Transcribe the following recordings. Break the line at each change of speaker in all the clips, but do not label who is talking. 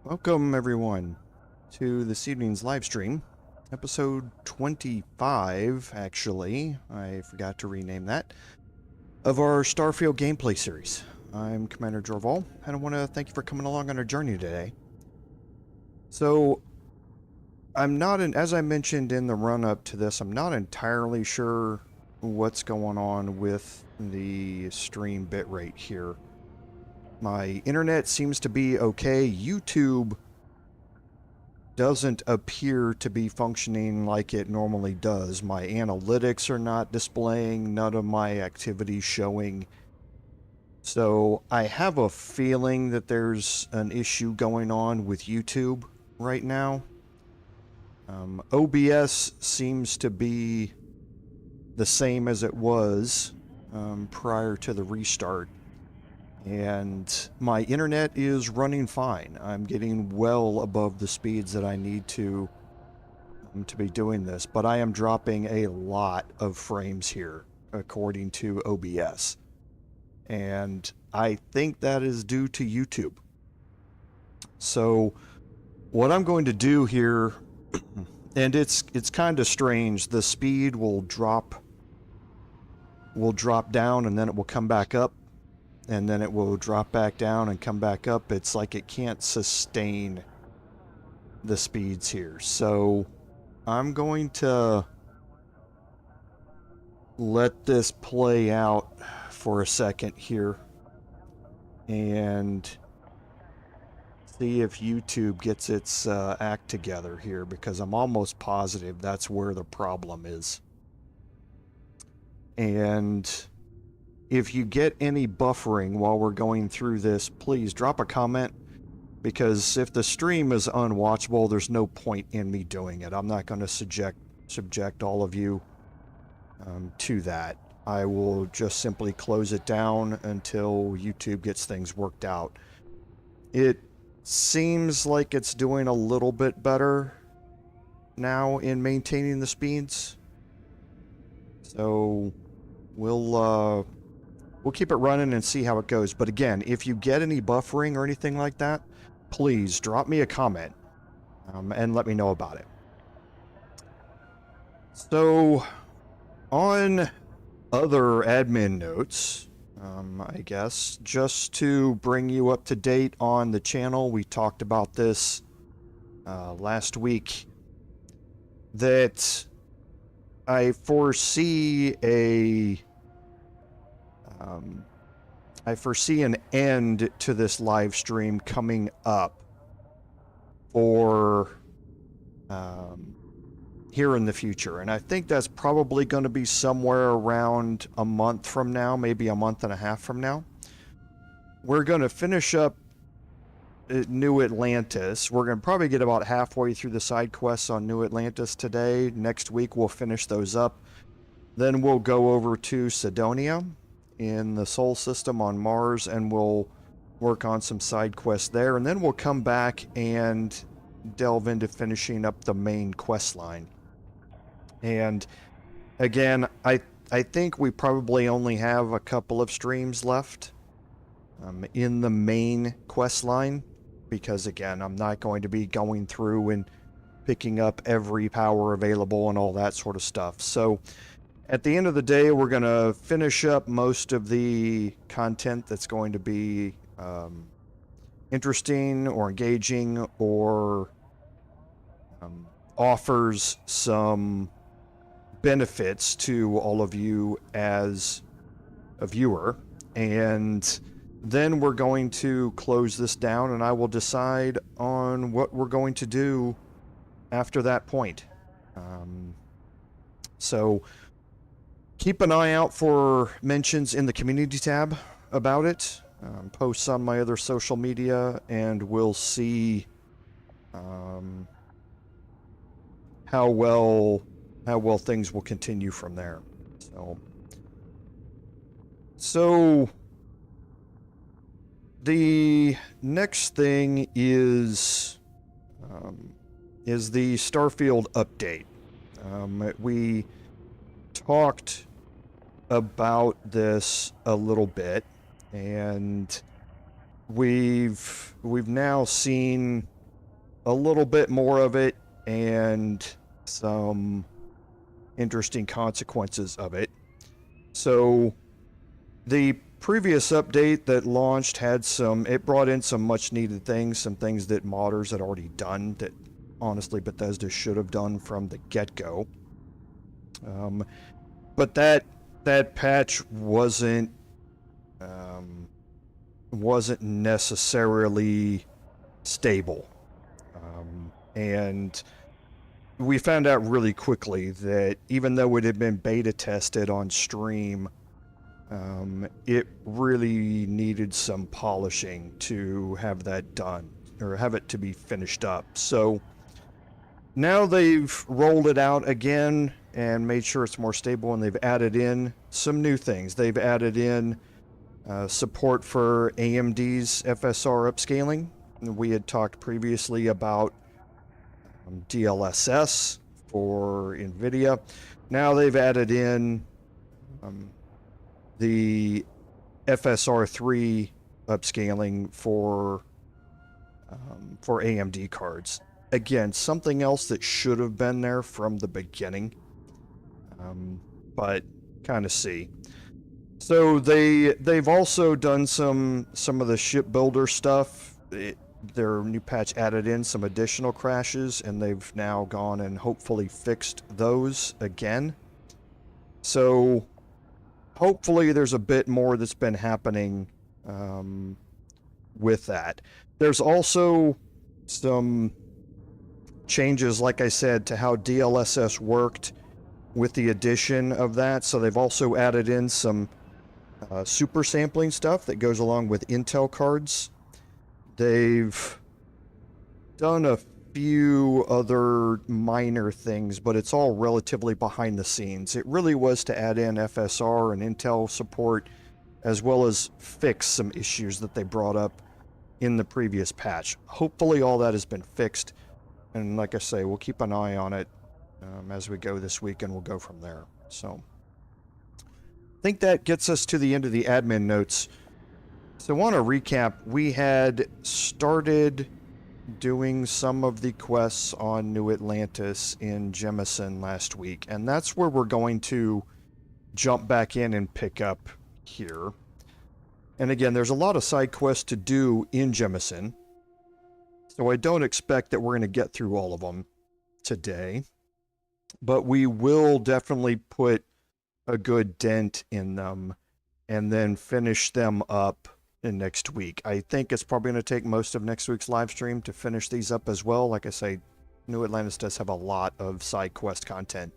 Welcome, everyone, to this evening's live stream. Episode 25, actually. I forgot to rename that. Of our Starfield gameplay series. I'm Commander Jorval, and I want to thank you for coming along on our journey today. So, as I mentioned in the run-up to this, I'm not entirely sure what's going on with the stream bitrate here. My internet seems to be okay. YouTube doesn't appear to be functioning like it normally does. My analytics are not displaying, none of my activities showing. So I have a feeling that there's an issue going on with YouTube right now. OBS seems to be the same as it was prior to the restart. And my internet is running fine. I'm getting well above the speeds that I need to be doing this, but I am dropping a lot of frames here, according to OBS. And I think that is due to YouTube. So what I'm going to do here, and it's kind of strange, the speed will drop down and then it will come back up, and then it will drop back down and come back up. It's like it can't sustain the speeds here. So I'm going to let this play out for a second here and see if YouTube gets its act together here, because I'm almost positive that's where the problem is. And if you get any buffering while we're going through this, please drop a comment, because if the stream is unwatchable, there's no point in me doing it. I'm not going to subject all of you to that. I will just simply close it down until YouTube gets things worked out. It seems like it's doing a little bit better now in maintaining the speeds. So we'll keep it running and see how it goes. But again, if you get any buffering or anything like that, please drop me a comment and let me know about it. So, on other admin notes, I guess, just to bring you up to date on the channel, we talked about this last week, that I foresee an end to this live stream coming up for here in the future. And I think that's probably going to be somewhere around a month from now, maybe a month and a half from now. We're going to finish up New Atlantis. We're going to probably get about halfway through the side quests on New Atlantis today. Next week we'll finish those up. Then we'll go over to Sidonia in the Sol system on Mars, and we'll work on some side quests there, and then we'll come back and delve into finishing up the main quest line. And again, I think we probably only have a couple of streams left in the main quest line, because again, I'm not going to be going through and picking up every power available and all that sort of stuff. So at the end of the day, we're going to finish up most of the content that's going to be interesting or engaging, or offers some benefits to all of you as a viewer. And then we're going to close this down, and I will decide on what we're going to do after that point. So keep an eye out for mentions in the community tab about it. Posts on my other social media, and we'll see how well things will continue from there. So the next thing is the Starfield update. We talked about this a little bit, and we've now seen a little bit more of it and some interesting consequences of it. So the previous update that launched had it brought in some much needed things, some things that modders had already done that honestly Bethesda should have done from the get-go. But that patch wasn't necessarily stable. And we found out really quickly that even though it had been beta tested on stream, it really needed some polishing to have that done, or have it to be finished up. So now they've rolled it out again and made sure it's more stable, and they've added in some new things. They've added in support for AMD's FSR upscaling. We had talked previously about DLSS for NVIDIA. Now they've added in the FSR3 upscaling for AMD cards. Again, something else that should have been there from the beginning, but kind of see. So they've also done some of the shipbuilder stuff. Their new patch added in some additional crashes, and they've now gone and hopefully fixed those again. So hopefully there's a bit more that's been happening with that. There's also some changes, like I said, to how DLSS worked with the addition of that. So they've also added in some super sampling stuff that goes along with Intel cards. They've done a few other minor things, but it's all relatively behind the scenes. It really was to add in FSR and Intel support, as well as fix some issues that they brought up in the previous patch. Hopefully all that has been fixed, and like I say, we'll keep an eye on it as we go this week, and we'll go from there. So I think that gets us to the end of the admin notes. So I want to recap. We had started doing some of the quests on New Atlantis in Jemison last week, and that's where we're going to jump back in and pick up here. And again, there's a lot of side quests to do in Jemison, so I don't expect that we're going to get through all of them today, but we will definitely put a good dent in them and then finish them up in next week. I think it's probably going to take most of next week's live stream to finish these up as well. Like I say, New Atlantis does have a lot of side quest content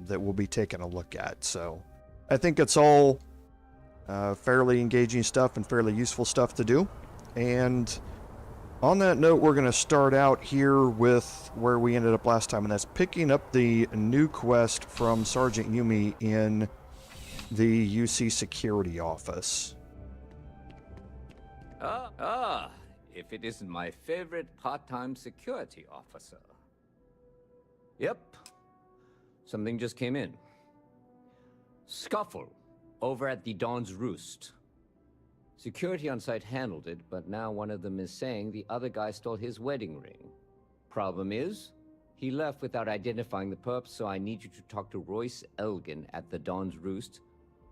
that we'll be taking a look at. So I think it's all fairly engaging stuff and fairly useful stuff to do. And on that note, we're going to start out here with where we ended up last time, and that's picking up the new quest from Sergeant Yumi in the UC security office.
If it isn't my favorite part-time security officer. Yep. Something just came in. Scuffle over at the Dawn's Roost. Security on site handled it, but now one of them is saying the other guy stole his wedding ring. Problem is, he left without identifying the perp, so I need you to talk to Royce Elgin at the Dawn's Roost.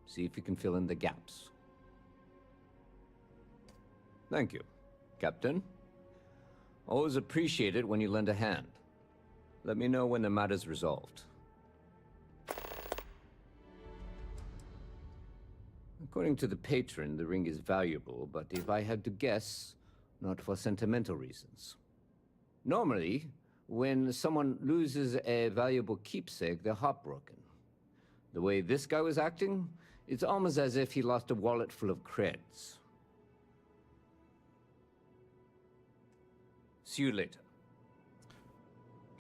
See if you can fill in the gaps. Thank you, Captain. Always appreciate it when you lend a hand. Let me know when the matter's resolved. According to the patron, the ring is valuable, but if I had to guess, not for sentimental reasons. Normally, when someone loses a valuable keepsake, they're heartbroken. The way this guy was acting, it's almost as if he lost a wallet full of creds. See you later.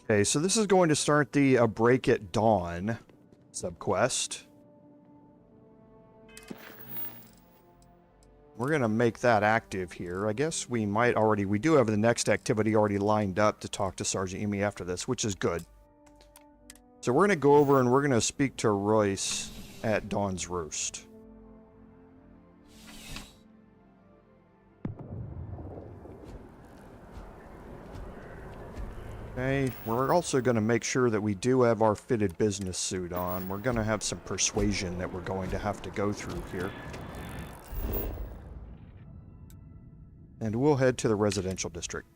Okay, so this is going to start the A Break at Dawn subquest. We're going to make that active here. I guess we might already... We do have the next activity already lined up to talk to Sergeant Yumi after this, which is good. So we're going to go over and we're going to speak to Royce at Dawn's Roost. Okay, we're also going to make sure that we do have our fitted business suit on. We're going to have some persuasion that we're going to have to go through here. And we'll head to the residential district.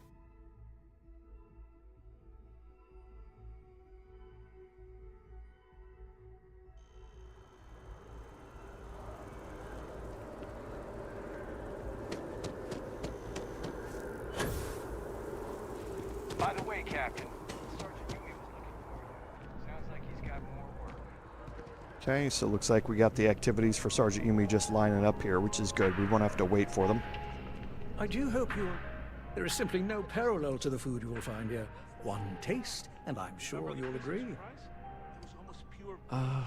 By the way, Captain, Sergeant Yumi was looking for you. Sounds like he's got more work.
Okay, so it looks like we got the activities for Sergeant Yumi just lining up here, which is good. We won't have to wait for them.
I do hope you'll... There is simply no parallel to the food you will find here. One taste, and I'm sure you'll agree.
A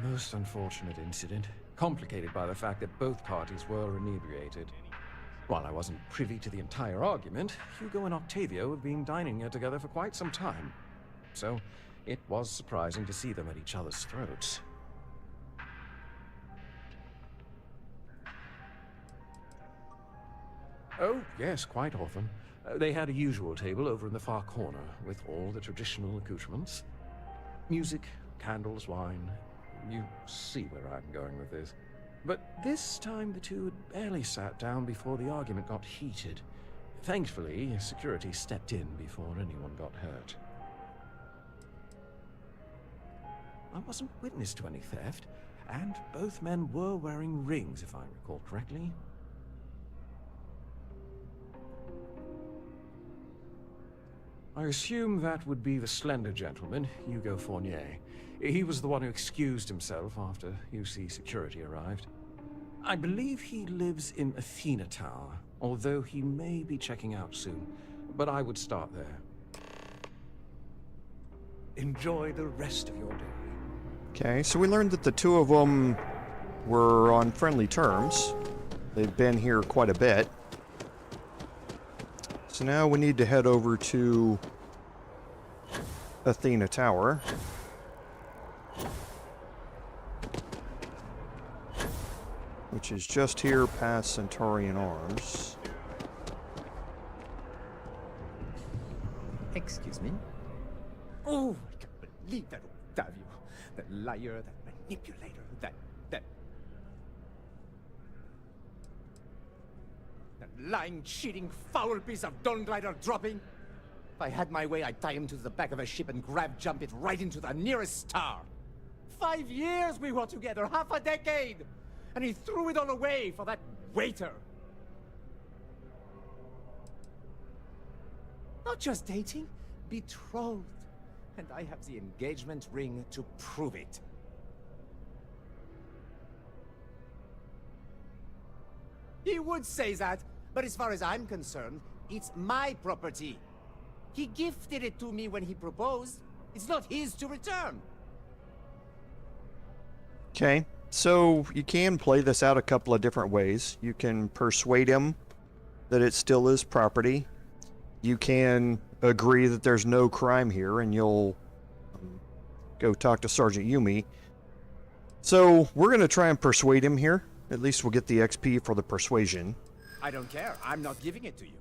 most unfortunate incident, complicated by the fact that both parties were inebriated. While I wasn't privy to the entire argument, Hugo and Octavio have been dining here together for quite some time. So, it was surprising to see them at each other's throats. Oh, yes, quite often. They had a usual table over in the far corner, with all the traditional accoutrements. Music, candles, wine. You see where I'm going with this. But this time the two had barely sat down before the argument got heated. Thankfully, security stepped in before anyone got hurt. I wasn't witness to any theft, and both men were wearing rings, if I recall correctly. I assume that would be the slender gentleman, Hugo Fournier. He was the one who excused himself after UC security arrived. I believe he lives in Athena Tower, although he may be checking out soon. But I would start there.
Enjoy the rest of your day.
Okay, so we learned that the two of them were on friendly terms. They've been here quite a bit. So now we need to head over to Athena Tower. Which is just here past Centaurian Arms.
Excuse me? Oh, I can't believe that Octavio. That liar, that manipulator, that lying, cheating, foul piece of Dawn Glider dropping. If I had my way, I'd tie him to the back of a ship and jump it right into the nearest star. 5 years we were together, half a decade! And he threw it all away for that waiter. Not just dating, betrothed. And I have the engagement ring to prove it. He would say that, but as far as I'm concerned, it's my property. He gifted it to me when he proposed. It's not his to return.
Okay, so you can play this out a couple of different ways. You can persuade him that it still is property. You can agree that there's no crime here, and you'll go talk to Sergeant Yumi. So we're going to try and persuade him here. At least we'll get the XP for the persuasion.
I don't care. I'm not giving it to you.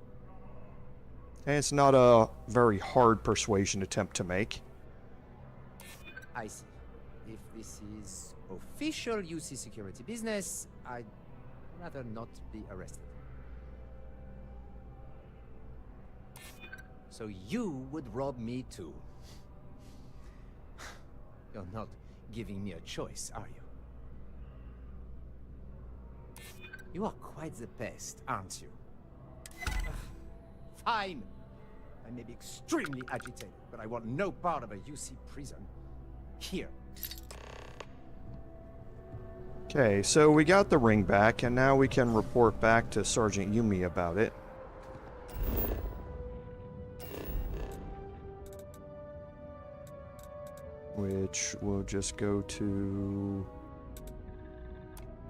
And it's not a very hard persuasion attempt to make.
I see. If this is official UC security business, I'd rather not be arrested. So you would rob me too. You're not giving me a choice, are you? You are quite the pest, aren't you? Fine. I may be extremely agitated, but I want no part of a UC prison. Here.
Okay, so we got the ring back, and now we can report back to Sergeant Yumi about it. Which we'll just go to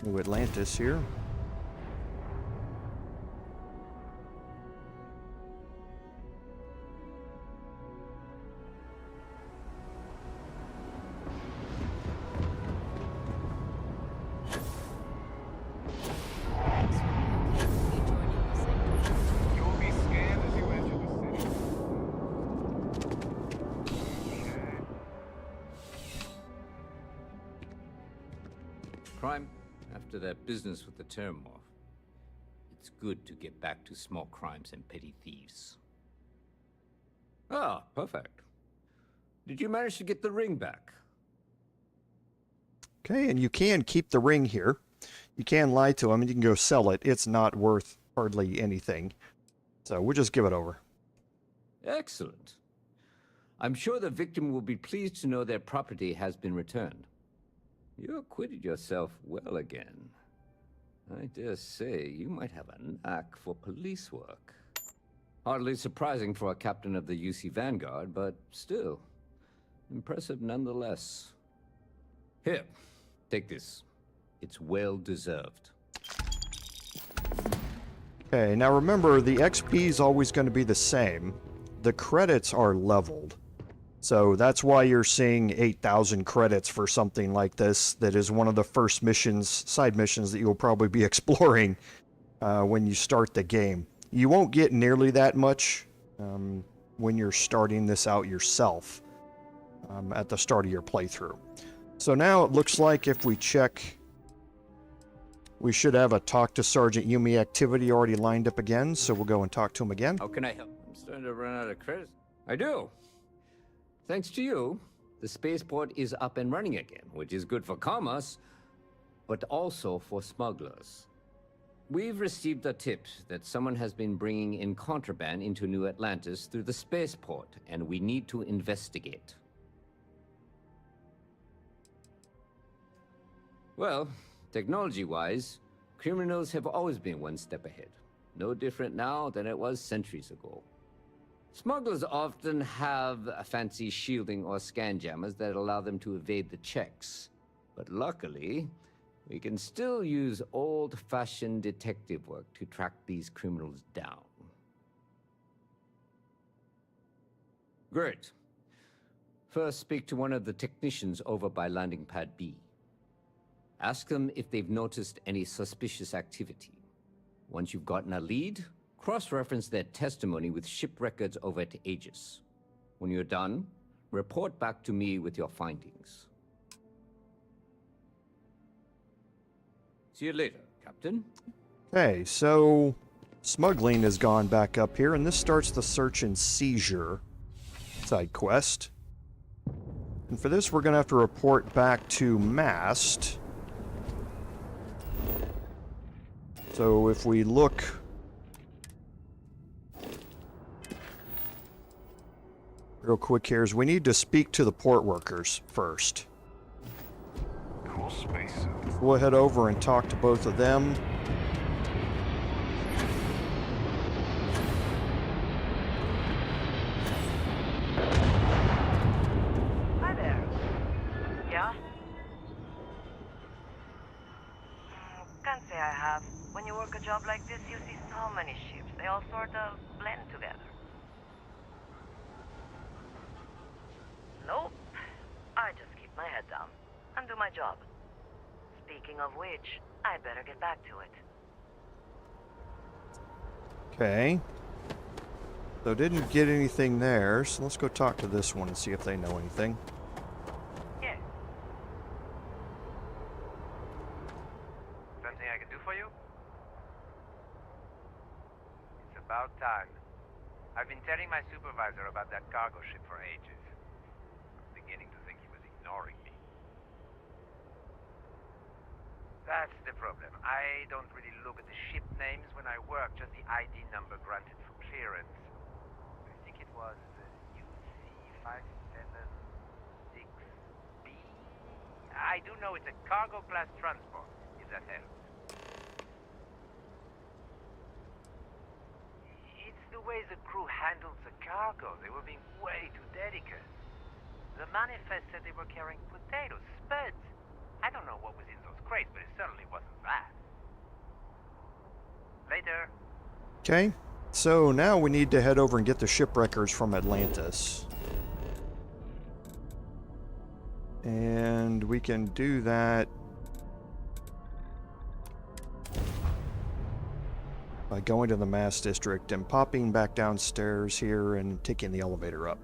New Atlantis here.
You'll be scanned as you enter the city.
crime after that business with the Terramorph. It's good to get back to small crimes and petty thieves. Ah, perfect. Did you manage to get the ring back?
Okay, and you can keep the ring here. You can lie to him and you can go sell it. It's not worth hardly anything. So we'll just give it over.
Excellent. I'm sure the victim will be pleased to know their property has been returned. You acquitted yourself well again. I dare say you might have a knack for police work. Hardly surprising for a captain of the UC Vanguard, but still, impressive nonetheless. Here, take this. It's well deserved.
Okay, now remember, the XP is always going to be the same. The credits are leveled. So that's why you're seeing 8,000 credits for something like this. That is one of the first missions, side missions, that you'll probably be exploring when you start the game. You won't get nearly that much when you're starting this out yourself at the start of your playthrough. So now it looks like if we check, we should have a talk to Sergeant Yumi activity already lined up again, so we'll go and talk to him again.
How can I help? I'm starting to run out of credits. I do. Thanks to you, the spaceport is up and running again, which is good for commerce, but also for smugglers. We've received a tip that someone has been bringing in contraband into New Atlantis through the spaceport, and we need to investigate. Well, technology-wise, criminals have always been one step ahead. No different now than it was centuries ago. Smugglers often have a fancy shielding or scan jammers that allow them to evade the checks. But luckily, we can still use old-fashioned detective work to track these criminals down. Great. First, speak to one of the technicians over by landing pad B. Ask them if they've noticed any suspicious activity. Once you've gotten a lead, cross-reference their testimony with ship records over at Aegis. When you're done, report back to me with your findings. See you later, Captain.
Okay, so smuggling has gone back up here, and this starts the search and seizure side quest. And for this, we're going to have to report back to Mast. So if we look real quick here, is we need to speak to the port workers first.
Cool space.
We'll head over and talk to both of them.
Hi there. Yeah? Can't say I have. When you work a job like this, you see so many ships. They all sort of blend together. Nope. I just keep my head down and do my job. Speaking of which, I'd better get back to it.
Okay. So didn't get anything there, so let's go talk to this one and see if they know anything.
Yeah.
Something I can do for you? It's about time. I've been telling my supervisor about that cargo ship for ages. I'm beginning to think he was ignoring me. That's the problem. I don't really look at the ship names when I work, just the ID number granted for clearance. I think it was UC576B. I do know it's a cargo class transport, if that helps. It's the way the crew handled the cargo. They were being way too delicate. The manifest said they were carrying potatoes, spuds. I don't know what was in those crates, but it certainly wasn't that. Later.
Okay, so now we need to head over and get the ship records from Atlantis. And we can do that by going to the Mass District and popping back downstairs here and taking the elevator up.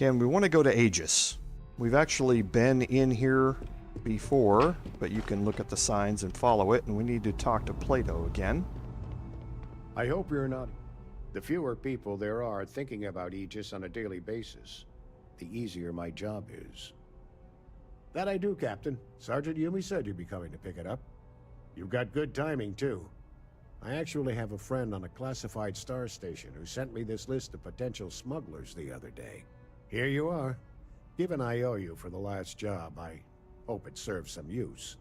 Ken, we want to go to Aegis. We've actually been in here before, but you can look at the signs and follow it, and we need to talk to Plato again.
I hope you're not. The fewer people there are thinking about Aegis on a daily basis, the easier my job is. That I do, Captain. Sergeant Yumi said you'd be coming to pick it up. You've got good timing, too. I actually have a friend on a classified star station who sent me this list of potential smugglers the other day. Here you are. Given I owe you for the last job, I hope it serves some use.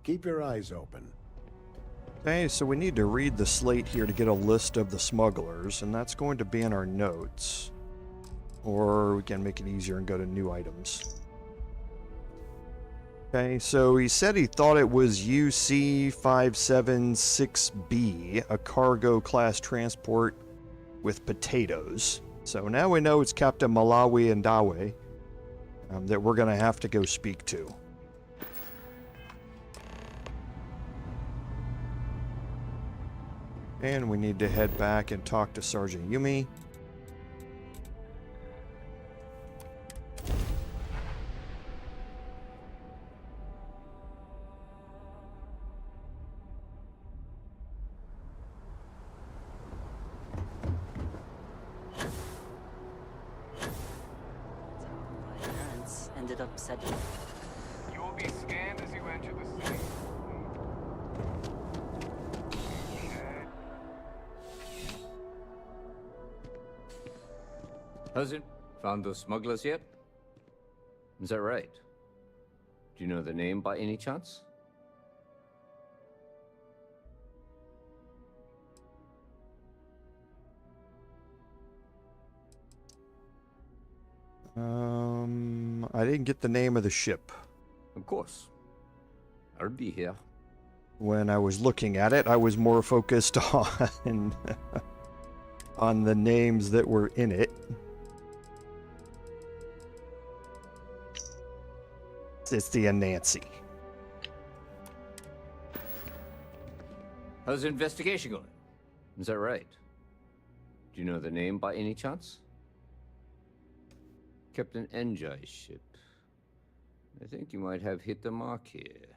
Keep your eyes open.
Okay, so we need to read the slate here to get a list of the smugglers, and that's going to be in our notes. Or we can make it easier and go to new items. Okay, so he said he thought it was UC576B, a cargo class transport with potatoes. So now we know it's Captain Malawi and Dawe that we're going to have to go speak to. And we need to head back and talk to Sergeant Yumi.
Ended up settling.
You will be scanned as you enter the city.
Cousin, found those smugglers yet? Is that right? Do you know the name by any chance?
I didn't get the name of the ship.
Of course. I'll be here.
When I was looking at it, I was more focused on on the names that were in it. It's the Anansi.
How's the investigation going? Is that right? Do you know the name by any chance? Captain Enjai's ship. I think you might have hit the mark here.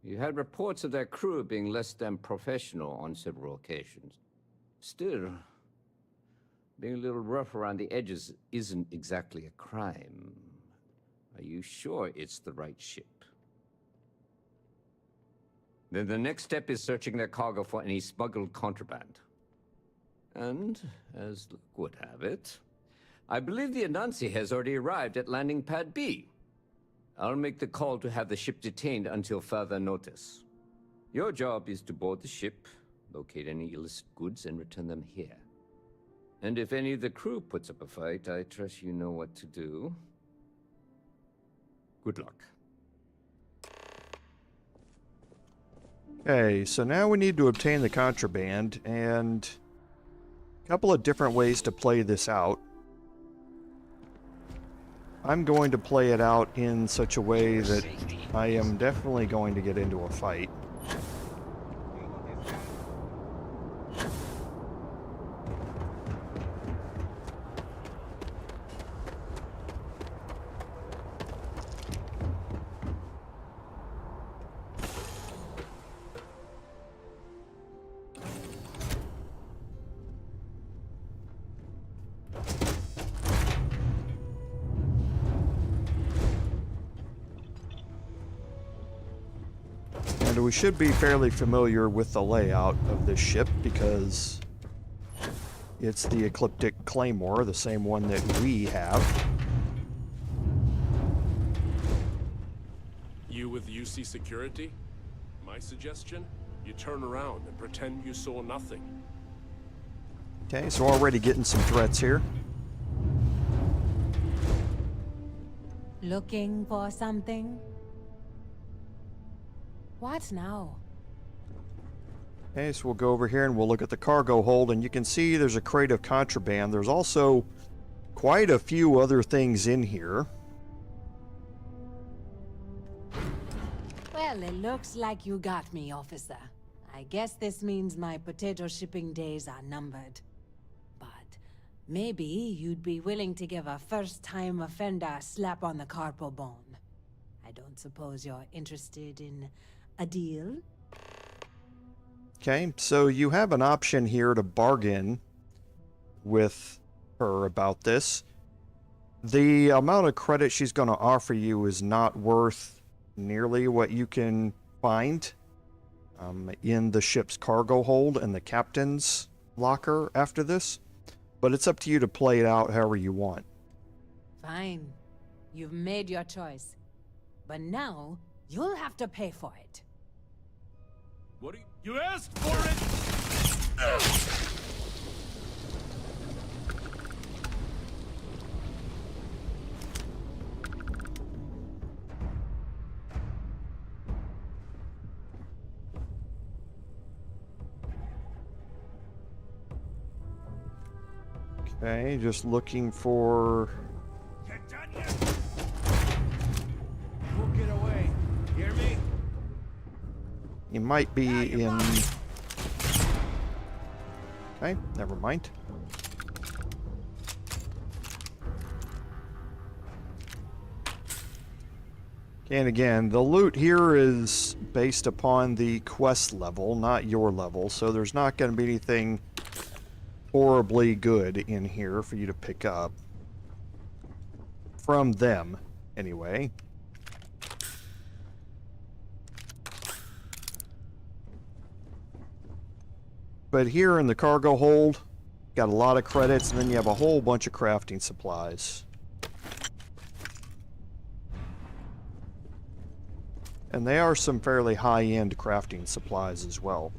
You had reports of their crew being less than professional on several occasions. Still, being a little rough around the edges isn't exactly a crime. Are you sure it's the right ship? Then the next step is searching their cargo for any smuggled contraband. And, as luck would have it, I believe the Anansi has already arrived at landing pad B. I'll make the call to have the ship detained until further notice. Your job is to board the ship, locate any illicit goods, and return them here. And if any of the crew puts up a fight, I trust you know what to do. Good luck.
Okay, so now we need to obtain the contraband, and a couple of different ways to play this out. I'm going to play it out in such a way that I am definitely going to get into a fight. And we should be fairly familiar with the layout of this ship because it's the Ecliptic Claymore, the same one that we have.
You with UC Security? My suggestion? You turn around and pretend you saw nothing.
Okay, so already getting some threats here.
Looking for something? What now?
Okay, so we'll go over here and we'll look at the cargo hold, and you can see there's a crate of contraband. There's also quite a few other things in here.
Well, it looks like you got me, officer. I guess this means my potato shipping days are numbered. But Maybe you'd be willing to give a first-time offender a slap on the carpal bone. I don't suppose you're interested in a deal?
Okay, so you have an option here to bargain with her about this. The amount of credit she's going to offer you is not worth nearly what you can find in the ship's cargo hold and the captain's locker after this. But it's up to you to play it out however you want.
Fine. You've made your choice. But now, you'll have to pay for it.
What do you asked for it?
Okay, just looking for...
Won't get away. Hear me?
You might be in... Okay, never mind. And again, the loot here is based upon the quest level, not your level, so there's not going to be anything horribly good in here for you to pick up. From them, anyway. But here in the cargo hold, got a lot of credits, and then you have a whole bunch of crafting supplies. And they are some fairly high-end crafting supplies as well.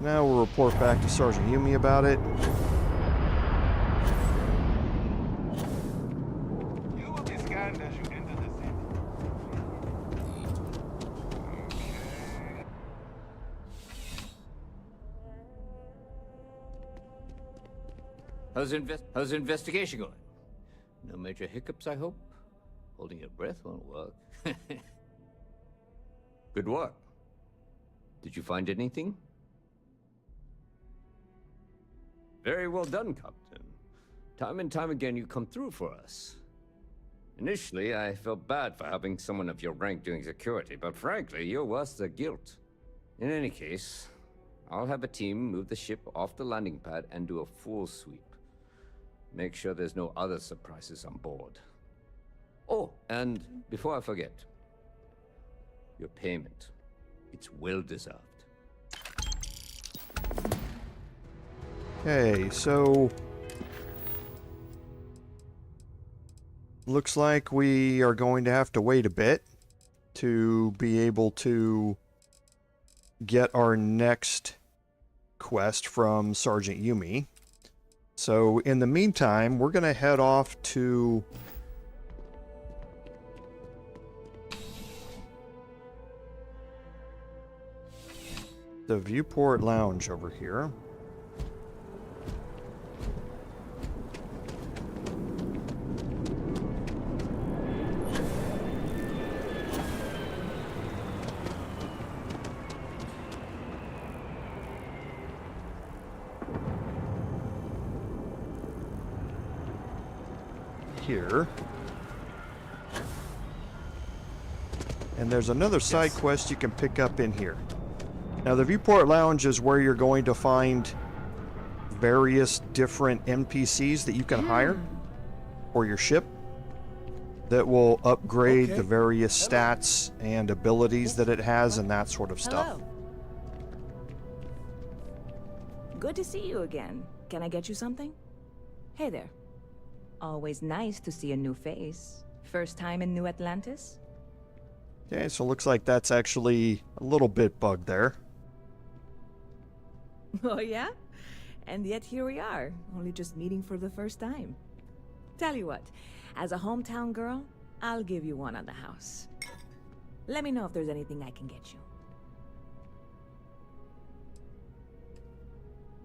Now we'll report back to Sergeant Yumi about it.
You will be scanned as you enter the city. Okay.
How's the investigation going? No major hiccups, I hope? Holding your breath won't work. Good work. Did you find anything? Very well done, Captain. Time and time again you come through for us. Initially, I felt bad for having someone of your rank doing security, but frankly, you're worth the guilt. In any case, I'll have a team move the ship off the landing pad and do a full sweep. Make sure there's no other surprises on board. Oh, and before I forget, your payment. It's well deserved.
Okay, so... looks like we are going to have to wait a bit to be able to get our next quest from Sergeant Yumi. So in the meantime, we're going to head off to the Viewport Lounge over here. Here. And there's another side quest you can pick up in here. Now the Viewport Lounge is where you're going to find various different NPCs that you can hire for your ship that will upgrade the various stats and abilities that it has and that sort of stuff.
Hello. Good to see you again. Can I get you something? Hey there. Always nice to see a new face. First time in New Atlantis?
Okay, so it looks like that's actually a little bit bugged there.
Oh yeah? And yet here we are, only just meeting for the first time. Tell you what, as a hometown girl, I'll give you one on the house. Let me know if there's anything I can get you.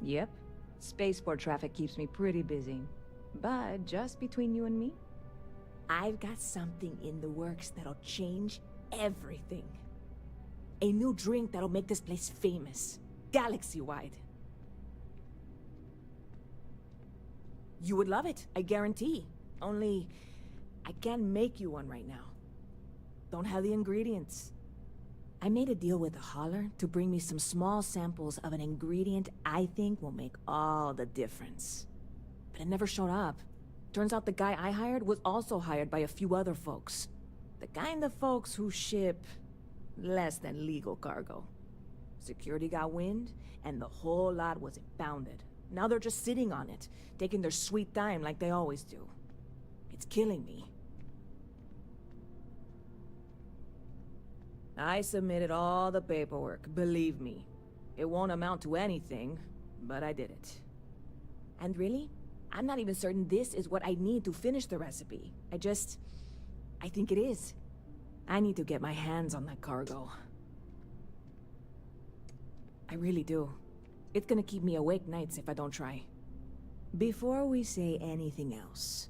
Yep. Spaceport traffic keeps me pretty busy. But just between you and me, I've got something in the works that'll change everything. A new drink that'll make this place famous, galaxy-wide. You would love it, I guarantee. Only, I can't make you one right now. Don't have the ingredients. I made a deal with a hauler to bring me some small samples of an ingredient I think will make all the difference. But it never showed up. Turns out the guy I hired was also hired by a few other folks. The kind of folks who ship less than legal cargo. Security got wind, and the whole lot was impounded. Now they're just sitting on it, taking their sweet time like they always do. It's killing me. I submitted all the paperwork, believe me. It won't amount to anything, but I did it. And really, I'm not even certain this is what I need to finish the recipe. I think it is. I need to get my hands on that cargo. I really do. It's gonna keep me awake nights if I don't try. Before we say anything else,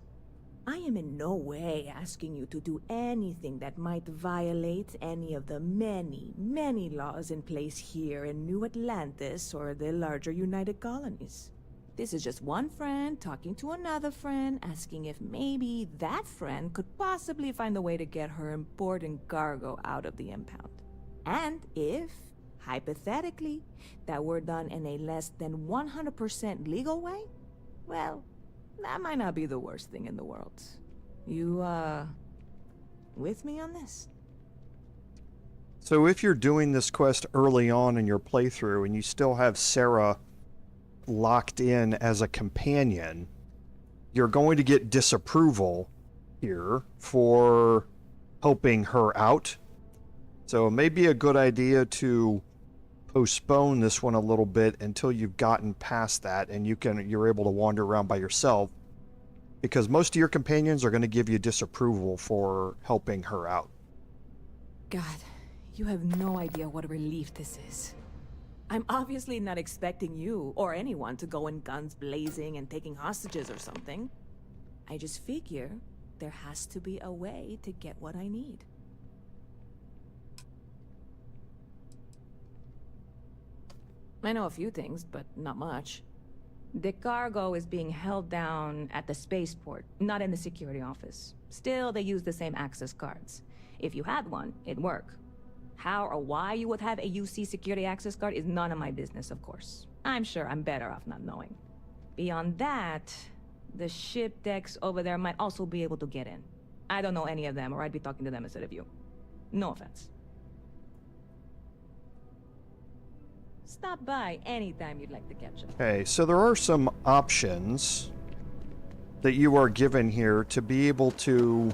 I am in no way asking you to do anything that might violate any of the many, many laws in place here in New Atlantis or the larger United Colonies. This is just one friend talking to another friend, asking if maybe that friend could possibly find a way to get her important cargo out of the impound. And if, hypothetically, that were done in a less than 100% legal way, well, that might not be the worst thing in the world. You, with me on this?
So if you're doing this quest early on in your playthrough and you still have Sarah locked in as a companion, you're going to get disapproval here for helping her out. So it may be a good idea to postpone this one a little bit until you've gotten past that and you're able to wander around by yourself, because most of your companions are going to give you disapproval for helping her out.
God, you have no idea what a relief this is. I'm obviously not expecting you or anyone to go in guns blazing and taking hostages or something. I just figure there has to be a way to get what I need. I know a few things, but not much. The cargo is being held down at the spaceport, not in the security office. Still, they use the same access cards. If you had one, it'd work. How or why you would have a UC security access card is none of my business, of course. I'm sure I'm better off not knowing. Beyond that, the ship decks over there might also be able to get in. I don't know any of them, or I'd be talking to them instead of you. No offense. Stop by anytime you'd like to catch up.
Okay, so there are some options that you are given here to be able to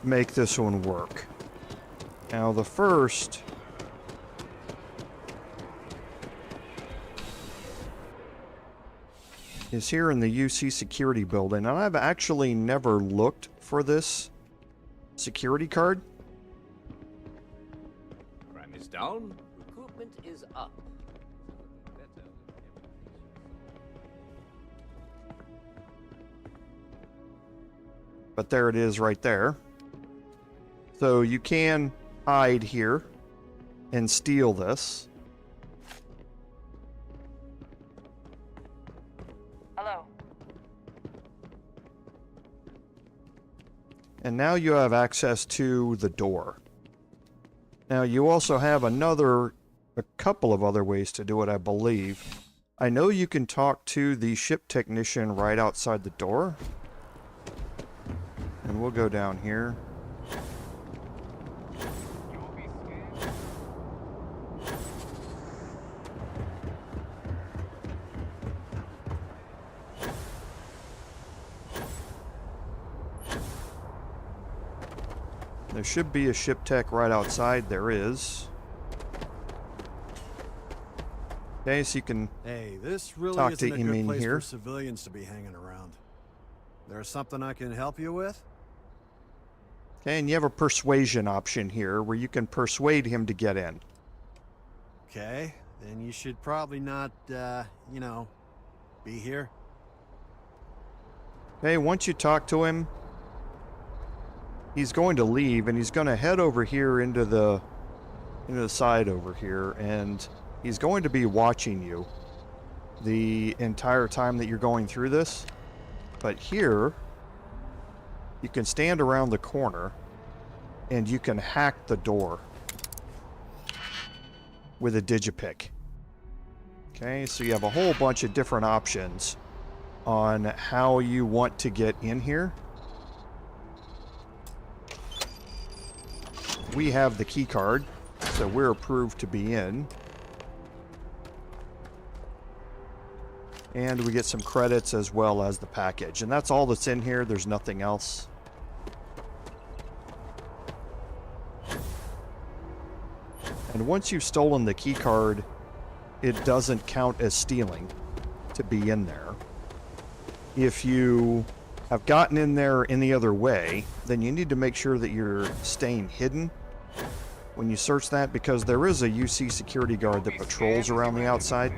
make this one work. Now, the first is here in the UC security building, and I've actually never looked for this security card.
Crime is down, recruitment is up.
But there it is right there. So you can hide here and steal this.
Hello.
And now you have access to the door. Now you also have a couple of other ways to do it, I believe. I know you can talk to the ship technician right outside the door. And we'll go down here. There should be a ship tech right outside. There is. Okay, so you can
this really
talk
isn't
to
a
him
good
in
place
here.
for civilians to be hanging around. There's something I can help you with?
Okay, and you have a persuasion option here where you can persuade him to get in.
Okay. then you should probably not, you know, be here.
Okay, once you talk to him, he's going to leave, and he's going to head over here into the side over here, and he's going to be watching you the entire time that you're going through this. But here, you can stand around the corner, and you can hack the door with a digipick. Okay, so you have a whole bunch of different options on how you want to get in here. We have the key card, so we're approved to be in. And we get some credits as well as the package. And that's all that's in here. There's nothing else. And once you've stolen the key card, it doesn't count as stealing to be in there. If you have gotten in there any other way, then you need to make sure that you're staying hidden when you search that, because there is a UC security guard that patrols around the outside.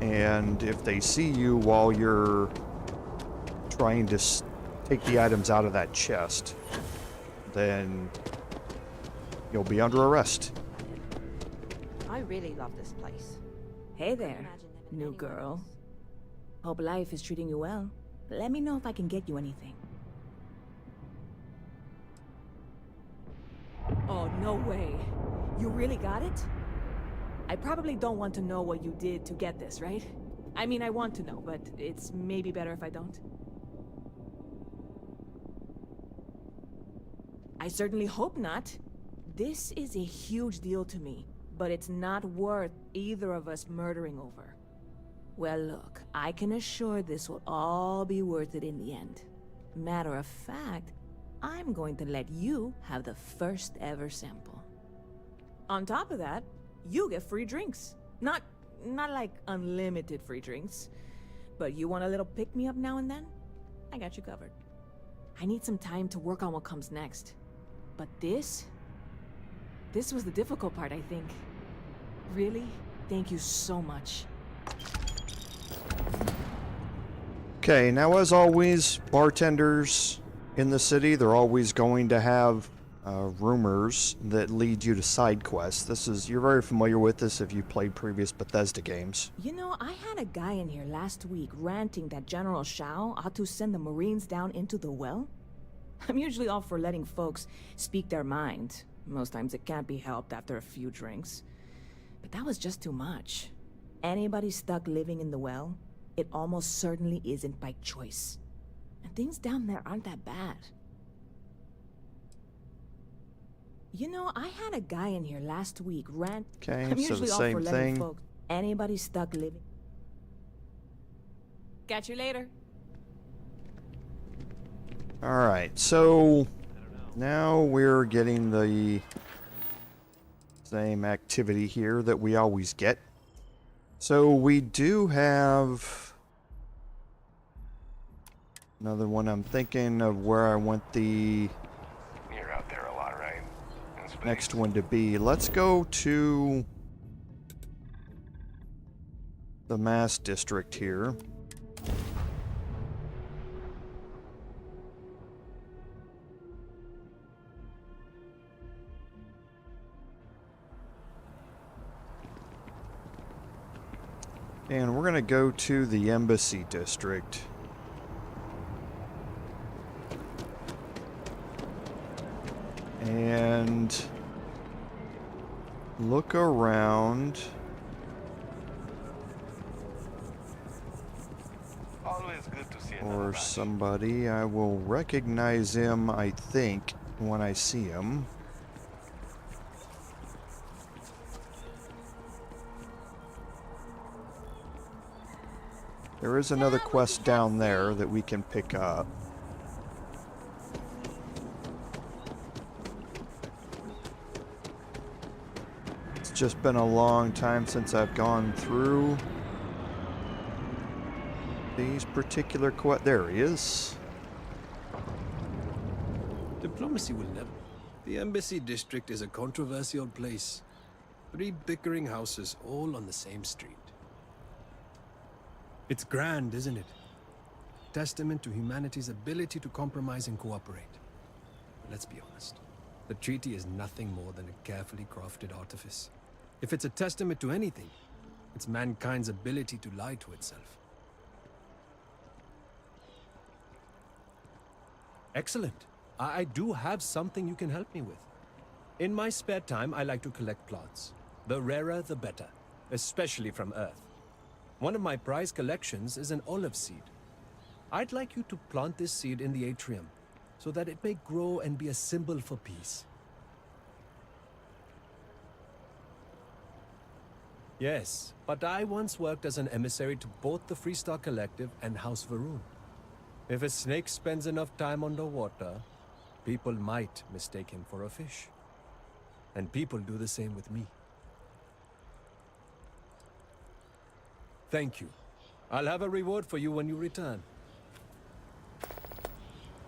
And if they see you while you're trying to take the items out of that chest, then you'll be under arrest.
I really love this place.
Hey there, new girl. Hope life is treating you well. Let me know if I can get you anything. Oh, no way. You really got it? I probably don't want to know what you did to get this, right? I mean, I want to know, but it's maybe better if I don't. I certainly hope not. This is a huge deal to me, but it's not worth either of us murdering over. Well, look, I can assure this will all be worth it in the end. Matter of fact, I'm going to let you have the first ever sample. On top of that, you get free drinks. Not like unlimited free drinks, but you want a little pick-me-up now and then? I got you covered. I need some time to work on what comes next. But this was the difficult part, I think. Really? Thank you so much.
Okay, now as always, bartenders in the city, they're always going to have rumors that lead you to side quests. You're very familiar with this if you played previous Bethesda games.
You know, I had a guy in here last week ranting that General Shao ought to send the Marines down into the well. I'm usually all for letting folks speak their mind. Most times it can't be helped after a few drinks. But that was just too much. Anybody stuck living in the well, it almost certainly isn't by choice. And things down there aren't that bad. You know, I had a guy in here last week rant.
Okay,
I'm
so
usually
the
all
same
for letting
thing.
folks. Anybody stuck living. Catch you later.
Alright, so now we're getting the same activity here that we always get. So we do have another one. I'm thinking of where I want the
You're out there a lot, right?
next one to be. Let's go to the Mass District here. And we're going to go to the Embassy District. And look around.
Always good to see
For somebody. I will recognize him, I think, when I see him. There is another quest down there that we can pick up. It's just been a long time since I've gone through these particular quests. There he is.
Diplomacy will never. The Embassy District is a controversial place. 3 bickering houses all on the same street. It's grand, isn't it? Testament to humanity's ability to compromise and cooperate. But let's be honest. The treaty is nothing more than a carefully crafted artifice. If it's a testament to anything, it's mankind's ability to lie to itself. Excellent. I do have something you can help me with. In my spare time, I like to collect plants. The rarer, the better, especially from Earth. One of my prized collections is an olive seed. I'd like you to plant this seed in the atrium, so that it may grow and be a symbol for peace. Yes, but I once worked as an emissary to both the Freestar Collective and House Varun. If a snake spends enough time underwater, people might mistake him for a fish. And people do the same with me. Thank you. I'll have a reward for you when you return.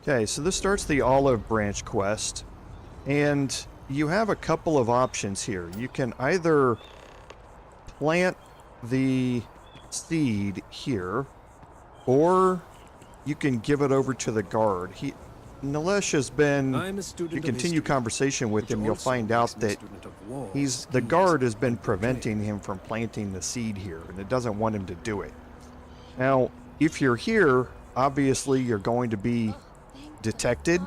Okay, so this starts the olive branch quest, and you have a couple of options here. You can either plant the seed here, or you can give it over to the guard. Nilesh has been, you continue conversation with him, you'll find out that the guard has been preventing him from planting the seed here, and it doesn't want him to do it. Now, if you're here, obviously you're going to be detected.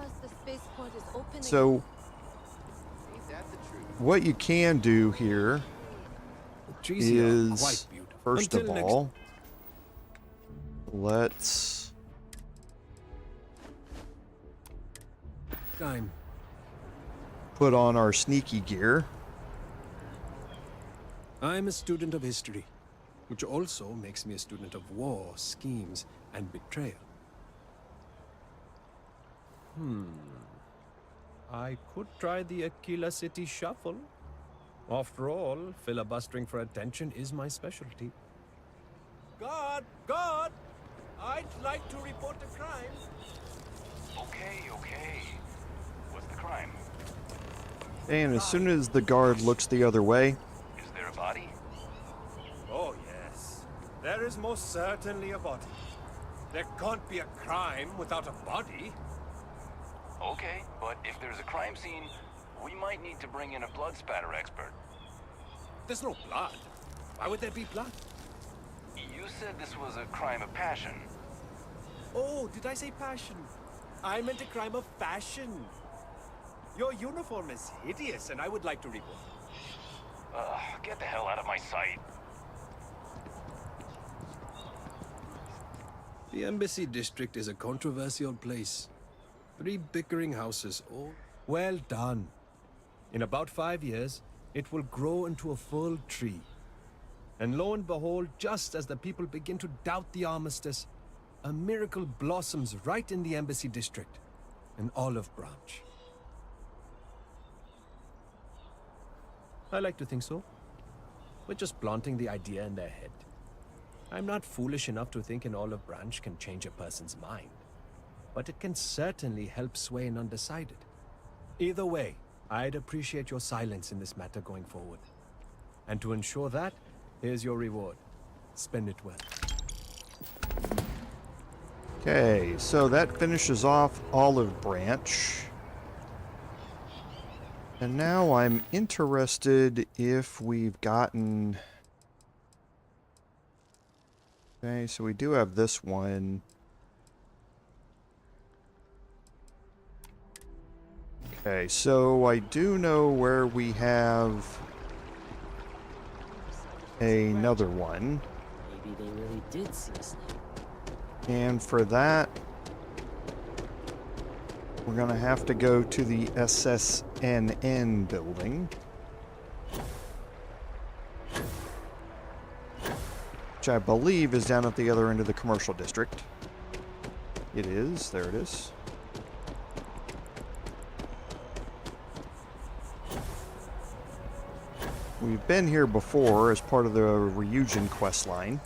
So, what you can do here is, first of all, let's put on our sneaky gear.
I'm a student of history, which also makes me a student of war, schemes, and betrayal. I could try the Aquila City Shuffle. After all, filibustering for attention is my specialty.
God! God! I'd like to report a crime.
Okay. What's the crime?
And as soon as the guard looks the other way...
Is there a body?
Oh, yes. There is most certainly a body. There can't be a crime without a body.
Okay, but if there's a crime scene, we might need to bring in a blood spatter expert.
There's no blood. Why would there be blood?
You said this was a crime of passion.
Oh, did I say passion? I meant a crime of fashion. Your uniform is hideous, and I would like to report.
Get the hell out of my sight.
The Embassy District is a controversial place. 3 bickering houses, all well done. In about 5 years, it will grow into a full tree. And lo and behold, just as the people begin to doubt the armistice, a miracle blossoms right in the Embassy District, an olive branch. I like to think so. We're just planting the idea in their head. I'm not foolish enough to think an olive branch can change a person's mind, but it can certainly help sway an undecided. Either way, I'd appreciate your silence in this matter going forward. And to ensure that, here's your reward. Spend it well.
Okay, so that finishes off Olive Branch. And now I'm interested if we've gotten... Okay, so we do have this one. Okay, so I do know where we have another one.
Maybe they really did see a snake.
And for that, we're going to have to go to the SSNN building. Which I believe is down at the other end of the commercial district. It is. There it is. We've been here before as part of the Ryujin questline.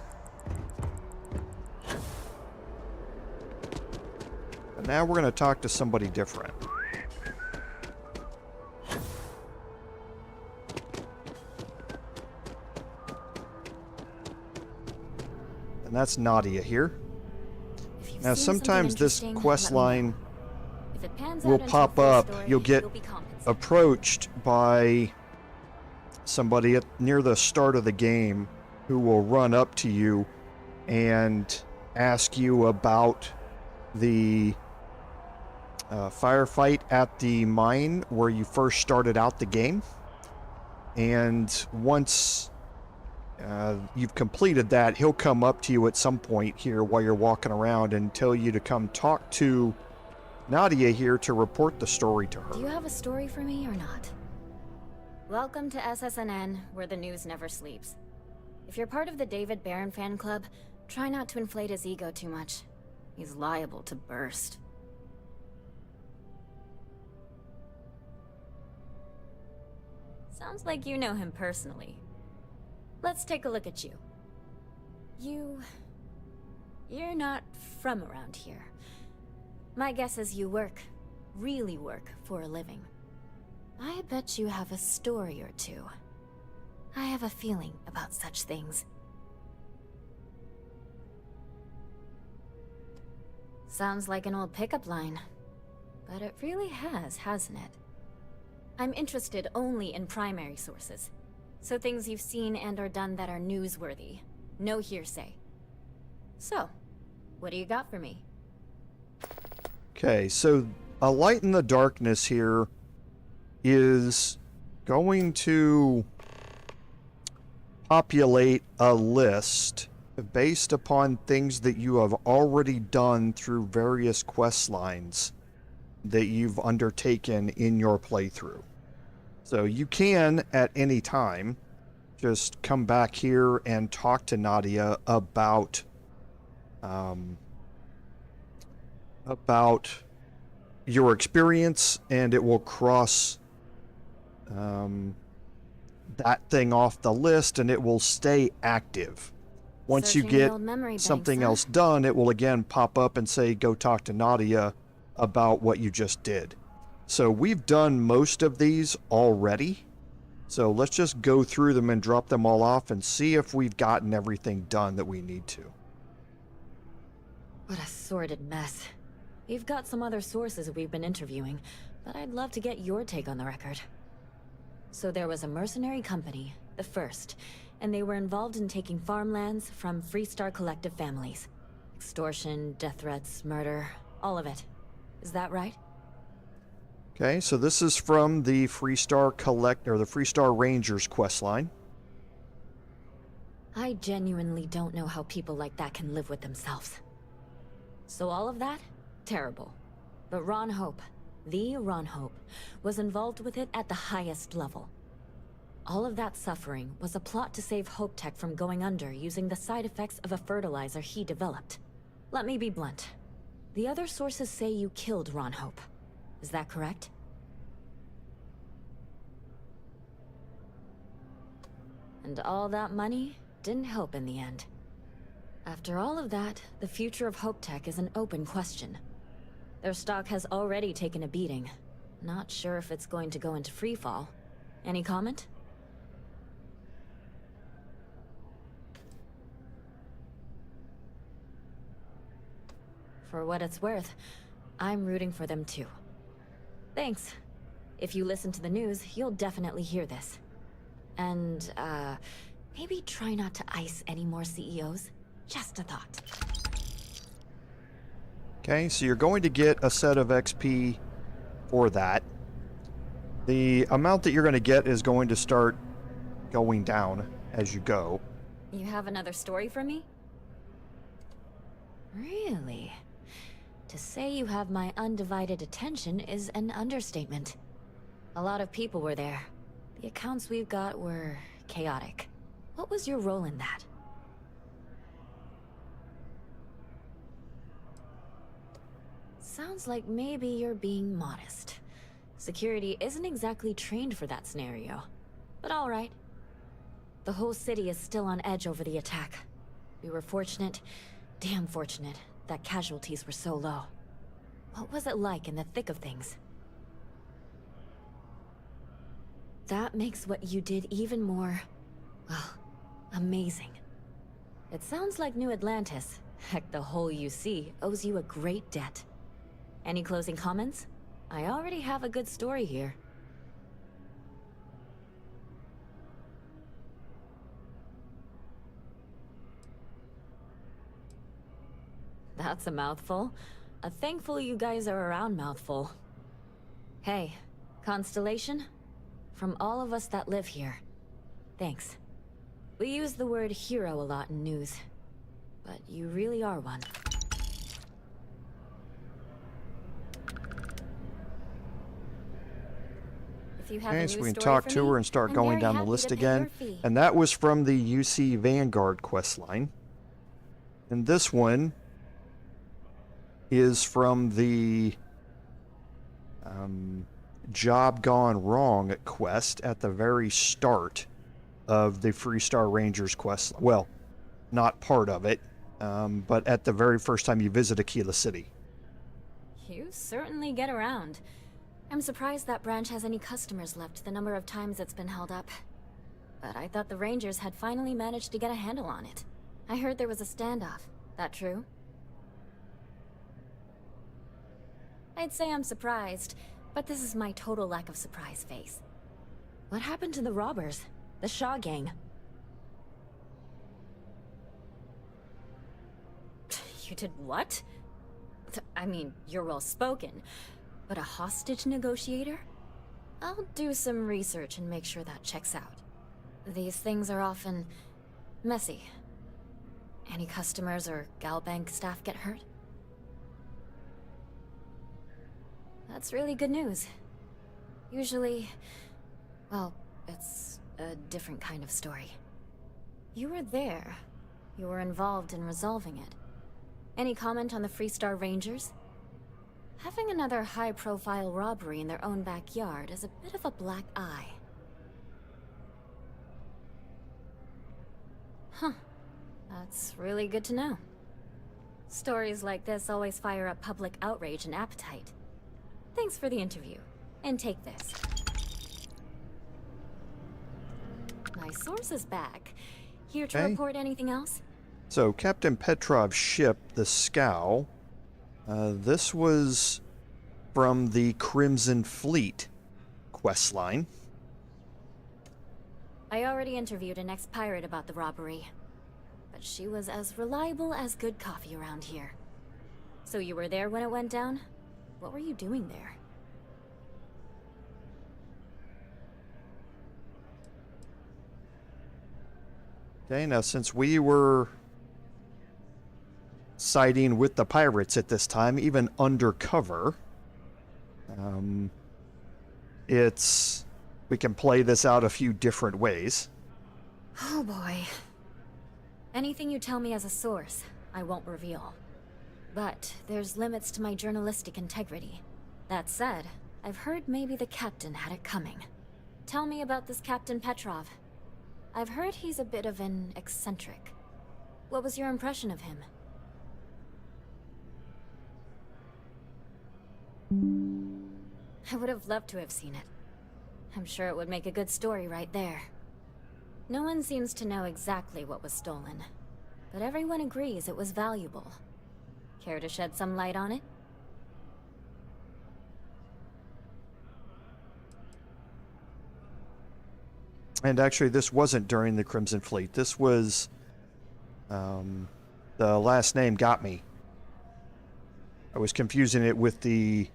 But now we're going to talk to somebody different. And that's Nadia here.
If you've
Now,
seen
sometimes
something
this
interesting,
quest
let me know.
line
If it pans
will
out into a
pop
full
up.
story,
You'll get
be compensated.
approached by somebody near the start of the game who will run up to you and ask you about the firefight at the mine where you first started out the game. And once you've completed that, he'll come up to you at some point here while you're walking around and tell you to come talk to Nadia here to report the story to her.
Do you have a story for me or not? Welcome to SSNN, where the news never sleeps. If you're part of the David Barron fan club, try not to inflate his ego too much. He's liable to burst. Sounds like you know him personally. Let's take a look at you. You're not from around here. My guess is you really work for a living. I bet you have a story or two. I have a feeling about such things. Sounds like an old pickup line. But it really has, hasn't it? I'm interested only in primary sources. So things you've seen and or done that are newsworthy. No hearsay. So, what do you got for me?
Okay, so a light in the darkness here is going to populate a list based upon things that you have already done through various quest lines that you've undertaken in your playthrough. So you can, at any time, just come back here and talk to Nadia about your experience, and it will cross that thing off the list, and it will stay active. Once you
Searching the
get
old memory
something
banks, huh?
else done, it will again pop up and say, go talk to Nadia about what you just did. So we've done most of these already. So let's just go through them and drop them all off and see if we've gotten everything done that we need to.
What a sordid mess. You've got some other sources we've been interviewing, but I'd love to get your take on the record. So there was a mercenary company, the First, and they were involved in taking farmlands from Freestar Collective families. Extortion, death threats, murder, all of it. Is that right?
Okay, so this is from the Freestar the Freestar Rangers questline.
I genuinely don't know how people like that can live with themselves. So all of that? Terrible. But Ron Hope, the Ron Hope, was involved with it at the highest level. All of that suffering was a plot to save Hope Tech from going under using the side effects of a fertilizer he developed. Let me be blunt. The other sources say you killed Ron Hope. Is that correct? And all that money didn't help in the end. After all of that, the future of Hope Tech is an open question. Their stock has already taken a beating. Not sure if it's going to go into freefall. Any comment? For what it's worth, I'm rooting for them too. Thanks. If you listen to the news, you'll definitely hear this. And, maybe try not to ice any more CEOs. Just a thought.
Okay, so you're going to get a set of XP for that. The amount that you're going to get is going to start going down as you go.
You have another story for me? Really? To say you have my undivided attention is an understatement. A lot of people were there. The accounts we've got were chaotic. What was your role in that? Sounds like maybe you're being modest. Security isn't exactly trained for that scenario. But all right. The whole city is still on edge over the attack. We were fortunate, damn fortunate, that casualties were so low. What was it like in the thick of things? That makes what you did even more, well, amazing. It sounds like New Atlantis, heck, the whole UC, owes you a great debt. Any closing comments? I already have a good story here. That's a mouthful. A thankful you guys are around mouthful. Hey, Constellation? From all of us that live here, thanks. We use the word hero a lot in news, but you really are one. If you have a
Okay,
new
so we can
story
talk
for
to
me,
her and start
I'm
going
very
down the
happy
list
to pay
again.
your fee.
And that was from the UC Vanguard questline. And this one is from the Job Gone Wrong quest at the very start of the Freestar Rangers quest. Well, not part of it, but at the very first time you visit Aquila City.
You certainly get around. I'm surprised that branch has any customers left, the number of times it's been held up. But I thought the Rangers had finally managed to get a handle on it. I heard there was a standoff. That true? I'd say I'm surprised, but this is my total lack of surprise face. What happened to the robbers? The Shaw gang? You did what? I mean, you're well spoken, but a hostage negotiator? I'll do some research and make sure that checks out. These things are often messy. Any customers or Galbank staff get hurt? That's really good news. Usually, well, it's a different kind of story. You were there. You were involved in resolving it. Any comment on the Freestar Rangers? Having another high-profile robbery in their own backyard is a bit of a black eye. Huh. That's really good to know. Stories like this always fire up public outrage and appetite. Thanks for the interview. And take this. My source is back. Here to
Okay.
report anything else?
So, Captain Petrov's ship, the Scow, this was from the Crimson Fleet questline.
I already interviewed an ex-pirate about the robbery. But she was as reliable as good coffee around here. So you were there when it went down? What were you doing there?
Okay, now since we were siding with the pirates at this time, even undercover, we can play this out a few different ways.
Oh boy. Anything you tell me as a source, I won't reveal. But there's limits to my journalistic integrity. That said, I've heard maybe the captain had it coming. Tell me about this Captain Petrov. I've heard he's a bit of an eccentric. What was your impression of him? I would have loved to have seen it. I'm sure it would make a good story right there. No one seems to know exactly what was stolen, but everyone agrees it was valuable. Care to shed some light on it?
And actually, this wasn't during the Crimson Fleet. This was, the last name got me. I was confusing it with the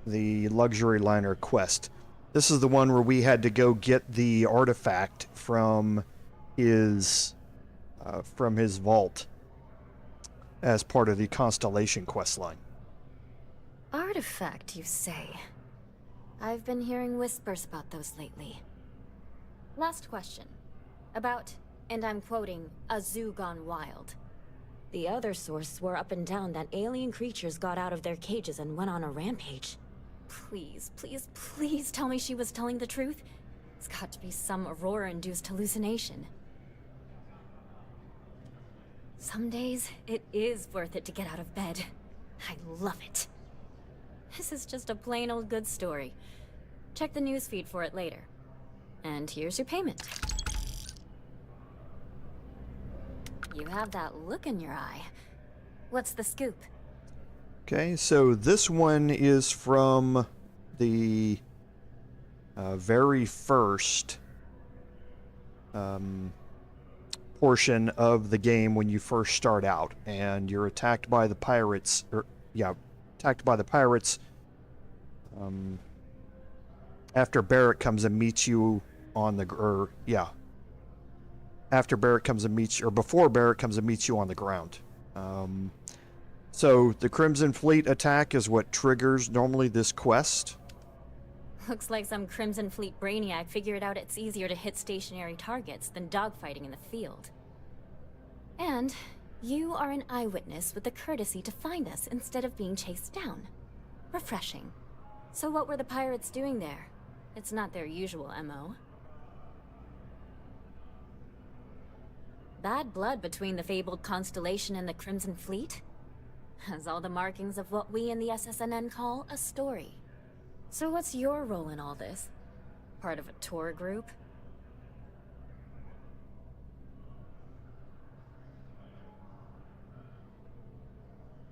luxury liner quest. This is the one where we had to go get the artifact from his vault as part of the Constellation questline.
Artifact, you say? I've been hearing whispers about those lately. Last question. About, and I'm quoting, a zoo gone wild. The other source swore up and down that alien creatures got out of their cages and went on a rampage. Please, please, please tell me she was telling the truth. It's got to be some Aurora-induced hallucination. Some days, it is worth it to get out of bed. I love it. This is just a plain old good story. Check the newsfeed for it later. And here's your payment. You have that look in your eye. What's the scoop?
Okay, so this one is from the very first portion of the game when you first start out, and you're attacked by the pirates, after Barrett comes and meets you on the, after Barrett comes and meets you, or before Barrett comes and meets you on the ground. So the Crimson Fleet attack is what triggers normally this quest.
Looks like some Crimson Fleet brainiac figured out it's easier to hit stationary targets than dogfighting in the field. And you are an eyewitness with the courtesy to find us instead of being chased down. Refreshing. So what were the pirates doing there? It's not their usual MO. Bad blood between the fabled Constellation and the Crimson Fleet? Has all the markings of what we in the SSNN call a story. So what's your role in all this? Part of a tour group?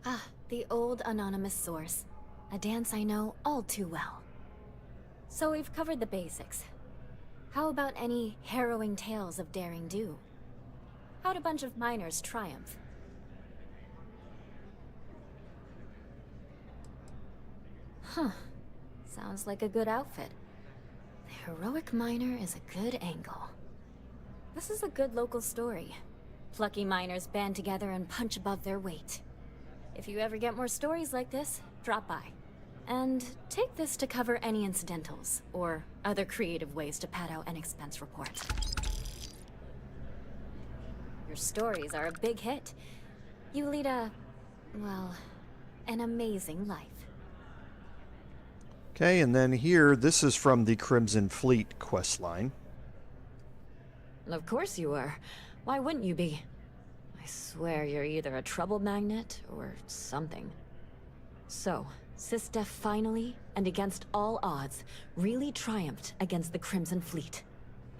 Ah, the old anonymous source. A dance I know all too well. So we've covered the basics. How about any harrowing tales of daring do? How'd a bunch of miners triumph? Huh. Sounds like a good outfit. The heroic miner is a good angle. This is a good local story. Plucky miners band together and punch above their weight. If you ever get more stories like this, drop by. And take this to cover any incidentals, or other creative ways to pad out an expense report. Your stories are a big hit. You lead a, well, an amazing life.
Okay, and then here, this is from the Crimson Fleet questline.
Of course you are. Why wouldn't you be? I swear you're either a trouble magnet or something. So, SysDef finally, and against all odds, really triumphed against the Crimson Fleet.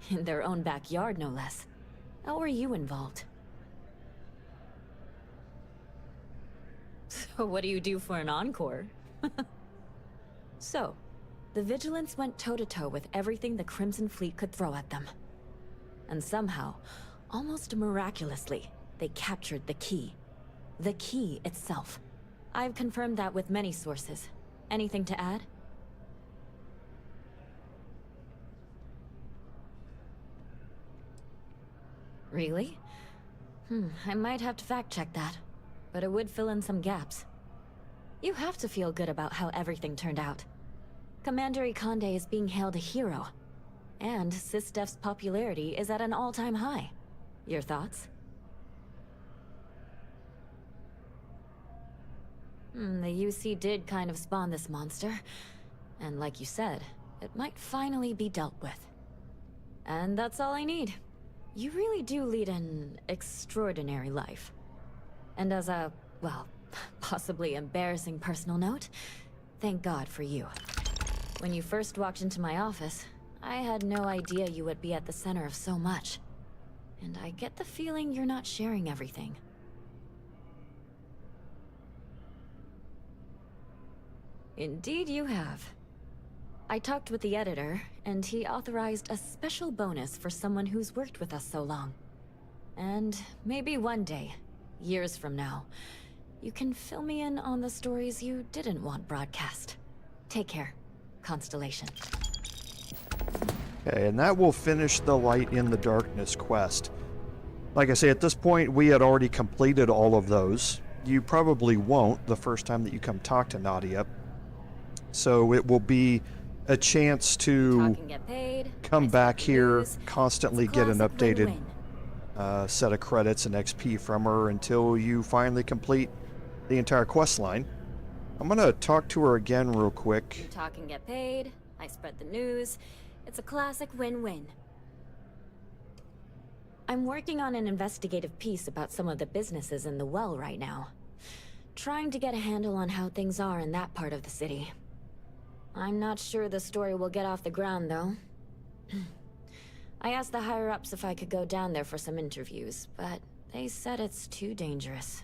In their own backyard, no less. How were you involved? So what do you do for an encore? So, the Vigilance went toe-to-toe with everything the Crimson Fleet could throw at them. And somehow, almost miraculously, they captured the key. The key itself. I've confirmed that with many sources. Anything to add? Really? I might have to fact-check that. But it would fill in some gaps. You have to feel good about how everything turned out. Commander Ikonde is being hailed a hero. And SysDef's popularity is at an all-time high. Your thoughts? The UC did kind of spawn this monster. And like you said, it might finally be dealt with. And that's all I need. You really do lead an extraordinary life. And as a, well, possibly embarrassing personal note, thank God for you. When you first walked into my office, I had no idea you would be at the center of so much. And I get the feeling you're not sharing everything. Indeed you have. I talked with the editor, and he authorized a special bonus for someone who's worked with us so long. And maybe one day, years from now, you can fill me in on the stories you didn't want broadcast. Take care, Constellation.
Okay, and that will finish the Light in the Darkness quest. Like I say, at this point, we had already completed all of those. You probably won't the first time that you come talk to Nadia. So it will be a chance to come back here, constantly get an updated set of credits and XP from her until you finally complete the entire quest line. I'm gonna talk to her again real quick.
You talk and get paid, I spread the news. It's a classic win-win. I'm working on an investigative piece about some of the businesses in the well right now. Trying to get a handle on how things are in that part of the city. I'm not sure the story will get off the ground, though. I asked the higher-ups if I could go down there for some interviews, but They said it's too dangerous.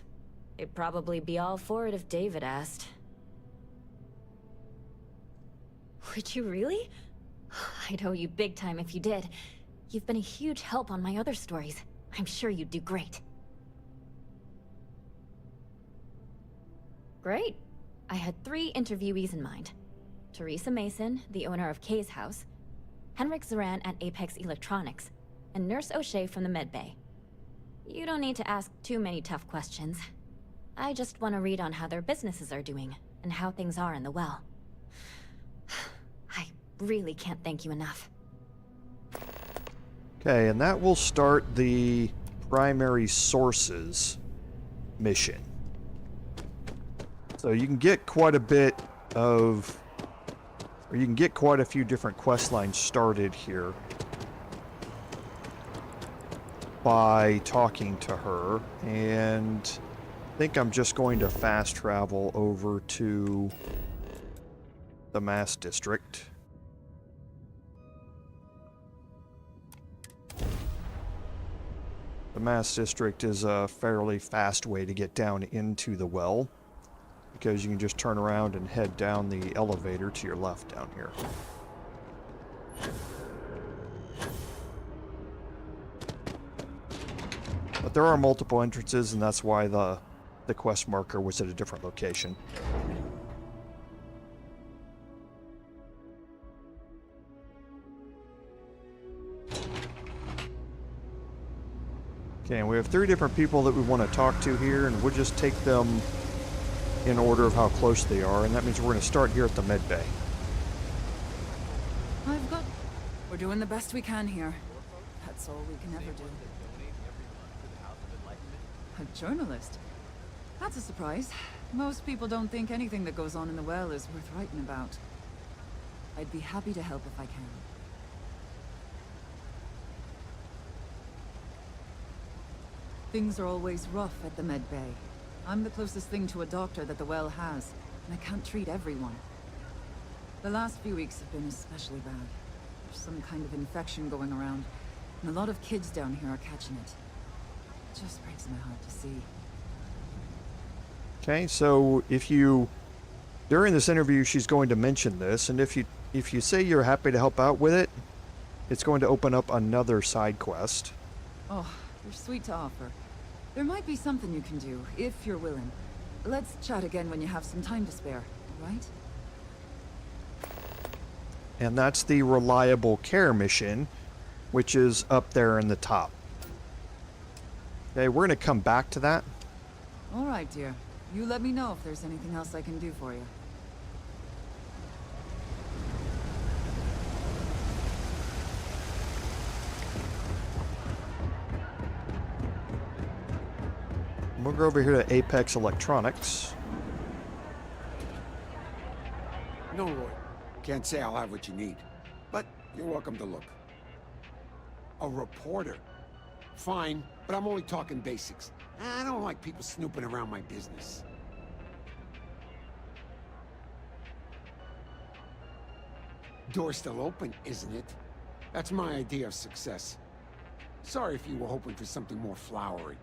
They'd probably be all for it if David asked. Would you really? I'd owe you big time if you did. You've been a huge help on my other stories. I'm sure you'd do great. Great. I had 3 interviewees in mind. Teresa Mason, the owner of Kay's house, Henrik Zoran at Apex Electronics, and Nurse O'Shea from the medbay. You don't need to ask too many tough questions. I just want to read on how their businesses are doing, and how things are in the well. I really can't thank you enough.
Okay, and that will start the primary sources mission. So you can get quite a bit of, or you can get quite a few different quest lines started here by talking to her, and I think I'm just going to fast travel over to the Mass District. The Mass District is a fairly fast way to get down into the well, because you can just turn around and head down the elevator to your left down here. But there are multiple entrances, and that's why the quest marker was at a different location. Okay, and we have 3 different people that we want to talk to here, and we'll just take them in order of how close they are, and that means we're going to start here at the med bay.
We're doing the best we can here. That's all we can ever do. A journalist? That's a surprise. Most people don't think anything that goes on in the well is worth writing about. I'd be happy to help if I can. Things are always rough at the med bay. I'm the closest thing to a doctor that the well has, and I can't treat everyone. The last few weeks have been especially bad. There's some kind of infection going around, and a lot of kids down here are catching it. It just breaks my heart to see.
Okay, so if you, during this interview, she's going to mention this, and if you say you're happy to help out with it, it's going to open up another side quest.
Oh, you're sweet to offer. There might be something you can do, if you're willing. Let's chat again when you have some time to spare, all right?
And that's the reliable care mission, which is up there in the top. Okay, we're going to come back to that.
All right, dear. You let me know if there's anything else I can do for you.
We'll go over here to Apex Electronics.
No, Roy. Can't say I'll have what you need. But you're welcome to look. A reporter. Fine, but I'm only talking basics. I don't like people snooping around my business. Door's still open, isn't it? That's my idea of success. Sorry if you were hoping for something more flowery.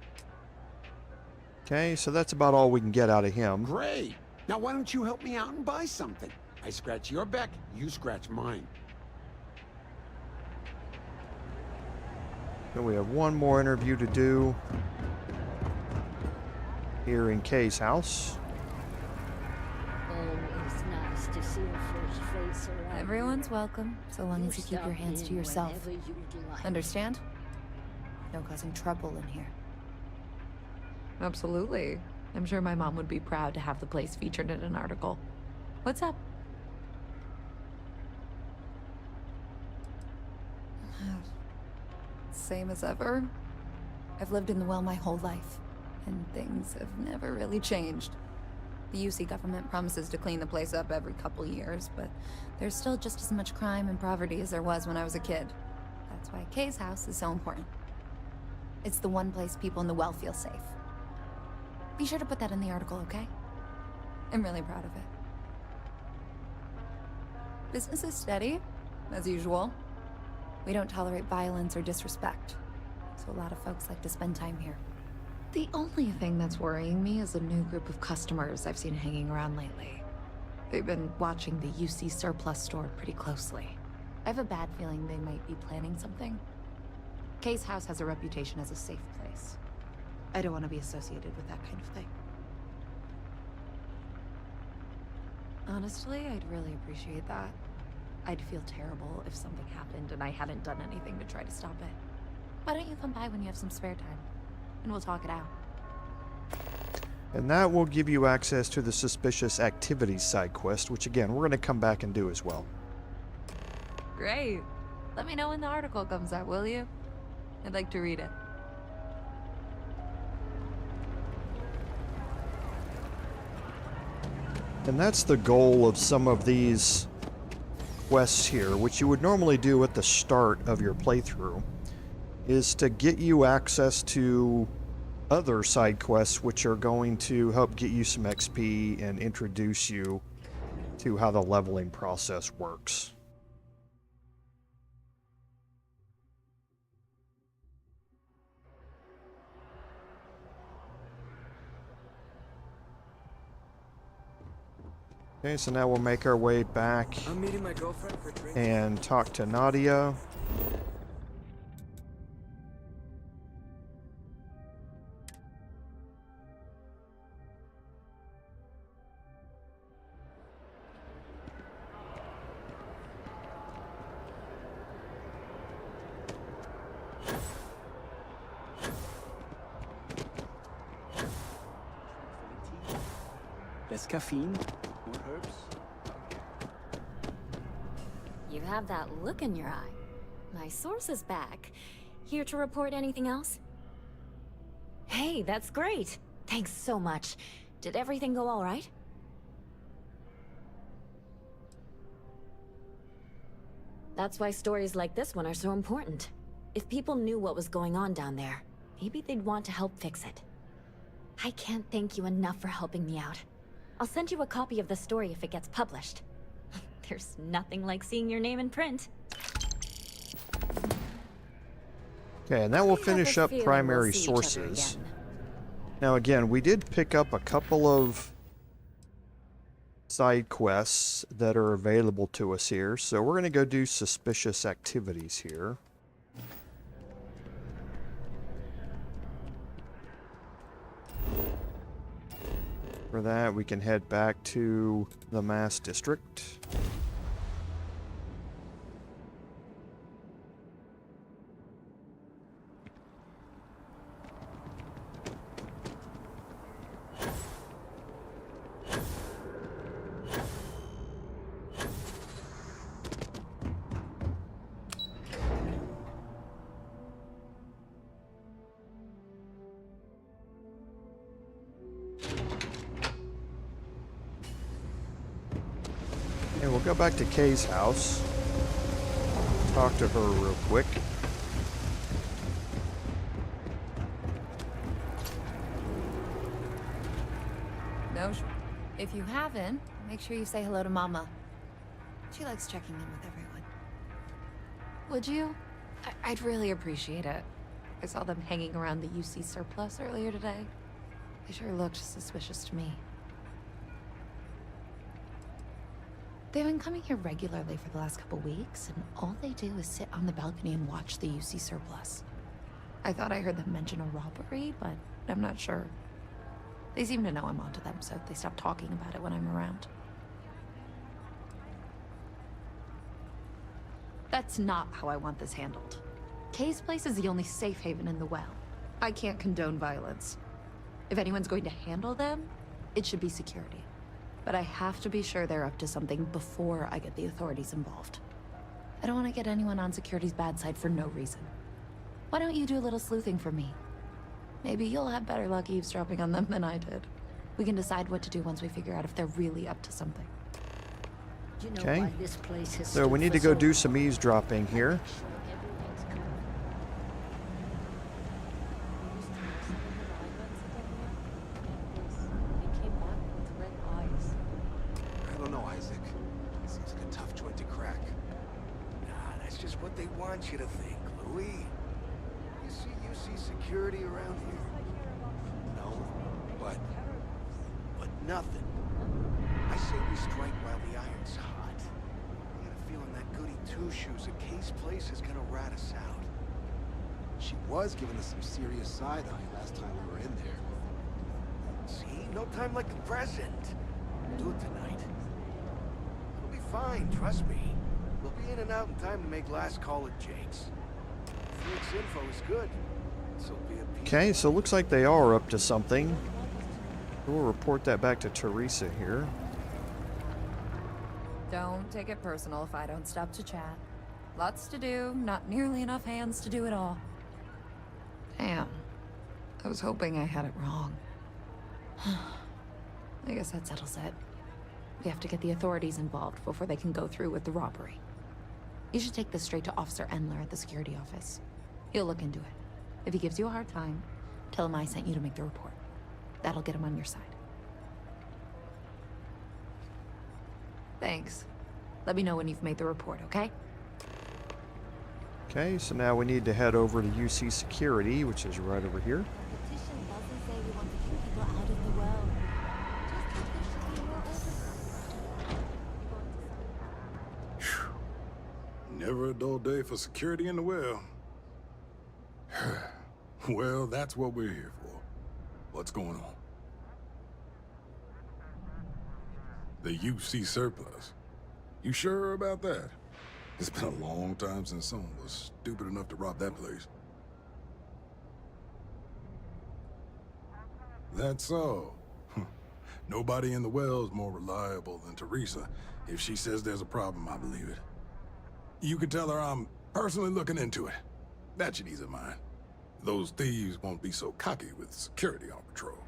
Okay, so that's about all we can get out of him.
Great! Now why don't you help me out and buy something? I scratch your back, you scratch mine.
So we have one more interview to do here in Kay's house.
Always nice to see a fresh face around.
Everyone's welcome, so long as you keep your hands to yourself. Understand? No causing trouble in here.
Absolutely. I'm sure my mom would be proud to have the place featured in an article. What's up?
Same as ever. I've lived in the well my whole life, and things have never really changed. The UC government promises to clean the place up every couple years, but there's still just as much crime and poverty as there was when I was a kid. That's why Kay's house is so important. It's the one place people in the well feel safe. Be sure to put that in the article, okay? I'm really proud of it. Business is steady, as usual. We don't tolerate violence or disrespect, so a lot of folks like to spend time here.
The only thing that's worrying me is a new group of customers I've seen hanging around lately. They've been watching the UC surplus store pretty closely. I have a bad feeling they might be planning something. Kay's house has a reputation as a safe place. I don't want to be associated with that kind of thing. Honestly, I'd really appreciate that. I'd feel terrible if something happened and I hadn't done anything to try to stop it. Why don't you come by when you have some spare time? And we'll talk it out.
And that will give you access to the Suspicious Activities side quest, which again, we're going to come back and do as well.
Great. Let me know when the article comes out, will you? I'd like to read it.
And that's the goal of some of these quests here, which you would normally do at the start of your playthrough, is to get you access to other side quests which are going to help get you some XP and introduce you to how the leveling process works. Okay, so now we'll make our way back
I'm meeting my girlfriend for drinks.
and talk to Nadia.
Less caffeine, more herbs.
You have that look in your eye. My source is back. Here to report anything else? Hey, that's great. Thanks so much. Did everything go all right? That's why stories like this one are so important. If people knew what was going on down there, maybe they'd want to help fix it. I can't thank you enough for helping me out. I'll send you a copy of the story if it gets published. There's nothing like seeing your name in print.
Okay, and that will
I have
finish
a
up
feeling
primary
we'll see each other
sources.
again.
Now again, we did pick up a couple of side quests that are available to us here, so we're going to go do Suspicious Activities here. For that, we can head back to the Mass District. And we'll go back to Kay's house. Talk to her real quick.
No, if you haven't, make sure you say hello to Mama. She likes checking in with everyone.
Would you? I'd really appreciate it. I saw them hanging around the UC surplus earlier today. They sure looked suspicious to me. They've been coming here regularly for the last couple weeks, and all they do is sit on the balcony and watch the UC surplus. I thought I heard them mention a robbery, but I'm not sure. They seem to know I'm onto them, so they stop talking about it when I'm around. That's not how I want this handled. Kay's place is the only safe haven in the well. I can't condone violence. If anyone's going to handle them, it should be security. But I have to be sure they're up to something before I get the authorities involved. I don't want to get anyone on security's bad side for no reason. Why don't you do a little sleuthing for me? Maybe you'll have better luck eavesdropping on them than I did. We can decide what to do once we figure out if they're really up to something.
You know
Okay.
why this place has
So we
stood
need
for
to go
so
do
long?
some eavesdropping here.
I don't know, Isaac. Seems like a tough joint to crack. Nah, that's just what they want you to think, Louis. You see security around here? issues, a Case Place is gonna rat us out. She was giving us some serious side-eye last time we were in there. See? No time like the present. We'll do it tonight. It'll be fine, trust me. We'll be in and out in time to make last call at Jake's. Felix info is good. So be a piece.
Okay, so it looks like they are up to something. We'll report that back to Teresa here.
Don't take it personal if I don't stop to chat. Lots to do, not nearly enough hands to do it all. Damn. I was hoping I had it wrong. I guess that settles it. We have to get the authorities involved before they can go through with the robbery. You should take this straight to Officer Endler at the security office. He'll look into it. If he gives you a hard time, tell him I sent you to make the report. That'll get him on your side. Thanks. Let me know when you've made the report, okay?
Okay, so now we need to head over to UC Security, which is right over here.
Never a dull day for security in the well. Well, that's what we're here for. What's going on? The UC surplus. You sure about that? It's been a long time since someone was stupid enough to rob that place. That's so. Nobody in the well's more reliable than Teresa. If she says there's a problem, I believe it. You can tell her I'm personally looking into it. That should ease her mind. Those thieves won't be so cocky with security on patrol.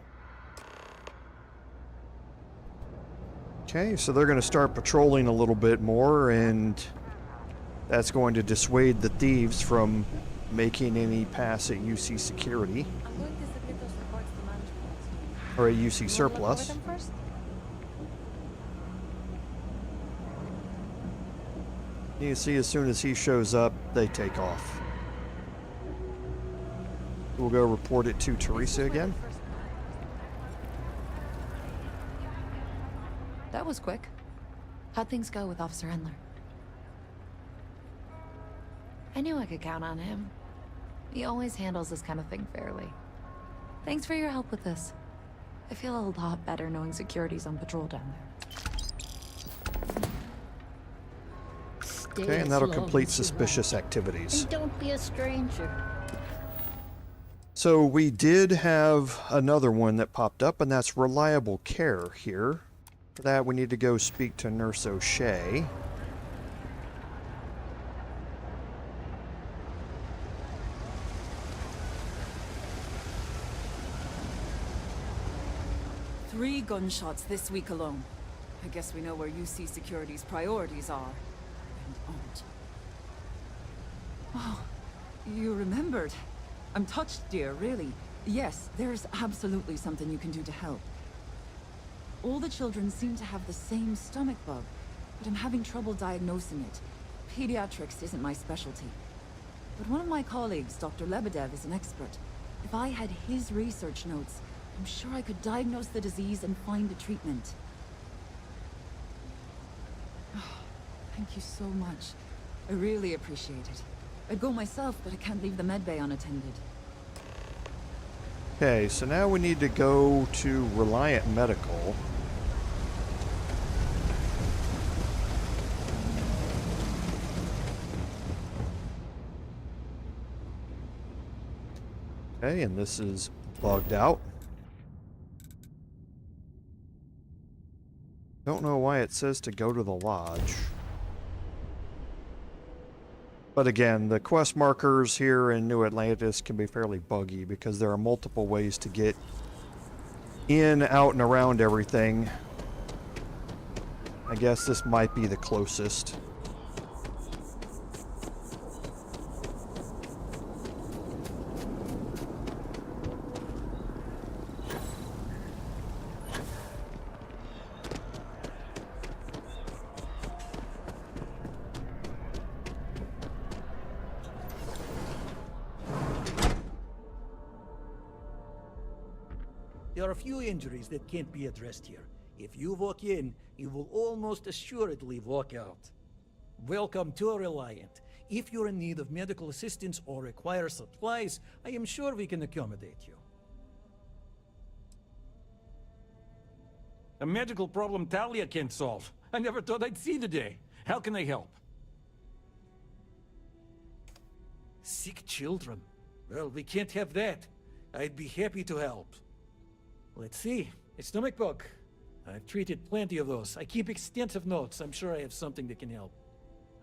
Okay, so they're going to start patrolling a little bit more, and that's going to dissuade the thieves from making any pass at UC Security.
I'm going to submit those reports to management.
Or at UC Surplus.
You wanna look over them first?
You can see as soon as he shows up, they take off. We'll go report it to Teresa again.
That was quick. How'd things go with Officer Endler? I knew I could count on him. He always handles this kind of thing fairly. Thanks for your help with this. I feel a lot better knowing security's on patrol down there.
Okay, and that'll complete suspicious activities.
And don't be a stranger.
So we did have another one that popped up, and that's reliable care here. For that, we need to go speak to Nurse O'Shea.
Three gunshots this week alone. I guess we know where UC Security's priorities are. And aren't. Oh, you remembered. I'm touched, dear, really. Yes, there's absolutely something you can do to help. All the children seem to have the same stomach bug, but I'm having trouble diagnosing it. Pediatrics isn't my specialty. But one of my colleagues, Dr. Lebedev, is an expert. If I had his research notes, I'm sure I could diagnose the disease and find a treatment. Oh, thank you so much. I really appreciate it. I'd go myself, but I can't leave the medbay unattended.
Okay, so now we need to go to Reliant Medical. Okay, and this is bugged out. Don't know why it says to go to the lodge. But again, the quest markers here in New Atlantis can be fairly buggy because there are multiple ways to get in, out, and around everything. I guess this might be the closest.
There are a few injuries that can't be addressed here. If you walk in, you will almost assuredly walk out. Welcome to Reliant. If you're in need of medical assistance or require supplies, I am sure we can accommodate you.
A medical problem Talia can't solve. I never thought I'd see the day. How can I help?
Sick children. Well, we can't have that. I'd be happy to help. Let's see. A stomach bug. I've treated plenty of those. I keep extensive notes. I'm sure I have something that can help.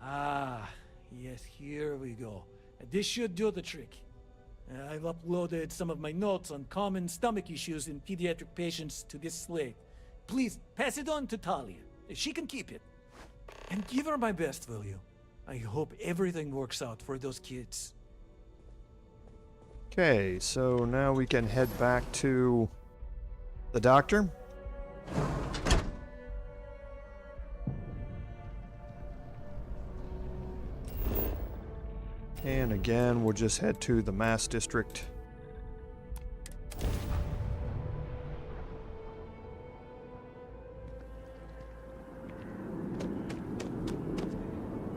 Ah, yes, here we go. This should do the trick. I've uploaded some of my notes on common stomach issues in pediatric patients to this slate. Please, pass it on to Talia. She can keep it. And give her my best, will you? I hope everything works out for those kids.
Okay, so now we can head back to the doctor. And again, we'll just head to the Mass District.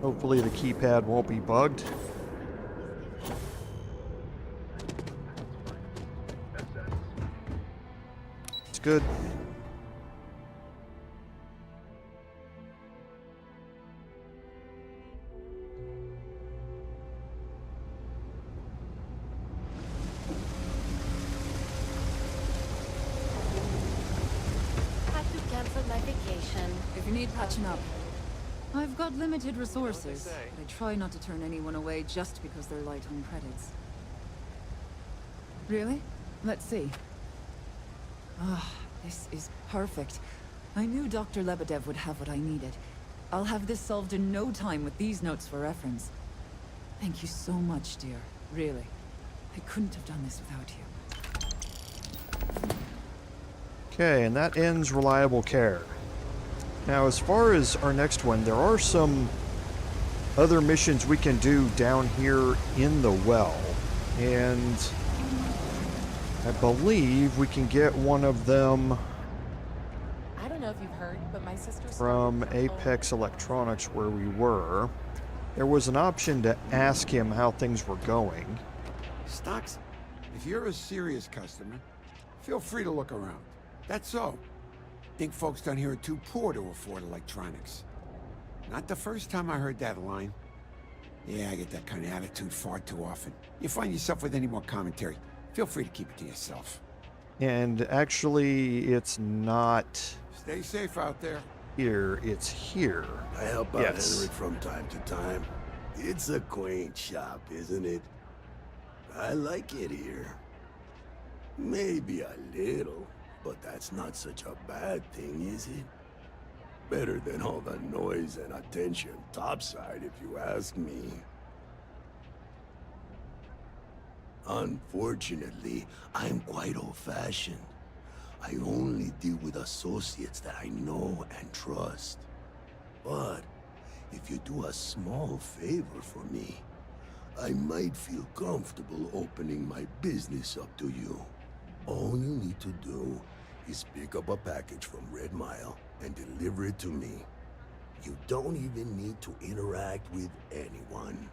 Hopefully the keypad won't be bugged. It's good.
Had to cancel my vacation.
If you need patching up, I've got limited resources, but I try not to turn anyone away just because they're light on credits. Really? Let's see. Ah, this is perfect. I knew Dr. Lebedev would have what I needed. I'll have this solved in no time with these notes for reference. Thank you so much, dear. Really. I couldn't have done this without you.
Okay, and that ends Reliable Care. Now, as far as our next one, there are some other missions we can do down here in the well. And I believe we can get one of them
I don't know if you've heard, but my sister
from Apex Electronics where we were. There was an option to ask him how things were going.
Stocks, if you're a serious customer, feel free to look around. That's so. Think folks down here are too poor to afford electronics. Not the first time I heard that line. Yeah, I get that kind of attitude far too often. You find yourself with any more commentary, feel free to keep it to yourself.
And actually, it's not
Stay safe out there.
here, it's here.
I help out
Yes.
Henrik from time to time. It's a quaint shop, isn't it? I like it here. Maybe a little, but that's not such a bad thing, is it? Better than all the noise and attention topside, if you ask me. Unfortunately, I'm quite old-fashioned. I only deal with associates that I know and trust. But if you do a small favor for me, I might feel comfortable opening my business up to you. All you need to do is pick up a package from Red Mile and deliver it to me. You don't even need to interact with anyone.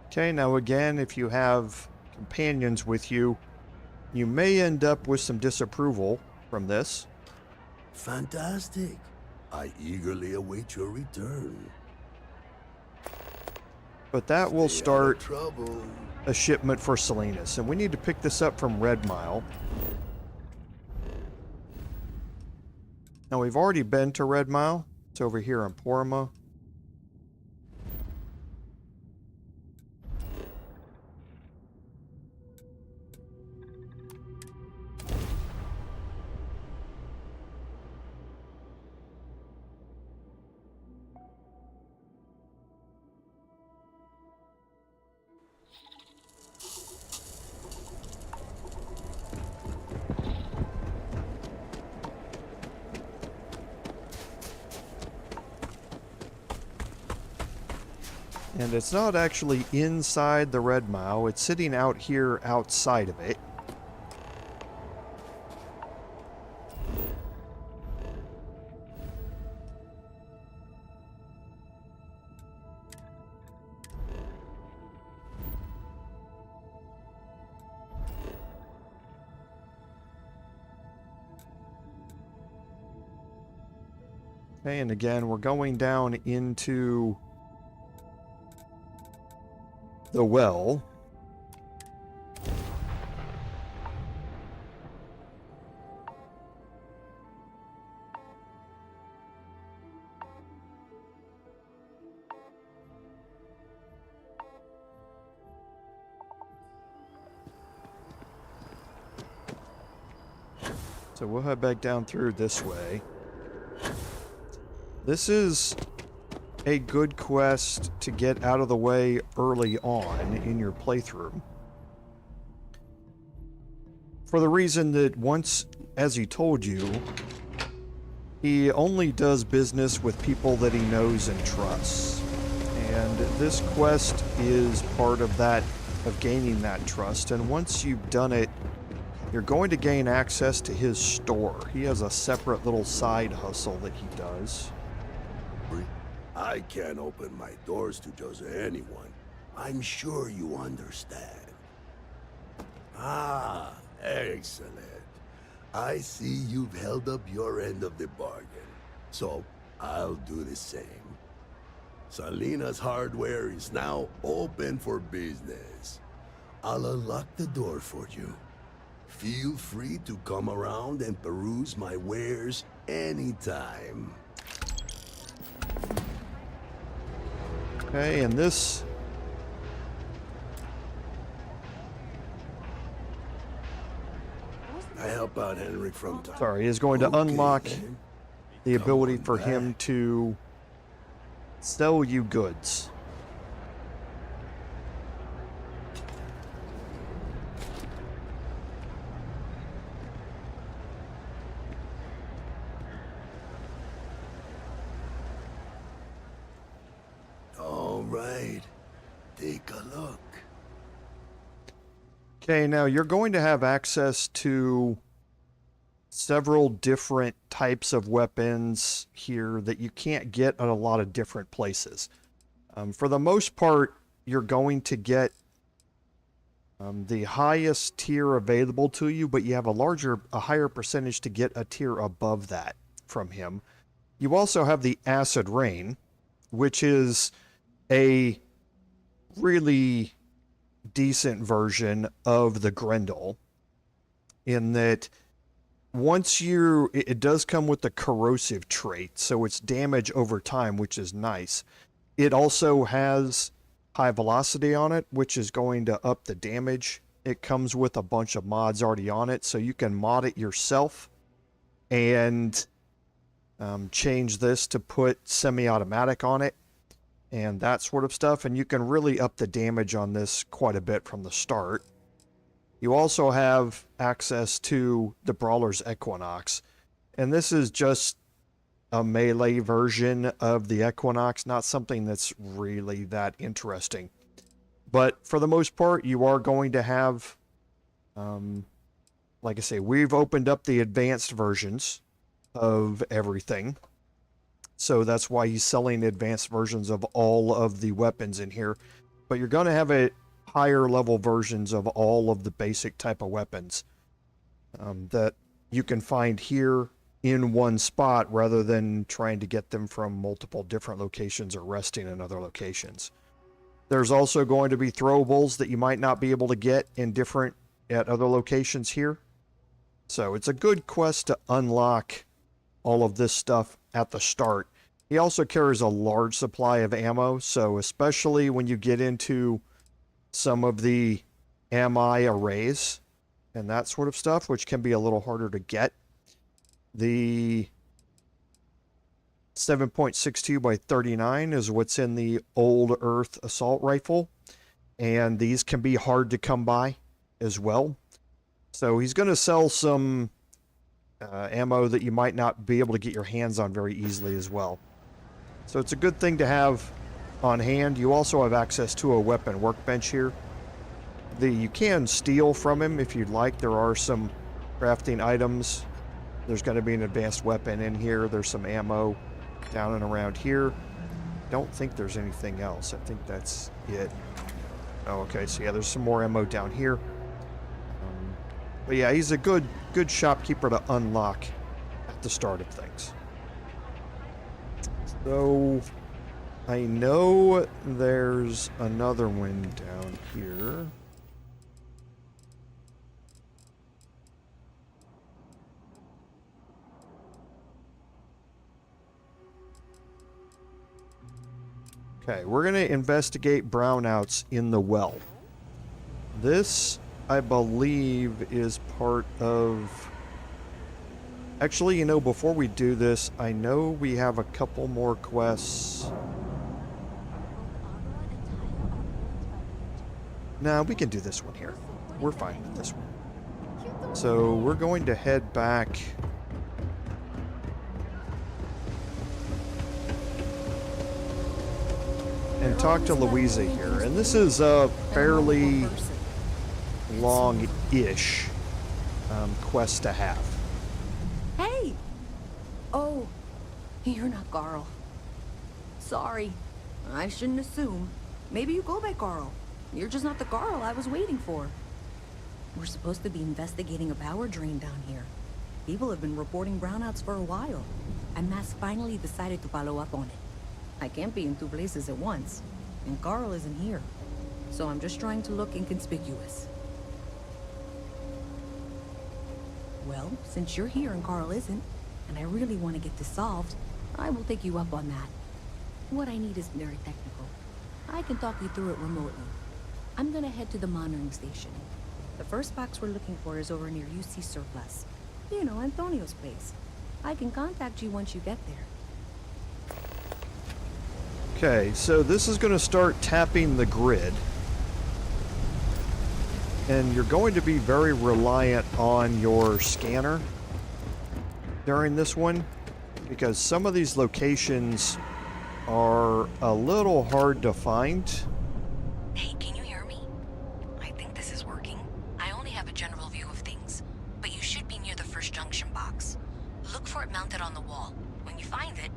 Okay, now again, if you have companions with you, you may end up with some disapproval from this.
Fantastic. I eagerly await your return.
But that will
Stay out of
start
trouble.
a shipment for Salinas, and we need to pick this up from Red Mile. Now, we've already been to Red Mile. It's over here in Porma. And it's not actually inside the Red Mile, it's sitting out here outside of it. Okay, and again, we're going down into the well. So we'll head back down through this way. This is a good quest to get out of the way early on in your playthrough. For the reason that once, as he told you, he only does business with people that he knows and trusts. And this quest is part of that, of gaining that trust. And once you've done it, you're going to gain access to his store. He has a separate little side hustle that he does.
I can't open my doors to just anyone. I'm sure you understand. Ah, excellent. I see you've held up your end of the bargain. So, I'll do the same. Salinas Hardware is now open for business. I'll unlock the door for you. Feel free to come around and peruse my wares anytime.
Okay, and this...
I help out Henrik from time.
Sorry, is going to unlock the ability for him to sell you goods.
All right, take a look.
Okay, now you're going to have access to several different types of weapons here that you can't get at a lot of different places. For the most part, you're going to get the highest tier available to you, but you have a higher percentage to get a tier above that from him. You also have the Acid Rain, which is a really decent version of the Grendel, in that it does come with the corrosive trait, so it's damage over time, which is nice. It also has high velocity on it, which is going to up the damage. It comes with a bunch of mods already on it, so you can mod it yourself and change this to put semi-automatic on it and that sort of stuff, and you can really up the damage on this quite a bit from the start. You also have access to the Brawler's Equinox, and this is just a melee version of the Equinox, not something that's really that interesting. But for the most part, you are going to have, like I say, we've opened up the advanced versions of everything. So that's why he's selling advanced versions of all of the weapons in here. But you're going to have a higher level versions of all of the basic type of weapons that you can find here in one spot rather than trying to get them from multiple different locations or resting in other locations. There's also going to be throwables that you might not be able to get at other locations here. So it's a good quest to unlock all of this stuff at the start. He also carries a large supply of ammo, so especially when you get into some of the ami arrays and that sort of stuff, which can be a little harder to get. The 7.62 by 39 is what's in the Old Earth assault rifle, and these can be hard to come by as well. So he's going to sell some ammo that you might not be able to get your hands on very easily as well. So it's a good thing to have on hand. You also have access to a weapon workbench here. You can steal from him if you'd like. There are some crafting items. There's going to be an advanced weapon in here. There's some ammo down and around here. Don't think there's anything else. I think that's it. Oh, okay. So yeah, there's some more ammo down here. But yeah, he's a good shopkeeper to unlock at the start of things. So, I know there's another one down here. Okay, we're going to investigate brownouts in the well. This, I believe, is part of... Actually, you know, before we do this, I know we have a couple more quests. Nah, we can do this one here. We're fine with this one. So, we're going to head back... and talk to Louisa here. And this is a fairly long-ish quest to have.
Hey! Oh, you're not Carl. Sorry. I shouldn't assume. Maybe you go by Carl. You're just not the Carl I was waiting for. We're supposed to be investigating a power drain down here. People have been reporting brownouts for a while, and Mass finally decided to follow up on it. I can't be in two places at once, and Carl isn't here, so I'm just trying to look inconspicuous. Well, since you're here and Carl isn't, and I really want to get this solved, I will take you up on that. What I need is very technical. I can talk you through it remotely. I'm gonna head to the monitoring station. The first box we're looking for is over near UC Surplus. You know, Antonio's place. I can contact you once you get there.
Okay, so this is going to start tapping the grid. And you're going to be very reliant on your scanner during this one, because some of these locations are a little hard to find.
Hey, can you hear me? I think this is working. I only have a general view of things, but you should be near the first junction box. Look for it mounted on the wall. When you find it,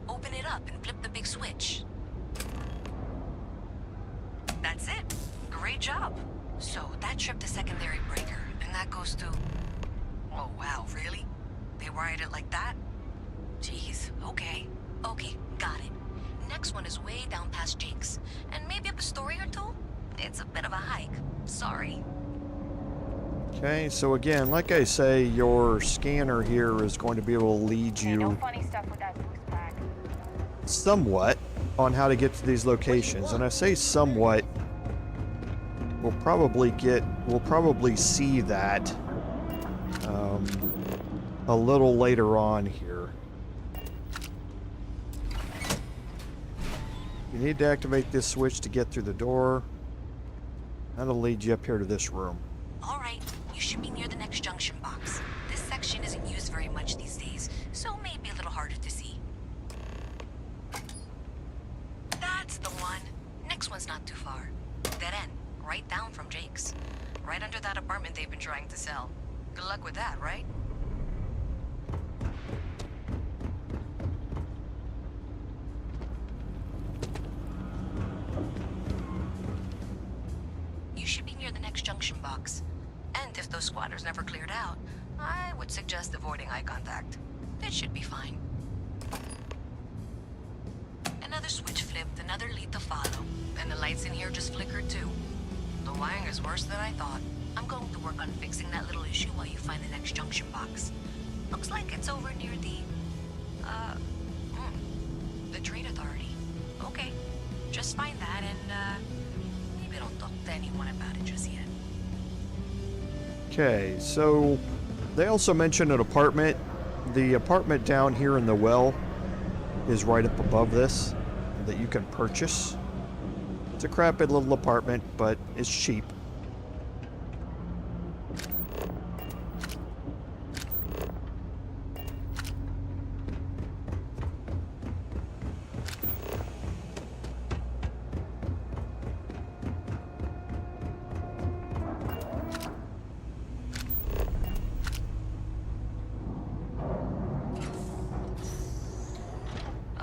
open it up and flip the big switch. That's it. Great job. So that tripped the secondary breaker, and that goes to... Oh, wow, really? They wired it like that? Jeez, okay. Okay, got it. Next one is way down past Jake's, and maybe up a story or two? It's a bit of a hike. Sorry.
Okay, so again, like I say, your scanner here is going to be able to lead you
no funny stuff with that boost pack.
somewhat on how to get to these locations. And I say somewhat, we'll probably see that a little later on here. You need to activate this switch to get through the door. That'll lead you up here to this room.
All right, you should be near the next junction box. This section isn't used very much these days, so maybe a little harder to see. That's the one. Next one's not too far. Dead end, right down from Jake's. Right under that apartment they've been trying to sell. Good luck with that, right? You should be near the next junction box. And if those squatters never cleared out, I would suggest avoiding eye contact. It should be fine. Another switch flipped, another lead to follow. And the lights in here just flickered too. The wiring is worse than I thought. I'm going to work on fixing that little issue while you find the next junction box. Looks like it's over near the Trade Authority. Okay, just find that and, maybe don't talk to anyone about it just yet.
Okay, so they also mentioned an apartment. The apartment down here in the well is right up above this that you can purchase. It's a crappy little apartment, but it's cheap.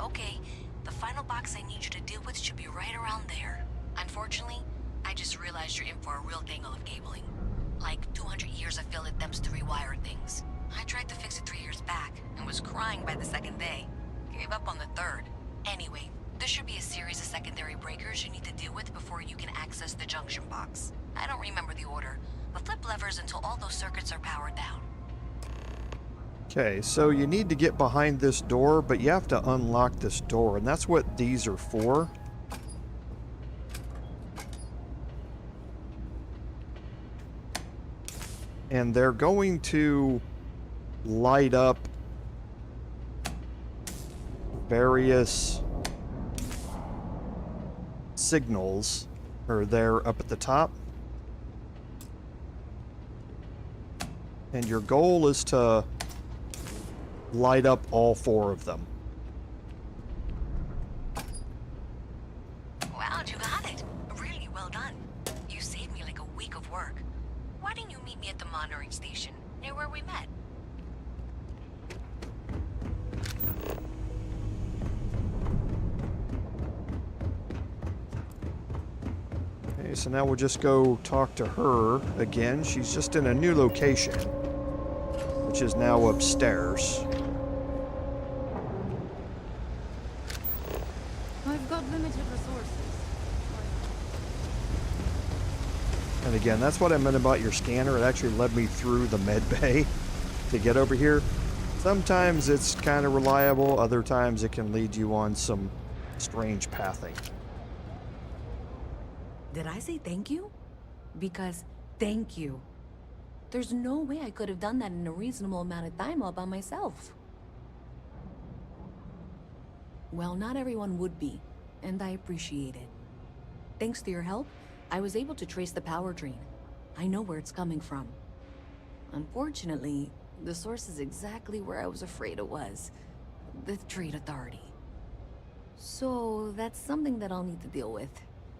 Okay, the final box I need you to deal with should be right around there. Unfortunately, I just realized you're in for a real tangle of cabling. Like 200 years of field attempts to rewire things. I tried to fix it 3 years back and was crying by the second day. Gave up on the third. Anyway, there should be a series of secondary breakers you need to deal with before you can access the junction box. I don't remember the order, but flip levers until all those circuits are powered down.
Okay, so you need to get behind this door, but you have to unlock this door, and that's what these are for. And they're going to light up various signals, or they're up at the top. And your goal is to light up all 4 of them.
Wow, you got it. Really well done. You saved me like a week of work. Why didn't you meet me at the monitoring station, near where we met?
Okay, so now we'll just go talk to her again. She's just in a new location, which is now upstairs.
I've got limited resources.
And again, that's what I meant about your scanner. It actually led me through the med bay to get over here. Sometimes it's kind of reliable, other times it can lead you on some strange pathing.
Did I say thank you? Because thank you. There's no way I could have done that in a reasonable amount of time all by myself. Well, not everyone would be, and I appreciate it. Thanks to your help, I was able to trace the power drain. I know where it's coming from. Unfortunately, the source is exactly where I was afraid it was. The Trade Authority. So that's something that I'll need to deal with.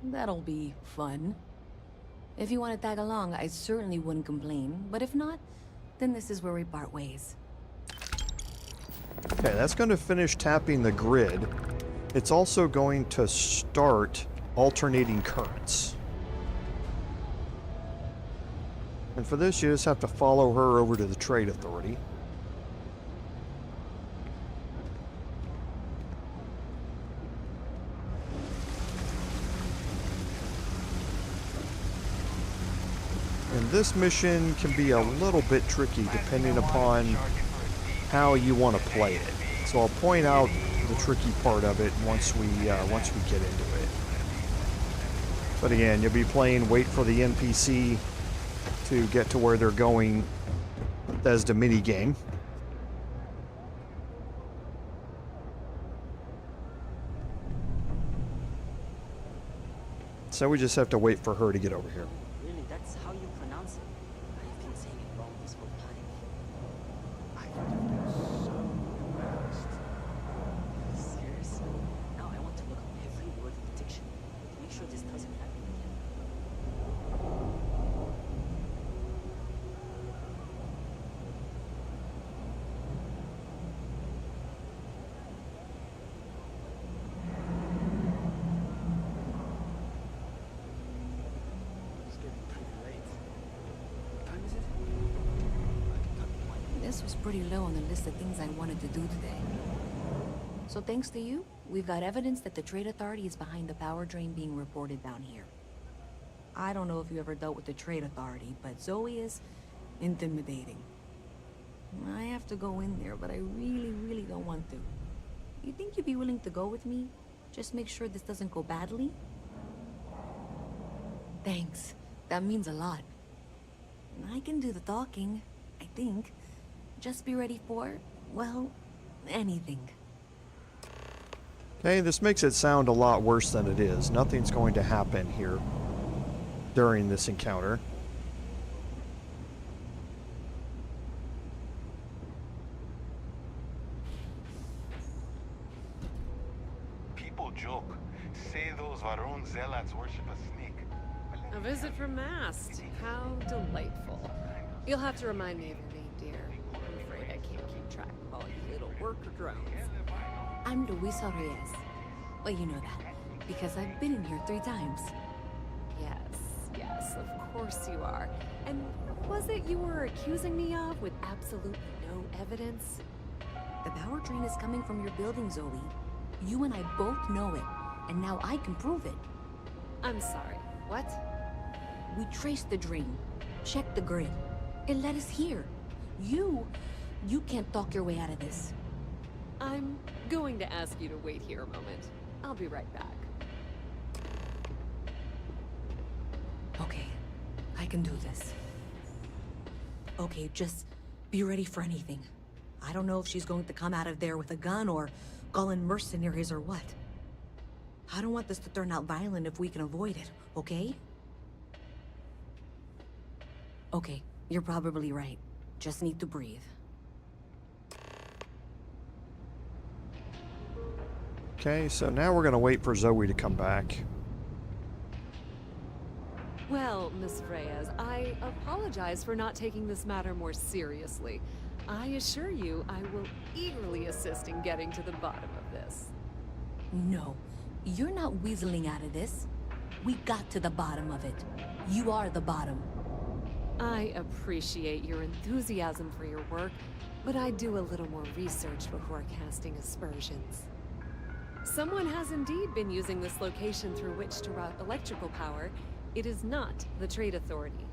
That'll be fun. If you want to tag along, I certainly wouldn't complain. But if not, then this is where we part ways.
Okay, that's going to finish tapping the grid. It's also going to start alternating currents. And for this, you just have to follow her over to the Trade Authority. And this mission can be a little bit tricky depending upon how you want to play it. So I'll point out the tricky part of it once we get into it. But again, you'll be playing wait for the NPC to get to where they're going. Bethesda minigame. So we just have to wait for her to get over here.
Really, that's how you pronounce it. I've been saying it wrong this whole time. I've been so embarrassed. Seriously? Now I want to look up every word in the dictionary to make sure this doesn't happen again.
This was pretty low on the list of things I wanted to do today. So thanks to you, we've got evidence that the Trade Authority is behind the power drain being reported down here. I don't know if you ever dealt with the Trade Authority, but Zoe is intimidating. I have to go in there, but I really don't want to. You think you'd be willing to go with me? Just make sure this doesn't go badly? Thanks. That means a lot. I can do the talking, I think. Just be ready for, well, anything.
Okay, this makes it sound a lot worse than it is. Nothing's going to happen here during this encounter.
People joke. Say those Varun zealots worship a snake.
A visit from Mast. How delightful. You'll have to remind me of your name, dear. I'm afraid I can't keep track of all you little worker drones.
I'm Luisa Reyes. Well, you know that, because I've been in here 3 times.
Yes, of course you are. And what was it you were accusing me of with absolutely no evidence?
The power drain is coming from your building, Zoe. You and I both know it, and now I can prove it.
I'm sorry. What?
We traced the drain, checked the grid. It led us here. You can't talk your way out of this.
I'm going to ask you to wait here a moment. I'll be right back.
Okay, I can do this. Okay, just be ready for anything. I don't know if she's going to come out of there with a gun or call in mercenaries or what. I don't want this to turn out violent if we can avoid it, okay? Okay, you're probably right. Just need to breathe.
Okay, so now we're gonna wait for Zoe to come back.
Well, Miss Reyes, I apologize for not taking this matter more seriously. I assure you, I will eagerly assist in getting to the bottom of this.
No, you're not weaseling out of this. We got to the bottom of it. You are the bottom.
I appreciate your enthusiasm for your work, but I do a little more research before casting aspersions. Someone has indeed been using this location through which to route electrical power. It is not the Trade Authority.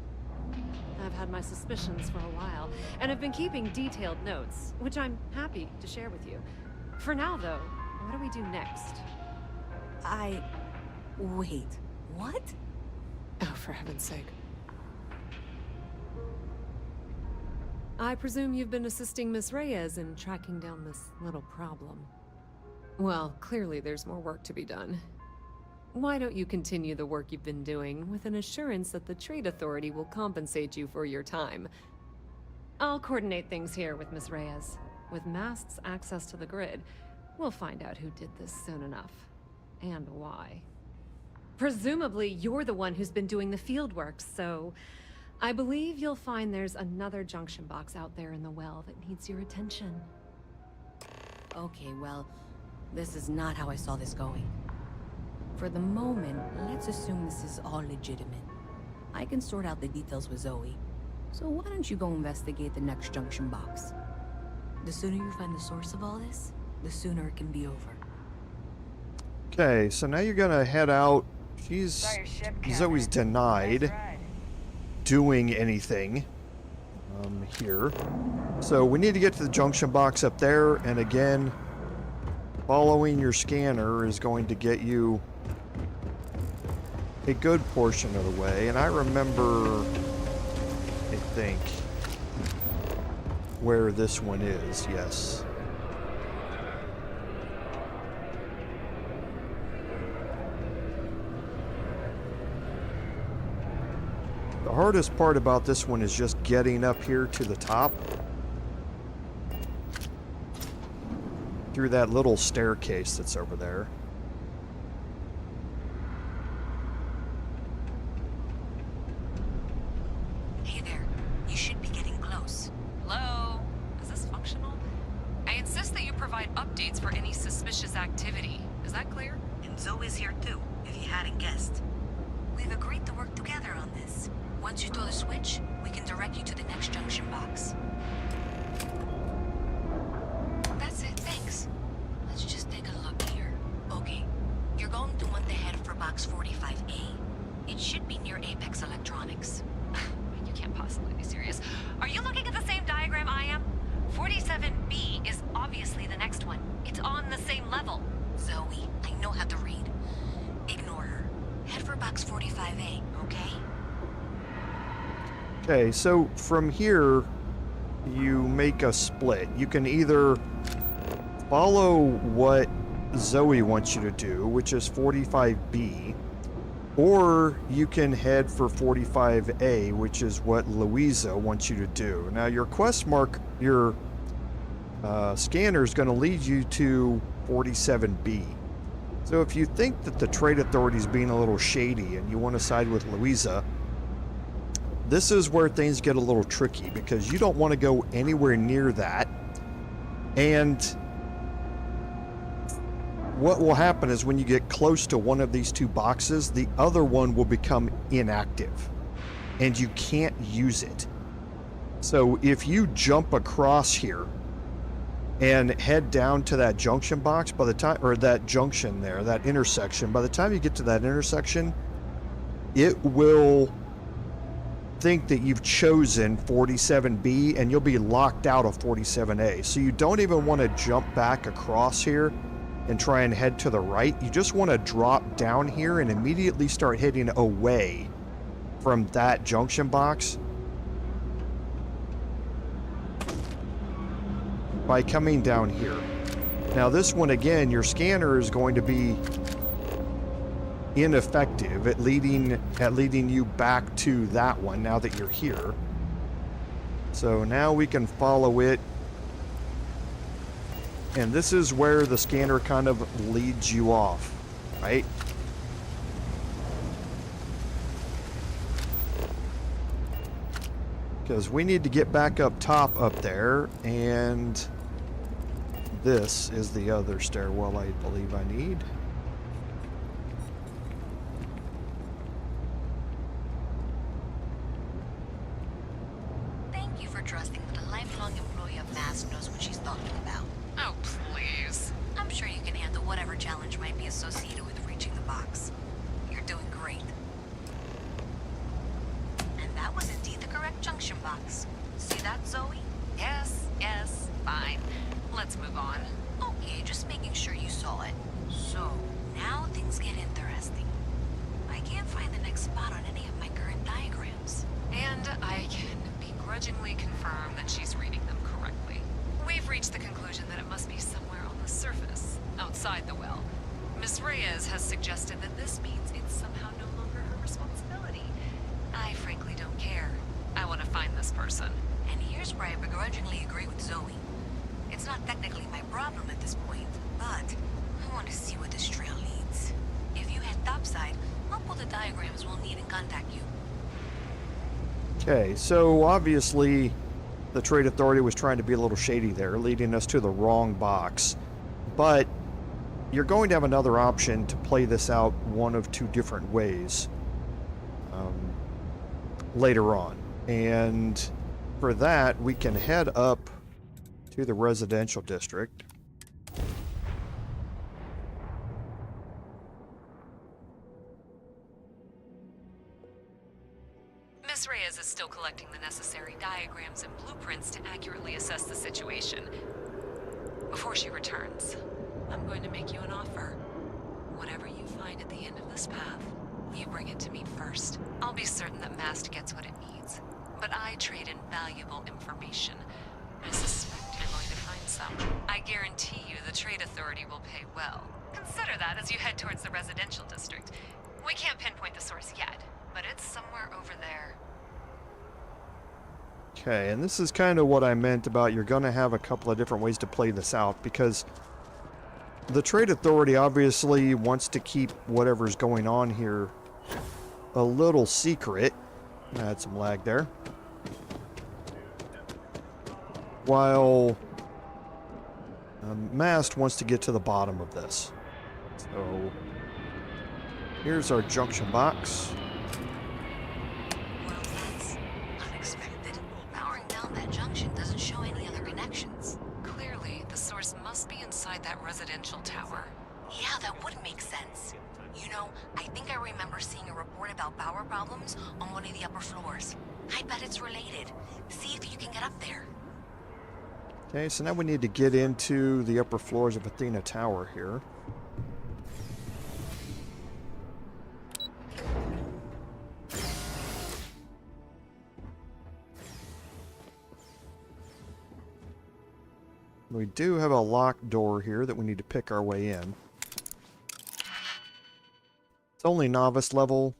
I've had my suspicions for a while, and have been keeping detailed notes, which I'm happy to share with you. For now, though, what do we do next?
Wait, what?
Oh, for heaven's sake. I presume you've been assisting Miss Reyes in tracking down this little problem. Well, clearly there's more work to be done. Why don't you continue the work you've been doing with an assurance that the Trade Authority will compensate you for your time? I'll coordinate things here with Miss Reyes. With Mast's access to the grid, we'll find out who did this soon enough. And why. Presumably, you're the one who's been doing the field work, so I believe you'll find there's another junction box out there in the well that needs your attention.
Okay, well, this is not how I saw this going. For the moment, let's assume this is all legitimate. I can sort out the details with Zoe. So why don't you go investigate the next junction box? The sooner you find the source of all this, the sooner it can be over.
Okay, so now you're gonna head out. Zoe's denied doing anything here. So we need to get to the junction box up there, and again, following your scanner is going to get you a good portion of the way. And I remember, I think, where this one is, yes. The hardest part about this one is just getting up here to the top through that little staircase that's over there.
Hey there, you should be getting close.
Hello? Is this functional? I insist that you provide updates for any suspicious activity. Is that clear?
And Zoe's here too, if you hadn't guessed. We've agreed to work together on this. Once you throw the switch, we can direct you to the next junction box. That's it, thanks. Let's just take a look here. Okay, you're going to want to head for box 45A. It should be near Apex Electronics.
You can't possibly be serious. Are you looking at the same diagram I am? 47B is obviously the next one. It's on the same level.
Zoe, I know how to read. Ignore her. Head for box 45A, okay?
Okay, so from here, you make a split. You can either follow what Zoe wants you to do, which is 45B, or you can head for 45A, which is what Louisa wants you to do. Now, your quest mark, your scanner is going to lead you to 47B. So if you think that the Trade Authority is being a little shady and you want to side with Louisa, this is where things get a little tricky, because you don't want to go anywhere near that. And what will happen is when you get close to one of these two boxes, the other one will become inactive and you can't use it. So if you jump across here and head down to that junction box. By the time, or that junction there, that intersection, by the time you get to that intersection, it will think that you've chosen 47B and you'll be locked out of 47A. So you don't even want to jump back across here and try and head to the right. You just want to drop down here and immediately start heading away from that junction box by coming down here. Now this one, again, your scanner is going to be ineffective at leading you back to that one now that you're here. So now we can follow it, and this is where the scanner kind of leads you off, right? Because we need to get back up top up there, and this is the other stairwell I believe I need.
Thank you for trusting that a lifelong employee of MASS knows what she's talking about. Oh, please. I'm sure you can handle whatever challenge might be associated with reaching the box. You're doing great. And that was indeed the correct junction box. See that, Zoe? Yes, fine. Let's move on. Okay, just making sure you saw it. So, now things get interesting. I can't find the next spot on any of my current diagrams. And I can begrudgingly confirm that she's reading them correctly. We've reached the conclusion that it must be somewhere on the surface, outside the well. Miss Reyes has suggested that this means it's somehow no longer her responsibility. I frankly don't care. I want to find this person. And here's where I begrudgingly agree with Zoe. It's not technically my problem at this point, but I want to see where this trail leads. If you head topside, I'll pull the diagrams we'll need and contact you.
Okay, so obviously the Trade Authority was trying to be a little shady there, leading us to the wrong box. But you're going to have another option to play this out one of two different ways later on. And for that, we can head up to the residential district.
Miss Reyes is still collecting the necessary diagrams and blueprints to accurately assess the situation. Before she returns, I'm going to make you an offer. Whatever you find at the end of this path, you bring it to me first. I'll be certain that Mast gets what it needs, but I trade in valuable information. I suspect you're going to find some. I guarantee you the Trade Authority will pay well. Consider that as you head towards the residential district. We can't pinpoint the source yet, but it's somewhere over there.
Okay, and this is kind of what I meant about you're going to have a couple of different ways to play this out, because the Trade Authority obviously wants to keep whatever's going on here a little secret. I had some lag there. While Mast wants to get to the bottom of this. So here's our junction box.
Well, that's unexpected. Powering down that junction doesn't show any other connections. Clearly, the source must be inside that residential tower. Yeah, that would make sense. You know, I think I remember seeing a report about power problems on one of the upper floors. I bet it's related. See if you can get up there.
Okay, so now we need to get into the upper floors of Athena Tower here. We do have a locked door here that we need to pick our way in. It's only novice level.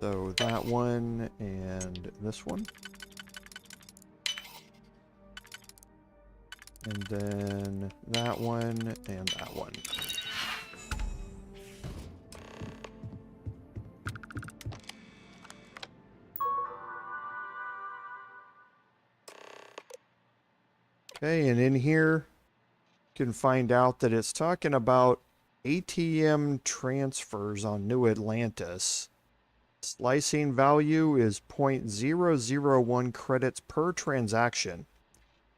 So that one and this one. And then that one and that one. Okay, and in here you can find out that it's talking about ATM transfers on New Atlantis / Splicing value is 0.001 credits per transaction.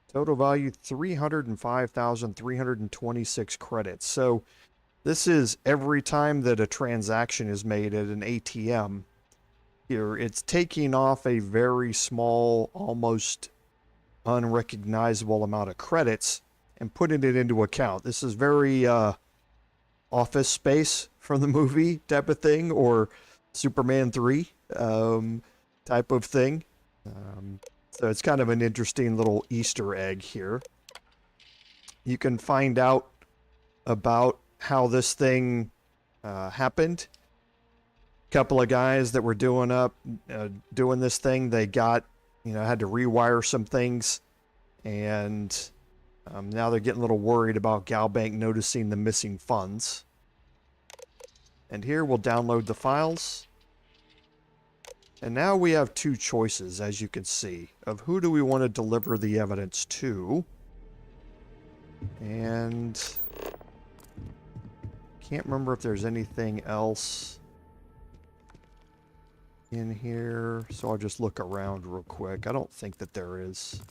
Total value 305,326 credits. So this is every time that a transaction is made at an ATM. Here, it's taking off a very small, almost unrecognizable amount of credits and putting it into account. This is very Office Space from the movie type of thing, or Superman 3 type of thing. So it's kind of an interesting little Easter egg here. You can find out about how this thing happened. Couple of guys that were doing this thing, they got, had to rewire some things, and now they're getting a little worried about Galbank noticing the missing funds. And here we'll download the files. And now we have two choices, as you can see, of who do we want to deliver the evidence to. And can't remember if there's anything else in here, so I'll just look around real quick. I don't think that there is.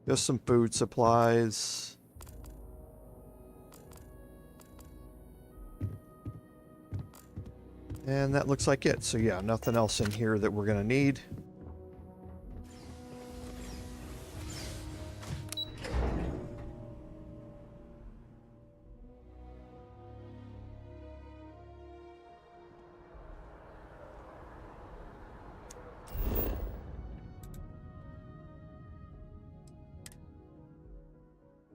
Just some food supplies. And that looks like it. So yeah, nothing else in here that we're gonna need.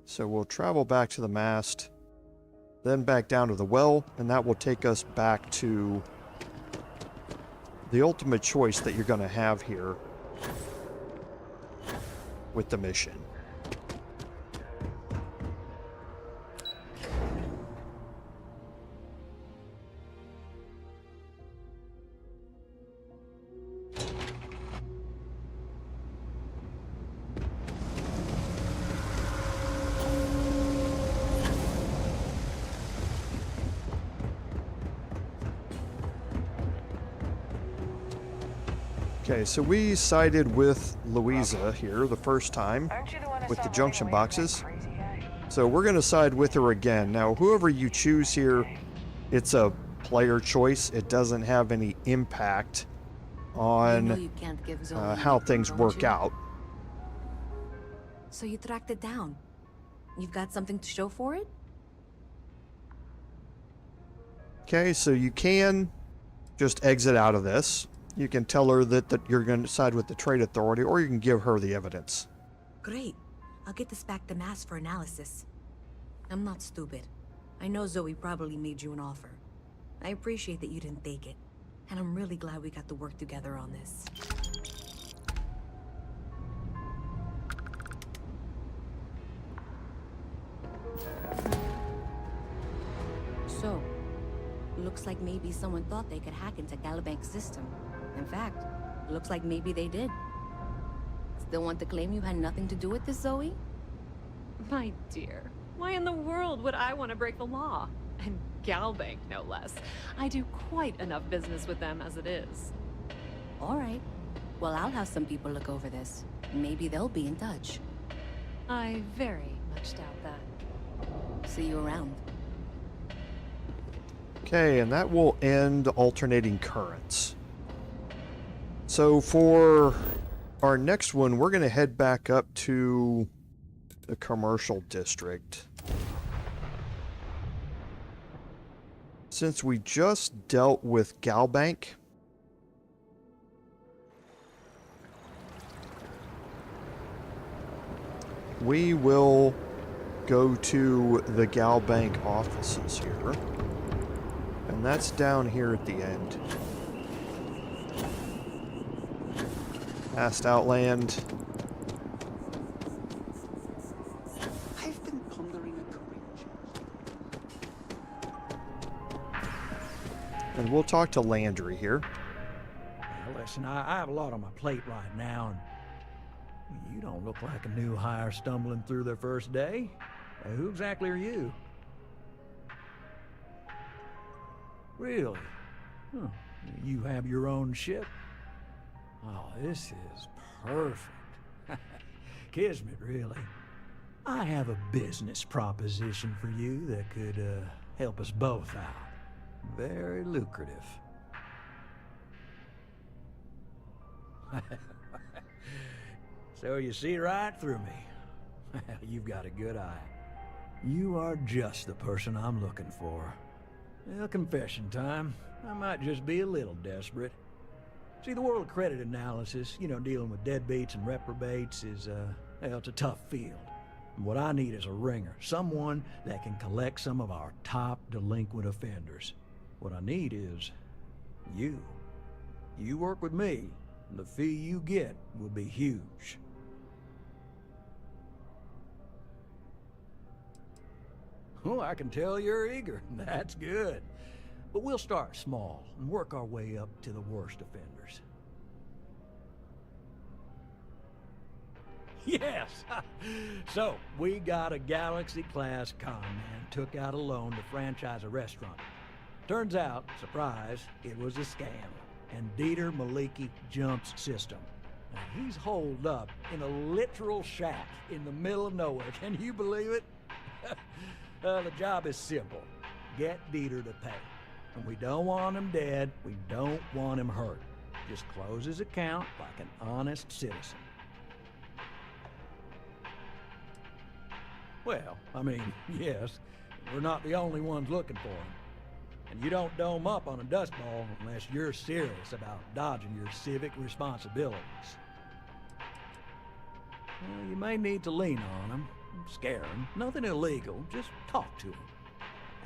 So we'll travel back to the mast, then back down to the well, and that will take us back to the ultimate choice that you're going to have here with the mission. Okay, so we sided with Louisa here the first time with the junction boxes. So we're going to side with her again. Now, whoever you choose here, it's a player choice. It doesn't have any impact on how things work out.
So you tracked it down. You've got something to show for it?
Okay, so you can just exit out of this. You can tell her that you're going to side with the trade authority, or you can give her the evidence.
Great. I'll get this back to Mass for analysis. I'm not stupid. I know Zoe probably made you an offer. I appreciate that you didn't take it. And I'm really glad we got to work together on this. So, looks like maybe someone thought they could hack into Galbank's system. In fact, looks like maybe they did. Still want to claim you had nothing to do with this, Zoe?
My dear, why in the world would I want to break the law? And Galbank, no less. I do quite enough business with them as it is.
All right. Well, I'll have some people look over this. Maybe they'll be in touch.
I very much doubt that.
See you around.
Okay, and that will end alternating currents. So for our next one, we're going to head back up to the commercial district. Since we just dealt with Galbank, we will go to the Galbank offices here. And that's down here at the end. Past Outland.
I've been pondering a career.
And we'll talk to Landry here.
Listen, I have a lot on my plate right now, and You don't look like a new hire stumbling through their first day. Who exactly are you? Really? Huh. You have your own ship? Oh, this is perfect. Kismet, really. I have a business proposition for you that could help us both out. Very lucrative. So you see right through me. You've got a good eye. You are just the person I'm looking for. Well, confession time. I might just be a little desperate. See, the world of credit analysis, dealing with deadbeats and reprobates is, well, it's a tough field. And what I need is a ringer. Someone that can collect some of our top delinquent offenders. What I need is you. You work with me, and the fee you get will be huge. Oh, I can tell you're eager. That's good. But we'll start small and work our way up to the worst offenders. Yes! So, we got a Galaxy-class con man took out a loan to franchise a restaurant. Turns out, surprise, it was a scam. And Dieter Maliki jumps system. Now, he's holed up in a literal shack in the middle of nowhere. Can you believe it? The job is simple. Get Dieter to pay. And we don't want him dead, we don't want him hurt. Just close his account like an honest citizen. Well, I mean, yes, we're not the only ones looking for him. And you don't dome up on a dust ball unless you're serious about dodging your civic responsibilities. Well, you may need to lean on him, scare him, nothing illegal, just talk to him.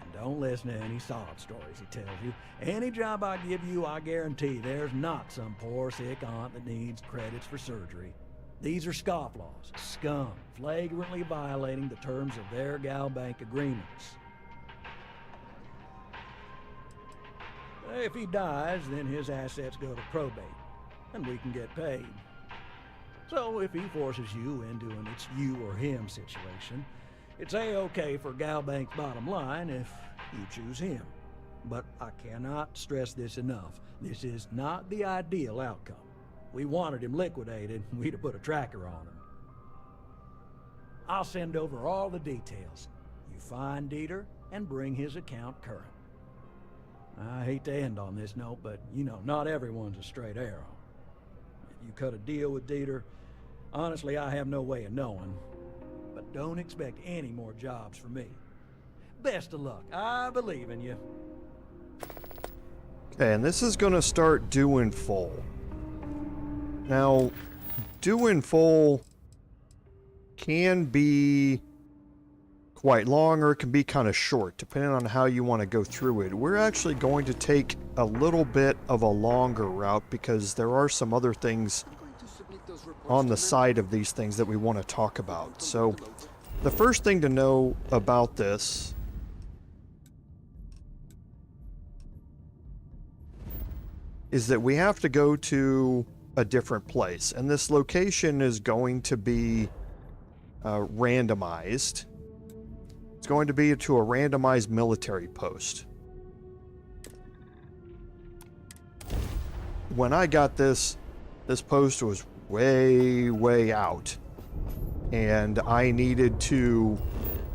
And don't listen to any sob stories he tells you. Any job I give you, I guarantee there's not some poor sick aunt that needs credits for surgery. These are scofflaws, scum, flagrantly violating the terms of their gal bank agreements. If he dies, then his assets go to probate, and we can get paid. So if he forces you into an it's you or him situation, it's A-okay for gal bank's bottom line if you choose him. But I cannot stress this enough. This is not the ideal outcome. We wanted him liquidated, we'd have put a tracker on him. I'll send over all the details. You find Dieter and bring his account current. I hate to end on this note, but not everyone's a straight arrow. If you cut a deal with Dieter, honestly, I have no way of knowing. But don't expect any more jobs from me. Best of luck. I believe in you.
Okay, and this is going to start due in full. Now, due in full can be quite long or it can be kind of short, depending on how you want to go through it. We're actually going to take a little bit of a longer route because there are some other things on the side of these things that we want to talk about. So, the first thing to know about this is that we have to go to a different place, and this location is going to be randomized. It's going to be to a randomized military post. When I got this post was way out, and I needed to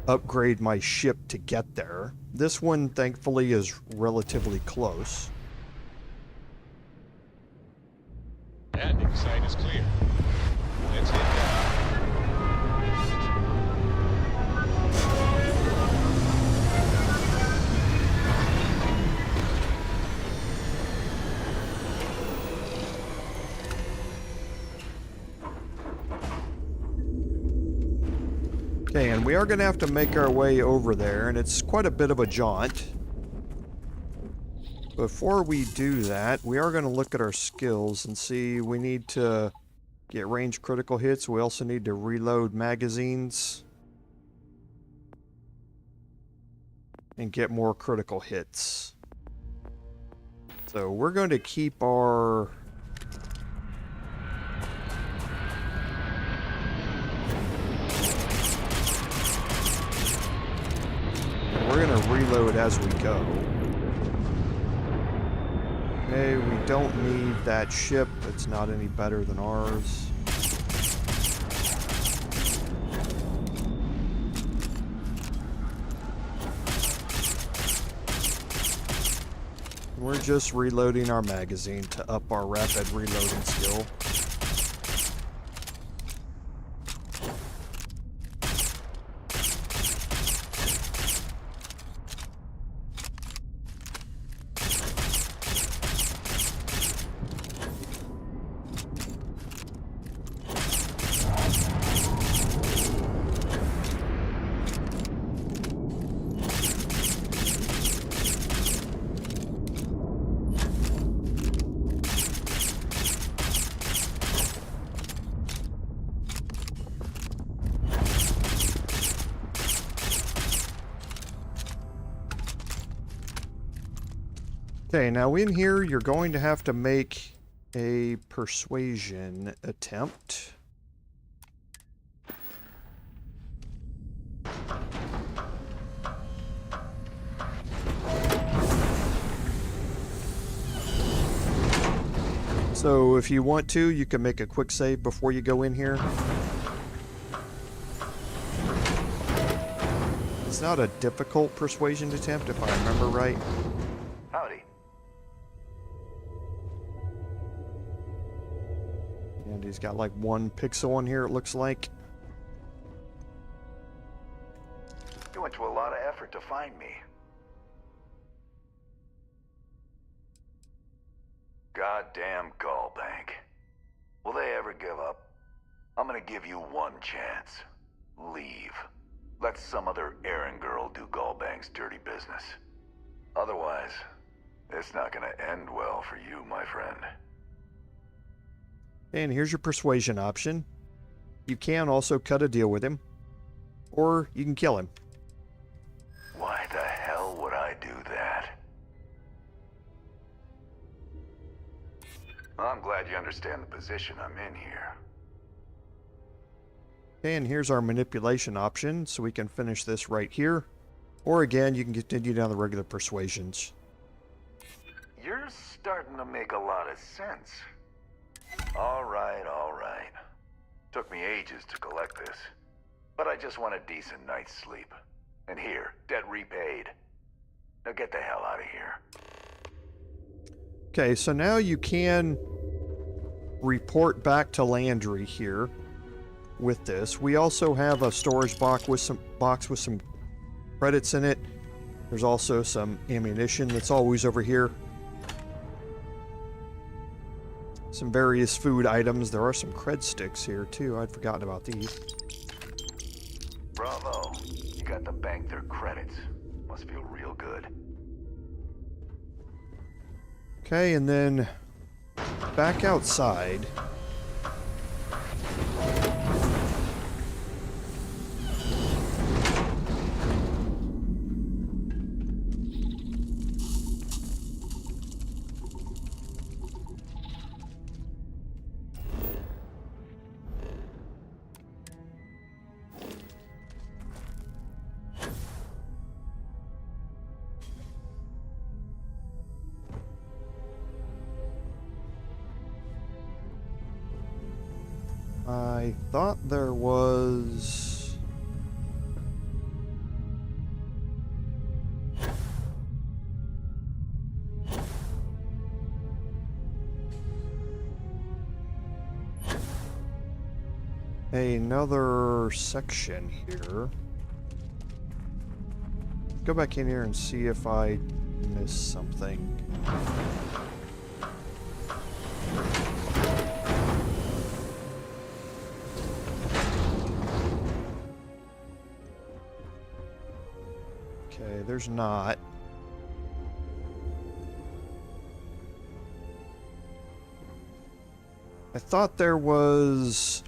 upgrade my ship to get there. This one, thankfully, is relatively close.
Landing site is clear. Let's head down.
Okay, and we are going to have to make our way over there, and it's quite a bit of a jaunt. Before we do that, we are going to look at our skills and see we need to get range critical hits. We also need to reload magazines and get more critical hits. So we're going to keep our going to reload as we go. Okay, we don't need that ship. It's not any better than ours. We're just reloading our magazine to up our rapid reloading skill. Okay, now in here, you're going to have to make a persuasion attempt. So if you want to, you can make a quick save before you go in here. It's not a difficult persuasion attempt, if I remember right.
Howdy.
And he's got like 1 pixel on here, it looks like.
You went to a lot of effort to find me. Goddamn Gallbank. Will they ever give up? I'm gonna give you 1 chance. Leave. Let some other errand girl do Gallbank's dirty business. Otherwise, it's not gonna end well for you, my friend.
And here's your persuasion option. You can also cut a deal with him, or you can kill him.
Why the hell would I do that? I'm glad you understand the position I'm in here.
Okay, and here's our manipulation option, so we can finish this right here. Or again, you can continue down the regular persuasions.
You're starting to make a lot of sense. All right, all right. Took me ages to collect this. But I just want a decent night's sleep. And here, debt repaid. Now get the hell out of here.
Okay, so now you can report back to Landry here with this. We also have a storage box with some credits in it. There's also some ammunition that's always over here. Some various food items. There are some cred sticks here too. I'd forgotten about these.
Bravo. You got to bank their credits. Must feel real good.
Okay, and then back outside. I thought there was... another section here. Go back in here and see if I missed something. Okay, there's not. I thought there was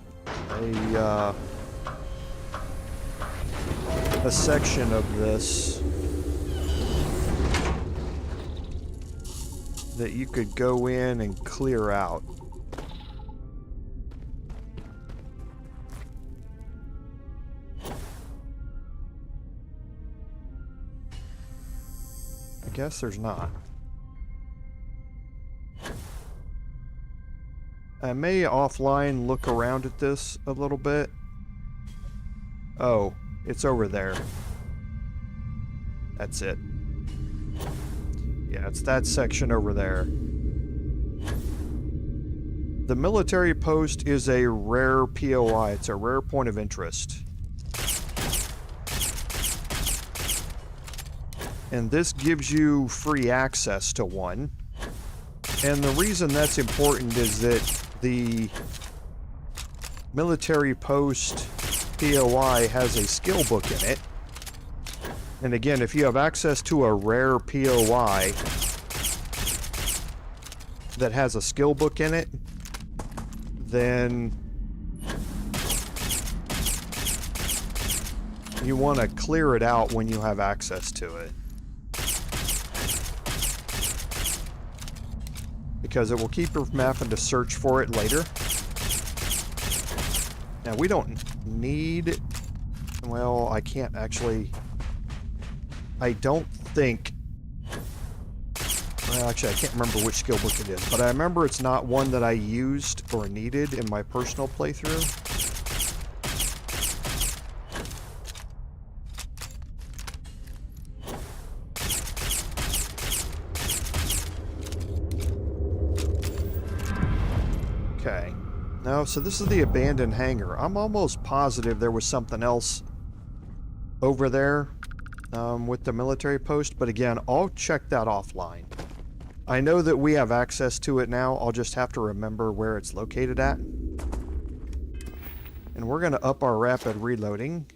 a section of this that you could go in and clear out. guess there's not. I may offline look around at this a little bit. Oh, it's over there. That's it. Yeah, it's that section over there. The military post is a rare POI. It's a rare point of interest. And this gives you free access to one. And the reason that's important is that the military post POI has a skill book in it. And again, if you have access to a rare POI that has a skill book in it, then you want to clear it out when you have access to it. Because it will keep you from having to search for it later. Now, we don't need... Well, I can't actually... I don't think... Well, actually, I can't remember which skill book it is, but I remember it's not one that I used or needed in my personal playthrough. Okay. No, so this is the abandoned hangar. I'm almost positive there was something else over there with the military post, but again, I'll check that offline. I know that we have access to it now. I'll just have to remember where it's located at. And we're going to up our rapid reloading.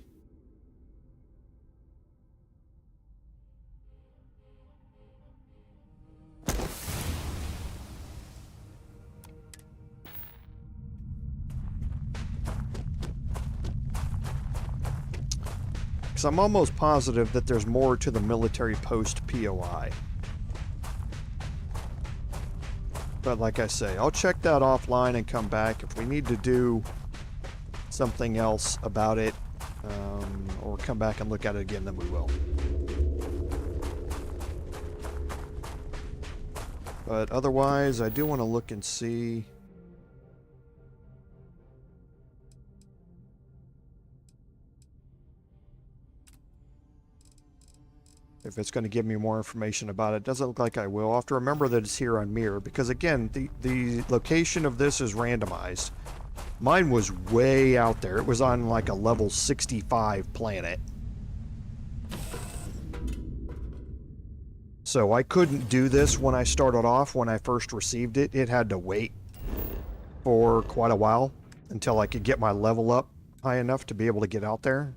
Because I'm almost positive that there's more to the military post POI. But like I say, I'll check that offline and come back. If we need to do something else about it, or come back and look at it again, then we will. But otherwise, I do want to look and see... if it's going to give me more information about it. Doesn't look like I will. I'll have to remember that it's here on Mirror, because again, the location of this is randomized. Mine was way out there. It was on like a level 65 planet. So I couldn't do this when I started off, when I first received it. It had to wait for quite a while until I could get my level up high enough to be able to get out there.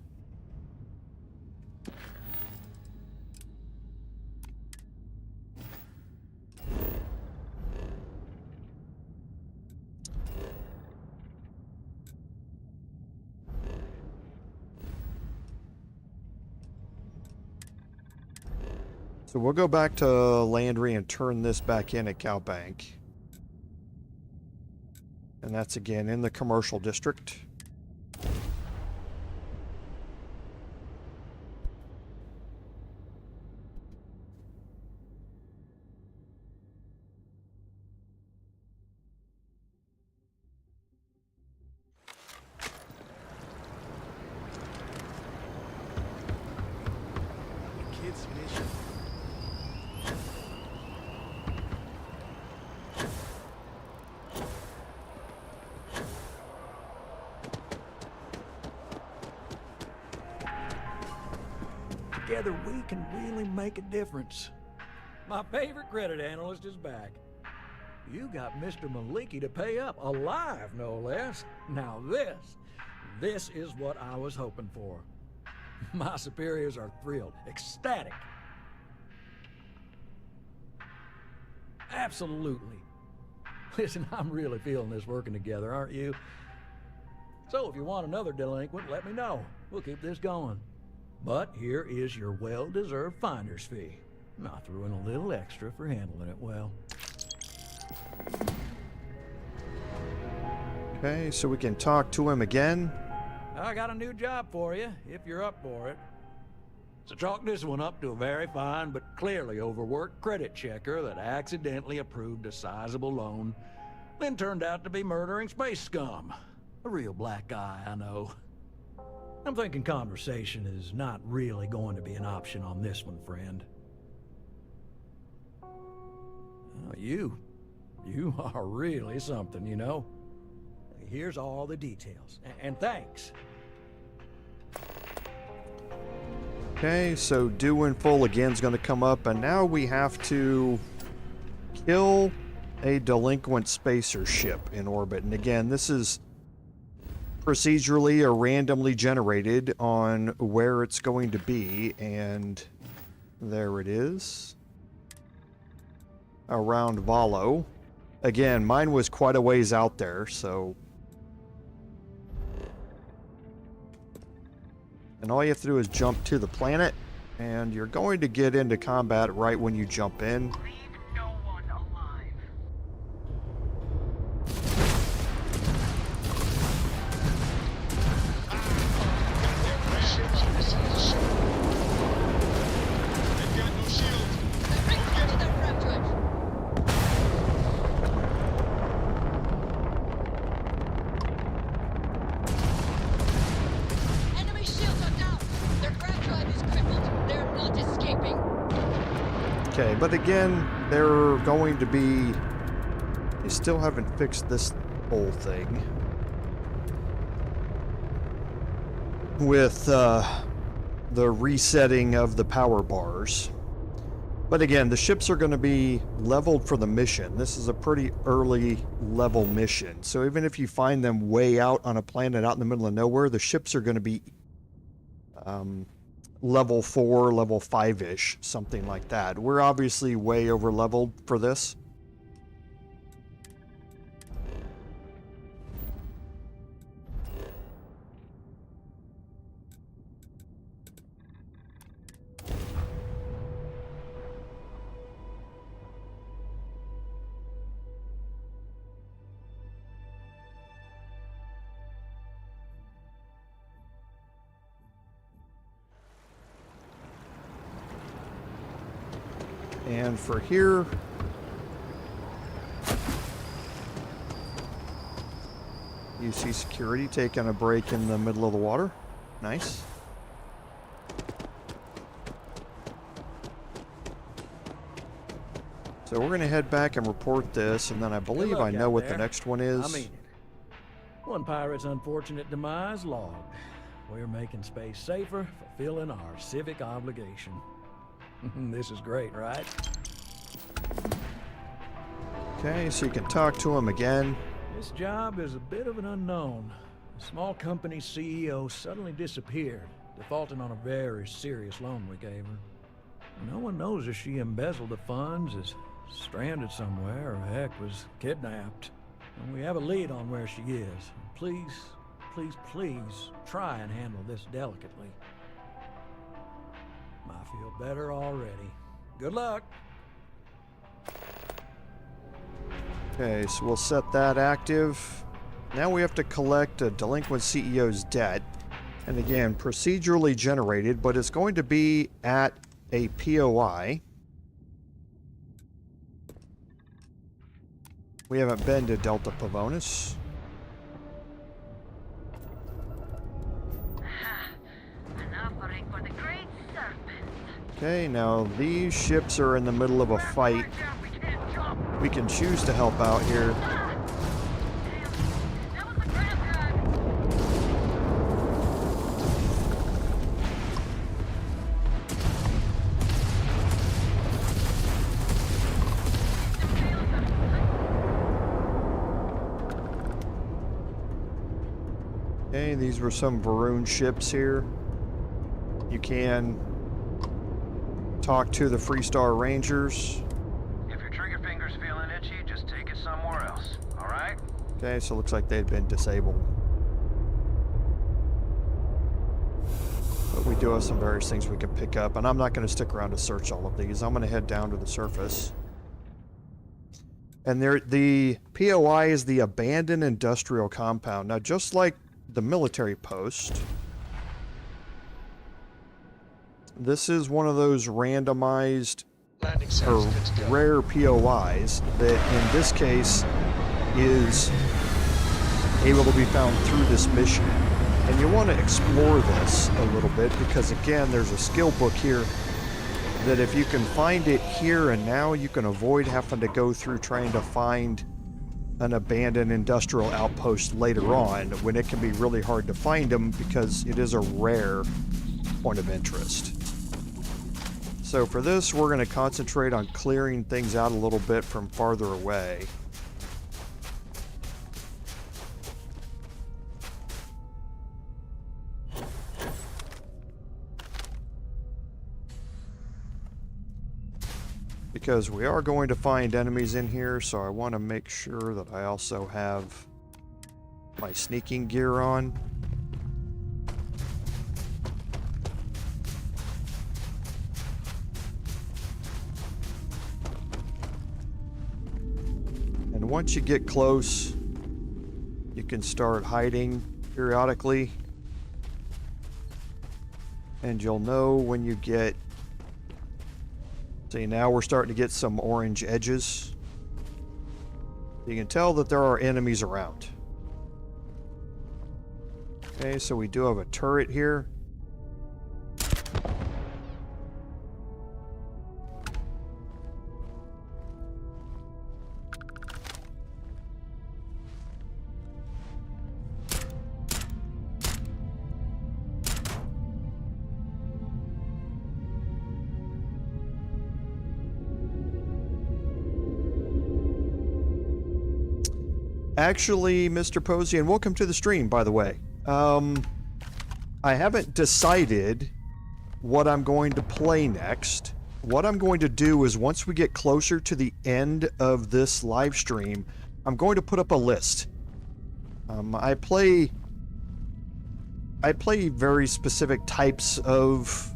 So we'll go back to Landry and turn this back in at Cowbank. And that's again in the commercial district.
Together we can really make a difference. My favorite credit analyst is back. You got Mr. Maliki to pay up, alive no less. Now this is what I was hoping for. My superiors are thrilled, ecstatic. Absolutely. Listen, I'm really feeling this working together, aren't you? So if you want another delinquent, let me know. We'll keep this going. But here is your well-deserved finder's fee. I threw in a little extra for handling it well.
Okay, so we can talk to him again.
I got a new job for you, if you're up for it. So chalk this one up to a very fine but clearly overworked credit checker that accidentally approved a sizable loan, then turned out to be murdering space scum. A real black guy, I know. I'm thinking conversation is not really going to be an option on this one, friend. You are really something, you know. Here's all the details, and thanks.
Okay, so due in full again is going to come up, and now we have to kill a delinquent spacer ship in orbit. And again, this is procedurally or randomly generated on where it's going to be, and there it is. Around Valo. Again, mine was quite a ways out there, so... And all you have to do is jump to the planet, and you're going to get into combat right when you jump in. Okay, but again, they're going to be... They still haven't fixed this whole thing. With the resetting of the power bars. But again, the ships are going to be leveled for the mission. This is a pretty early level mission. So even if you find them way out on a planet out in the middle of nowhere, the ships are going to be... level 4, level 5-ish, something like that. We're obviously way over leveled for this. And for here, you see security taking a break in the middle of the water. Nice. So we're going to head back and report this, and then I believe I know what the next one is.
I mean it. One pirate's unfortunate demise logged. We're making space safer, fulfilling our civic obligation. This is great, right?
Okay, so you can talk to him again.
This job is a bit of an unknown. The small company CEO suddenly disappeared, defaulting on a very serious loan we gave her. No one knows if she embezzled the funds, is stranded somewhere, or heck, was kidnapped. And we have a lead on where she is. Please, please, please try and handle this delicately. I feel better already. Good luck.
Okay, so we'll set that active. Now we have to collect a delinquent CEO's debt. And again, procedurally generated, but it's going to be at a POI. We haven't been to Delta Pavonis. Okay, now these ships are in the middle of a fight. We can choose to help out here. Okay, these were some Varun ships here. You can talk to the Freestar Rangers.
If your trigger finger's feeling itchy, just take it somewhere else, alright?
Okay, so it looks like they'd been disabled. But we do have some various things we can pick up, and I'm not going to stick around to search all of these. I'm going to head down to the surface. And there, the POI is the Abandoned Industrial Compound. Now, just like the military post, This is one of those randomized
Landing
or
sounds good to go.
rare POIs that in this case is able to be found through this mission. And you want to explore this a little bit because again, there's a skill book here that if you can find it here and now, you can avoid having to go through trying to find an abandoned industrial outpost later on when it can be really hard to find them because it is a rare point of interest. So for this, we're going to concentrate on clearing things out a little bit from farther away. Because we are going to find enemies in here, so I want to make sure that I also have my sneaking gear on. And once you get close, you can start hiding periodically. And you'll know when you get... See, now we're starting to get some orange edges. You can tell that there are enemies around. Okay, so we do have a turret here. Actually, Mr. Posey, and welcome to the stream, by the way. I haven't decided what I'm going to play next. What I'm going to do is once we get closer to the end of this live stream, I'm going to put up a list. I play very specific types of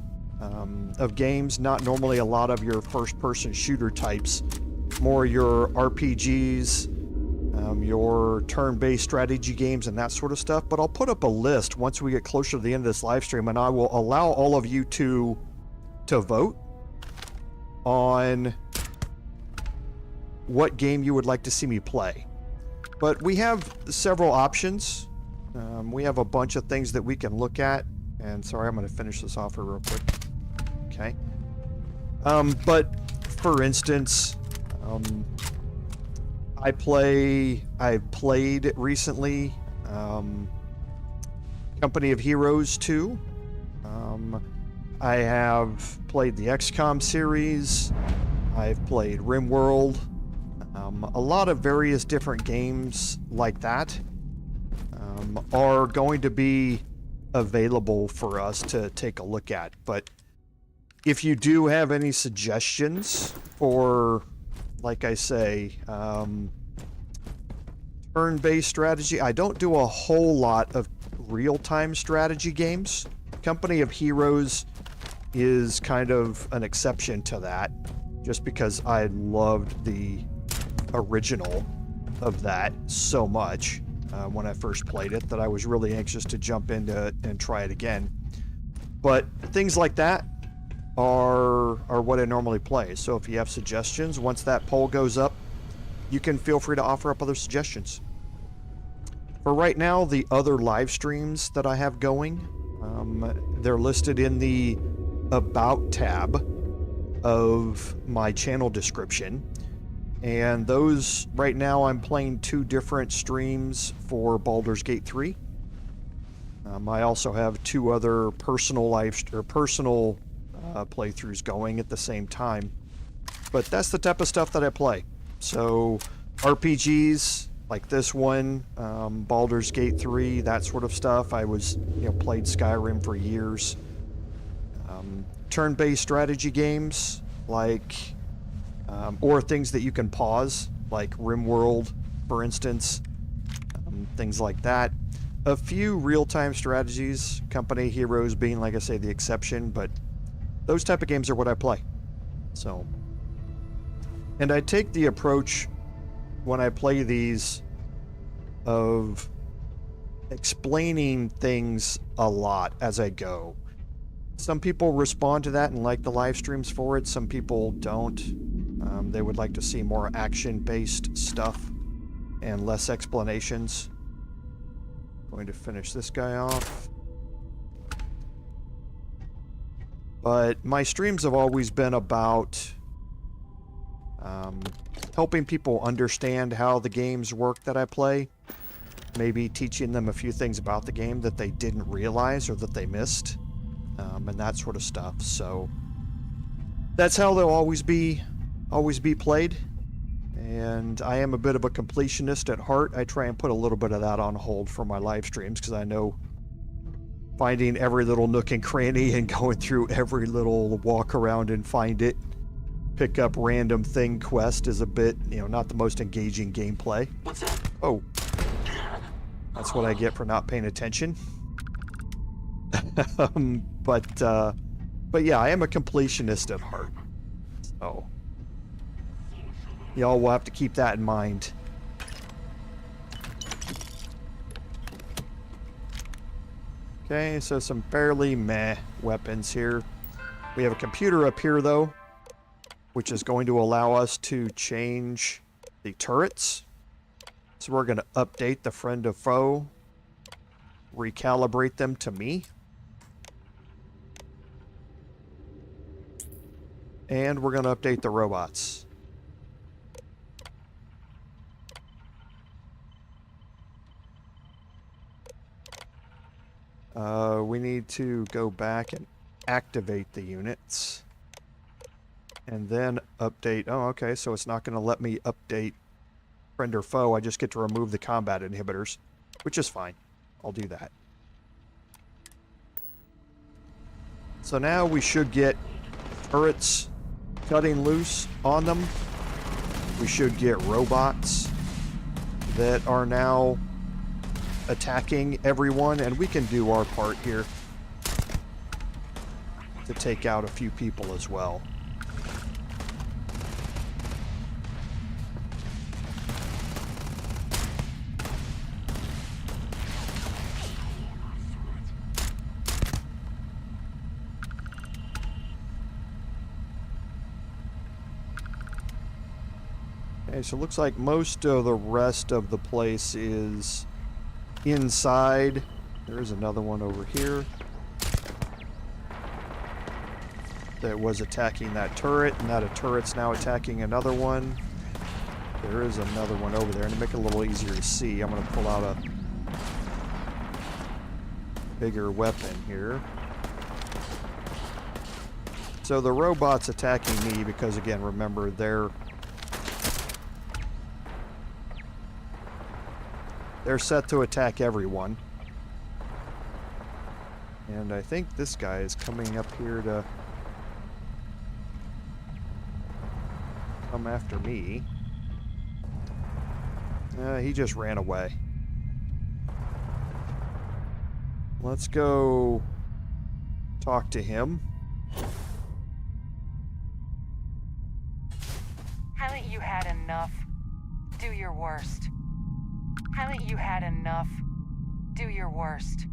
games, not normally a lot of your first-person shooter types, more your RPGs, your turn-based strategy games and that sort of stuff, but I'll put up a list once we get closer to the end of this live stream, and I will allow all of you to vote on what game you would like to see me play. But we have several options. We have a bunch of things that we can look at, and sorry, I'm going to finish this off here real quick. Okay. But for instance, I played recently Company of Heroes 2. I have played the XCOM series. I've played RimWorld. A lot of various different games like that are going to be available for us to take a look at. But if you do have any suggestions for, like I say, turn-based strategy. I don't do a whole lot of real-time strategy games. Company of Heroes is kind of an exception to that, just because I loved the original of that so much when I first played it that I was really anxious to jump into it and try it again. But things like that are what I normally play. So if you have suggestions, once that poll goes up, you can feel free to offer up other suggestions. For right now, the other live streams that I have going, they're listed in the About tab of my channel description. And those, right now, I'm playing 2 different streams for Baldur's Gate 3. I also have 2 other personal playthroughs going at the same time. But that's the type of stuff that I play. So RPGs like this one, Baldur's Gate 3, that sort of stuff. I was, played Skyrim for years. Turn-based strategy games like, or things that you can pause, like RimWorld, for instance, things like that. A few real-time strategies, Company Heroes being, like I say, the exception, but those type of games are what I play. So, and I take the approach when I play these of explaining things a lot as I go. Some people respond to that and like the live streams for it. Some people don't. They would like to see more action-based stuff and less explanations. Going to finish this guy off. But my streams have always been about helping people understand how the games work that I play. Maybe teaching them a few things about the game that they didn't realize or that they missed. And that sort of stuff. So that's how they'll always be played. And I am a bit of a completionist at heart. I try and put a little bit of that on hold for my live streams because I know finding every little nook and cranny and going through every little walk around and find it, pick up random thing quest is a bit, not the most engaging gameplay.
What's that?
Oh. That's what I get for not paying attention. But yeah, I am a completionist at heart. So y'all will have to keep that in mind. Okay, so some fairly meh weapons here. We have a computer up here though, which is going to allow us to change the turrets. So we're going to update the friend of foe, recalibrate them to me. And we're going to update the robots. We need to go back and activate the units. And then update. Oh, okay, so it's not going to let me update friend or foe. I just get to remove the combat inhibitors, which is fine. I'll do that. So now we should get turrets cutting loose on them. We should get robots that are now attacking everyone, and we can do our part here to take out a few people as well. Okay, so it looks like most of the rest of the place is inside. There's another one over here that was attacking that turret, and that a turret's now attacking another one. There is another one over there, and to make it a little easier to see, I'm going to pull out a bigger weapon here. So the robot's attacking me because, again, remember, they're set to attack everyone. And I think this guy is coming up here to come after me. He just ran away. Let's go talk to him.
Haven't you had enough? Do your worst. Haven't you had enough? Do your worst.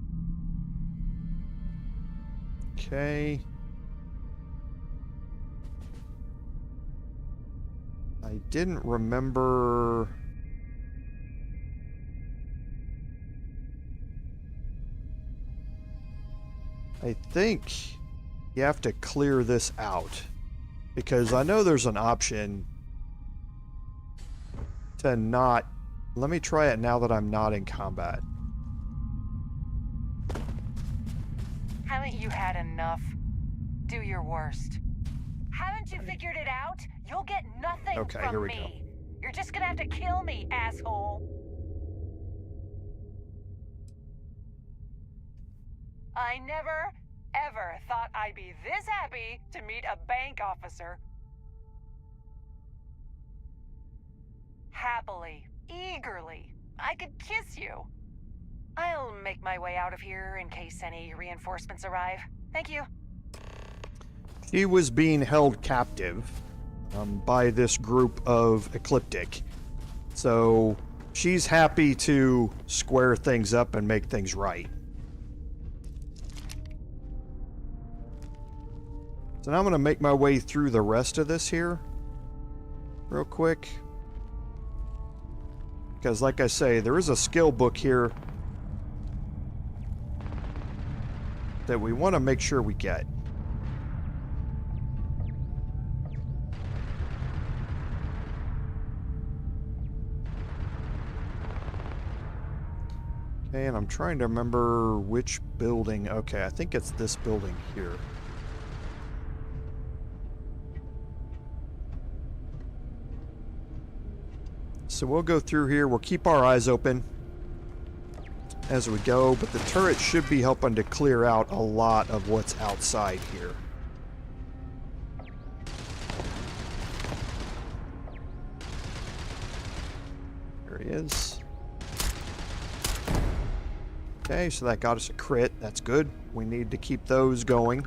Okay. I didn't remember. I think you have to clear this out, because I know there's an option to not. Let me try it now that I'm not in combat.
Haven't you had enough? Do your worst. Haven't you figured it out? You'll get nothing
Okay,
from
here we
me. You're just gonna have to kill me, asshole. I never, ever thought I'd be this happy to meet a bank officer. Happily, eagerly, I could kiss you. I'll make my way out of here in case any reinforcements arrive. Thank you.
She was being held captive by this group of Ecliptic. So she's happy to square things up and make things right. So now I'm going to make my way through the rest of this here real quick. Because like I say, there is a skill book here that we want to make sure we get. Okay, and I'm trying to remember which building. Okay, I think it's this building here. So we'll go through here. We'll keep our eyes open as we go, but the turret should be helping to clear out a lot of what's outside here. There he is. Okay, so that got us a crit. That's good. We need to keep those going.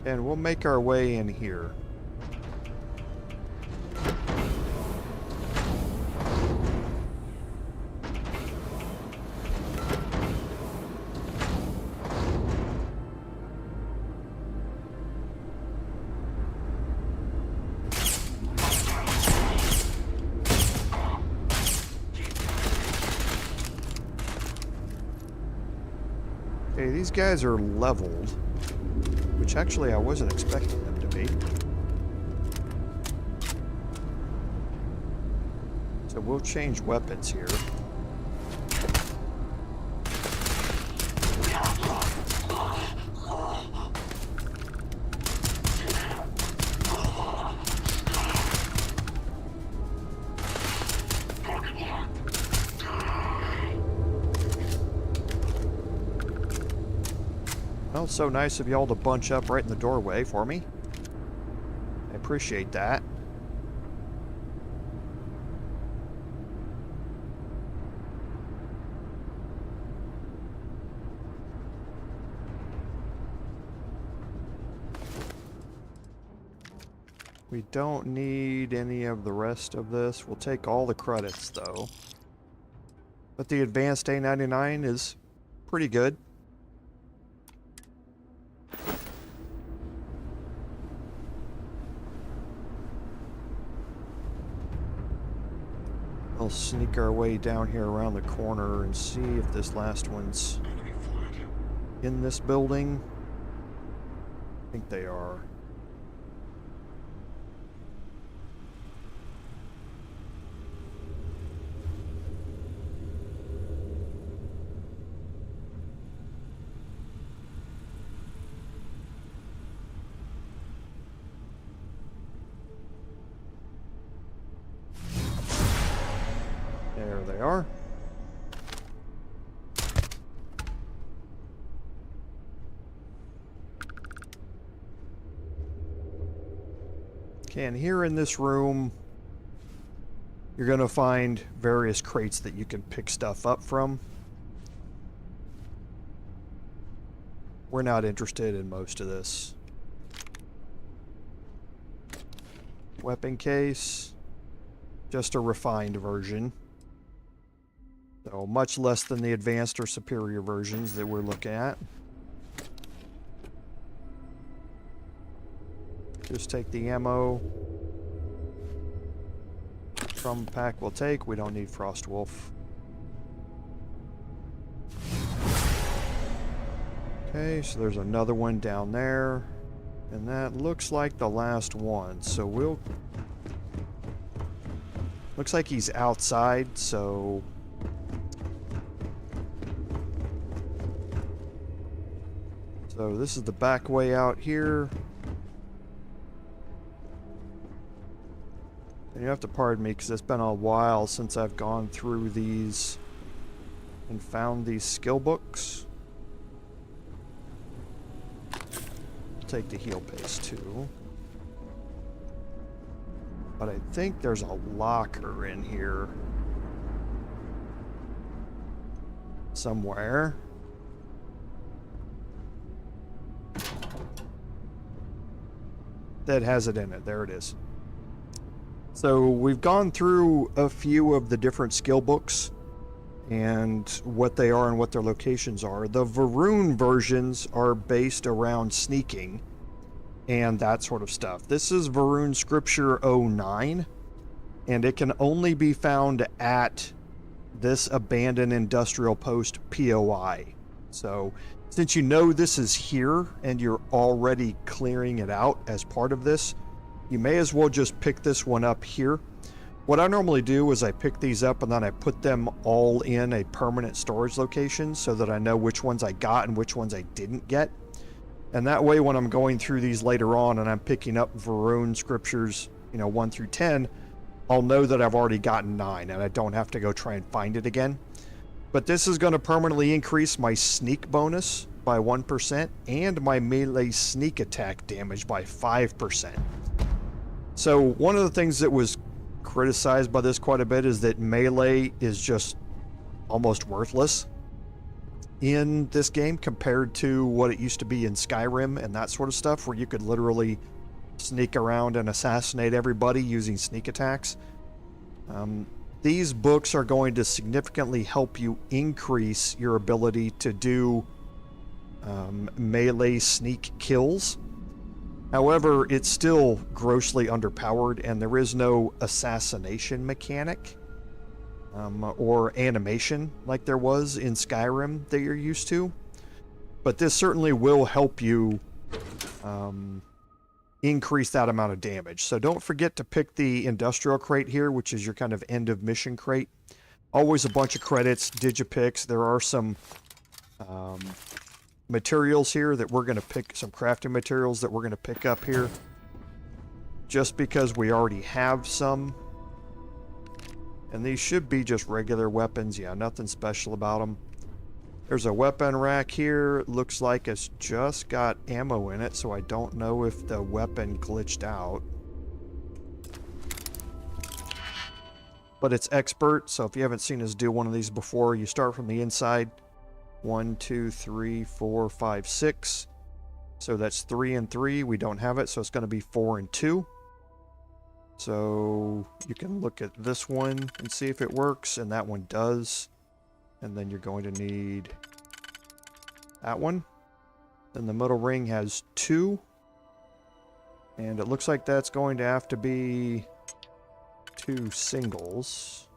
And we'll make our way in here. Okay, these guys are leveled. Which actually I wasn't expecting them to be. So we'll change weapons here. Well, so nice of y'all to bunch up right in the doorway for me. I appreciate that. We don't need any of the rest of this. We'll take all the credits, though. But the advanced A99 is pretty good. We'll sneak our way down here around the corner and see if this last one's in this building. I think they are. There they are. Okay, and here in this room, you're going to find various crates that you can pick stuff up from. We're not interested in most of this. Weapon case. Just a refined version. So much less than the advanced or superior versions that we're looking at. Just take the ammo. From pack we'll take. We don't need Frost Wolf. Okay, so there's another one down there. And that looks like the last one. So we'll... Looks like he's outside, so... So this is the back way out here. And you have to pardon me because it's been a while since I've gone through these and found these skill books. Take the heal paste too. But I think there's a locker in here somewhere. that has it in it. There it is. So we've gone through a few of the different skill books and what they are and what their locations are. The Varun versions are based around sneaking and that sort of stuff. This is Varun Scripture 09, and it can only be found at this abandoned industrial post POI. So since you know this is here and you're already clearing it out as part of this, you may as well just pick this one up here. What I normally do is I pick these up and then I put them all in a permanent storage location so that I know which ones I got and which ones I didn't get. And that way when I'm going through these later on and I'm picking up Varun Scriptures, 1 through 10, I'll know that I've already gotten 9 and I don't have to go try and find it again. But this is going to permanently increase my sneak bonus by 1% and my melee sneak attack damage by 5%. So one of the things that was criticized by this quite a bit is that melee is just almost worthless in this game compared to what it used to be in Skyrim and that sort of stuff, where you could literally sneak around and assassinate everybody using sneak attacks. These books are going to significantly help you increase your ability to do melee sneak kills. However, it's still grossly underpowered, and there is no assassination mechanic or animation like there was in Skyrim that you're used to. But this certainly will help you increase that amount of damage. So don't forget to pick the industrial crate here, which is your kind of end of mission crate. Always a bunch of credits, digipicks. There are some materials here that we're going to pick, some crafting materials that we're going to pick up here just because we already have some. And these should be just regular weapons. Yeah, nothing special about them. There's a weapon rack here. It looks like it's just got ammo in it, so I don't know if the weapon glitched out. But it's expert, so if you haven't seen us do one of these before, you start from the inside. 1, 2, 3, 4, 5, 6. So that's 3 and 3. We don't have it, so it's going to be 4 and 2. So you can look at this one and see if it works, and that one does. And then you're going to need that one. Then the middle ring has 2. And it looks like that's going to have to be 2 singles.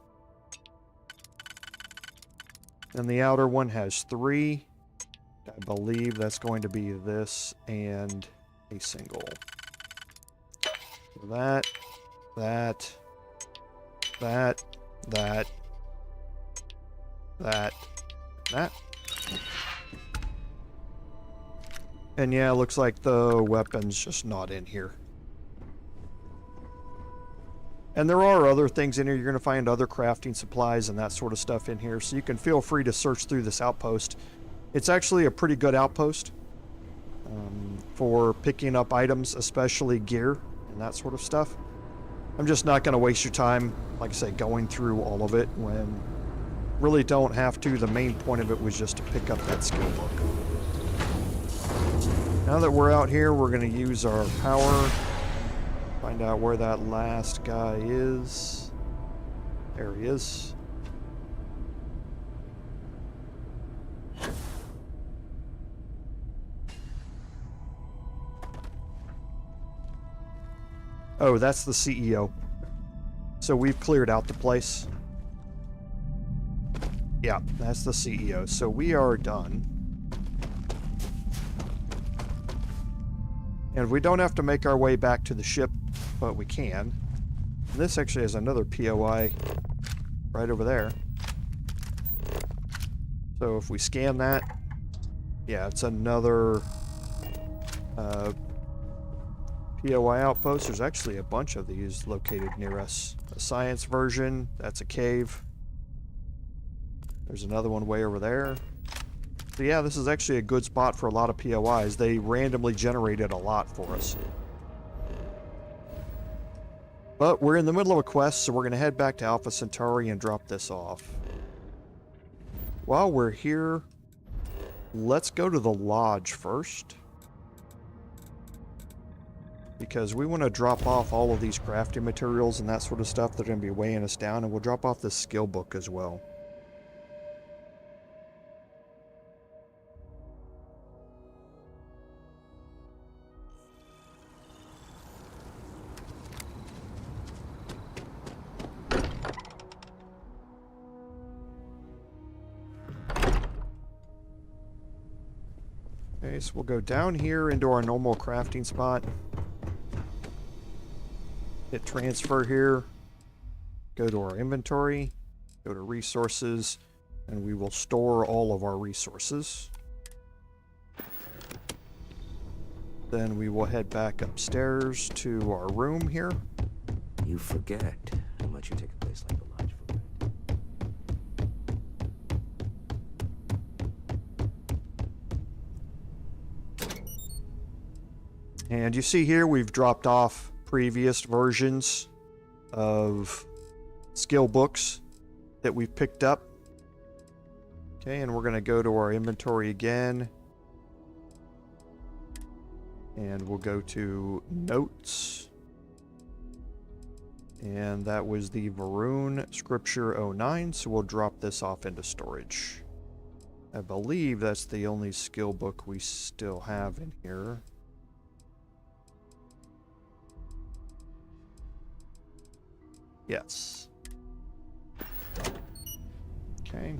And the outer one has 3. I believe that's going to be this and a single. So that, that, that, that. And yeah, it looks like the weapon's just not in here. And there are other things in here. You're going to find other crafting supplies and that sort of stuff in here. So you can feel free to search through this outpost. It's actually a pretty good outpost for picking up items, especially gear and that sort of stuff. I'm just not going to waste your time, like I say, going through all of it when really don't have to. The main point of it was just to pick up that skill book. Now that we're out here, we're going to use our power. Find out where that last guy is. There he is. Oh, that's the CEO. So we've cleared out the place. Yeah, that's the CEO. So we are done. And we don't have to make our way back to the ship, but we can. And this actually has another POI right over there. So if we scan that, yeah, it's another POI outpost. There's actually a bunch of these located near us. A science version, that's a cave. There's another one way over there. So yeah, this is actually a good spot for a lot of POIs. They randomly generated a lot for us. But we're in the middle of a quest, so we're going to head back to Alpha Centauri and drop this off. While we're here, let's go to the lodge first. because we want to drop off all of these crafting materials and that sort of stuff. They're going to be weighing us down, and we'll drop off this skill book as well. Okay, so we'll go down here into our normal crafting spot. Hit transfer here. Go to our inventory. Go to resources. And we will store all of our resources. Then we will head back upstairs to our room here.
You forget how much you take a place like the Lodge for granted.
And you see here we've dropped off previous versions of skill books that we've picked up. Okay, and we're going to go to our inventory again. And we'll go to notes. And that was the Varun Scripture 09, so we'll drop this off into storage. I believe that's the only skill book we still have in here. Yes. Okay.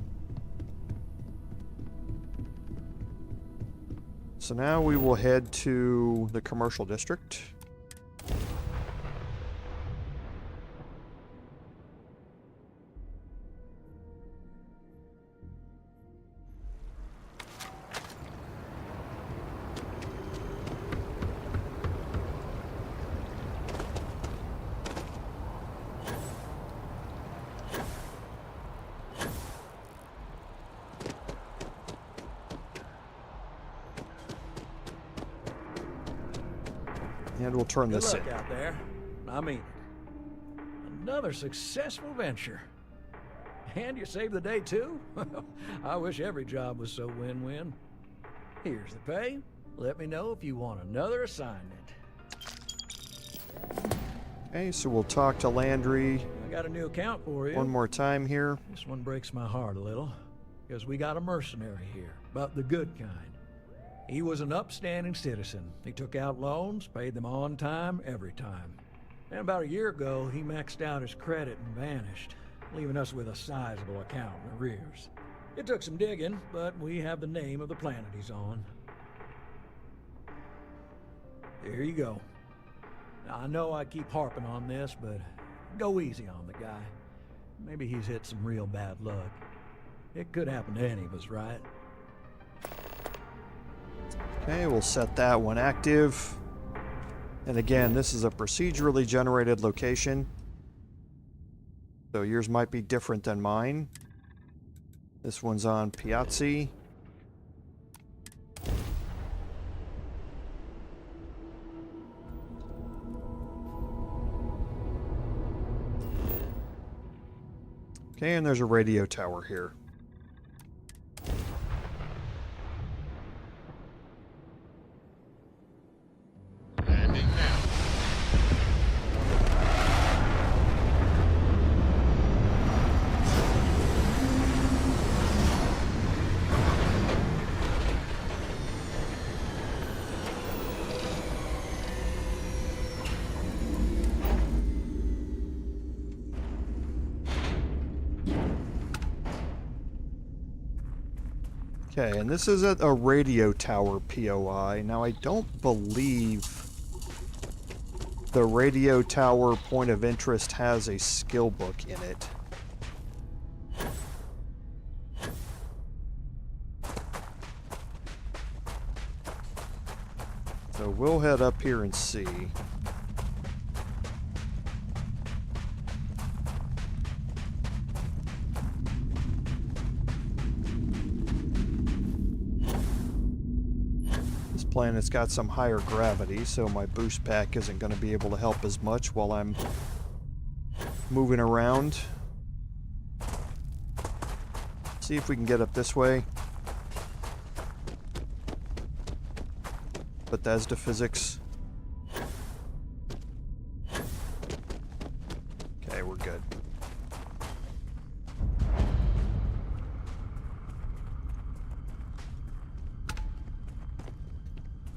So now we will head to the commercial district. And we'll turn
Good
this
luck
in.
out there. I mean, another successful venture. And you saved the day too? I wish every job was so win-win. Here's the pay. Let me know if you want another assignment.
Okay, so we'll talk to Landry
I got a new account for you.
one more time here.
This one breaks my heart a little, because we got a mercenary here, but the good kind. He was an upstanding citizen. He took out loans, paid them on time, every time. And about a year ago, he maxed out his credit and vanished, leaving us with a sizable account in arrears. It took some digging, but we have the name of the planet he's on. There you go. Now, I know I keep harping on this, but go easy on the guy. Maybe he's hit some real bad luck. It could happen to any of us, right?
Okay, we'll set that one active. And again, this is a procedurally generated location. So yours might be different than mine. This one's on Piazzi. Okay, and there's a radio tower here.
Landing now.
Okay, and this is at a radio tower POI. Now, I don't believe the radio tower point of interest has a skill book in it. So we'll head up here and see. Planet's got some higher gravity, so my boost pack isn't going to be able to help as much while I'm moving around. See if we can get up this way. Bethesda physics.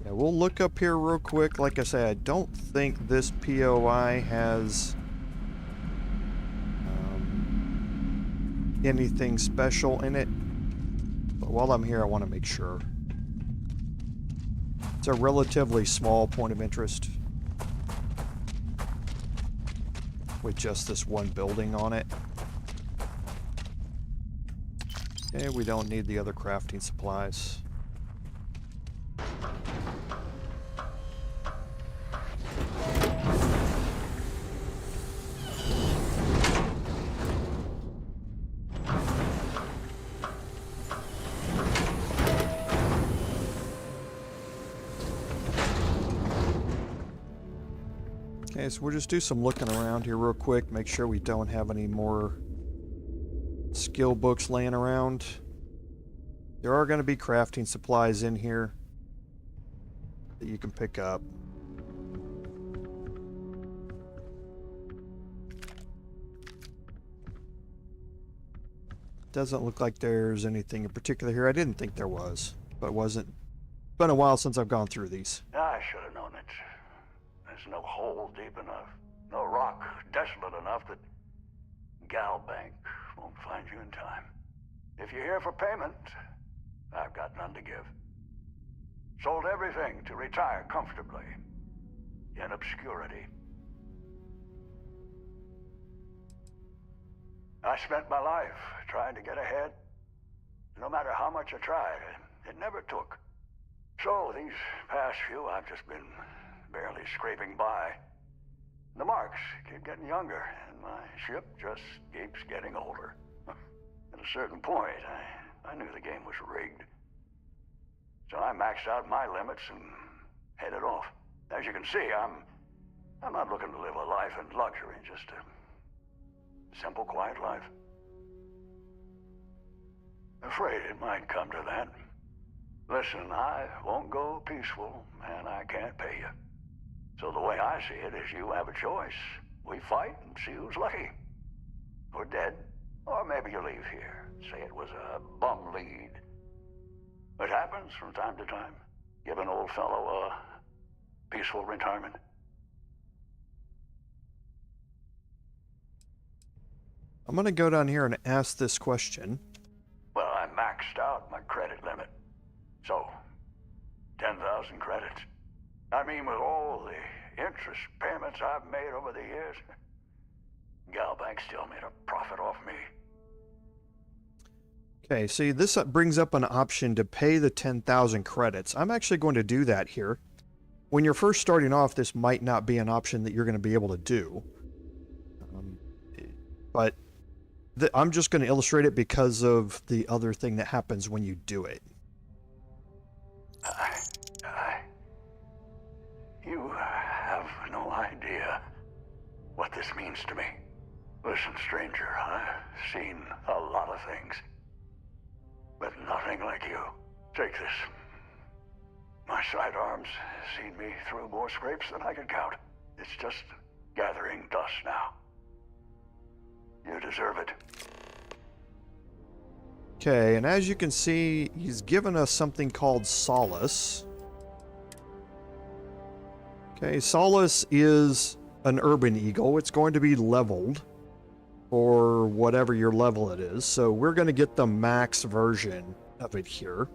Yeah, we'll look up here real quick. Like I say, I don't think this POI has anything special in it. But while I'm here, I want to make sure. It's a relatively small point of interest with just this one building on it. Okay, we don't need the other crafting supplies. Okay, so we'll just do some looking around here real quick, make sure we don't have any more skill books laying around. There are going to be crafting supplies in here that you can pick up. Doesn't look like there's anything in particular here. I didn't think there was, but wasn't. It's been a while since I've gone through these.
I should have known it. There's no hole deep enough, no rock desolate enough that Galbank won't find you in time. If you're here for payment, I've got none to give. Sold everything to retire comfortably, in obscurity. I spent my life trying to get ahead. No matter how much I tried, it never took. So these past few, I've just been barely scraping by. The marks keep getting younger, and my ship just keeps getting older. At a certain point, I knew the game was rigged. So I maxed out my limits and headed off. As you can see, I'm not looking to live a life in luxury, just a simple, quiet life. Afraid it might come to that. Listen, I won't go peaceful, and I can't pay you. So the way I see it is you have a choice. We fight and see who's lucky. Or dead. Or maybe you leave here. Say it was a bum lead. It happens from time to time. Give an old fellow a peaceful retirement.
I'm going to go down here and ask this question.
Well, I maxed out my credit limit. So, 10,000 credits. I mean, with all the interest payments I've made over the years, Galbank still made a profit off me.
Okay, see, this brings up an option to pay the 10,000 credits. I'm actually going to do that here. When you're first starting off, this might not be an option that you're going to be able to do. But I'm just going to illustrate it because of the other thing that happens when you do it.
You have no idea what this means to me. Listen, stranger, I've seen a lot of things, but nothing like you. Take this. My sidearms seen me through more scrapes than I could count. It's just gathering dust now. You deserve it.
Okay, and as you can see, he's given us something called Solace. Okay, Solace is an urban eagle. It's going to be leveled for whatever your level it is. So we're going to get the max version of it here.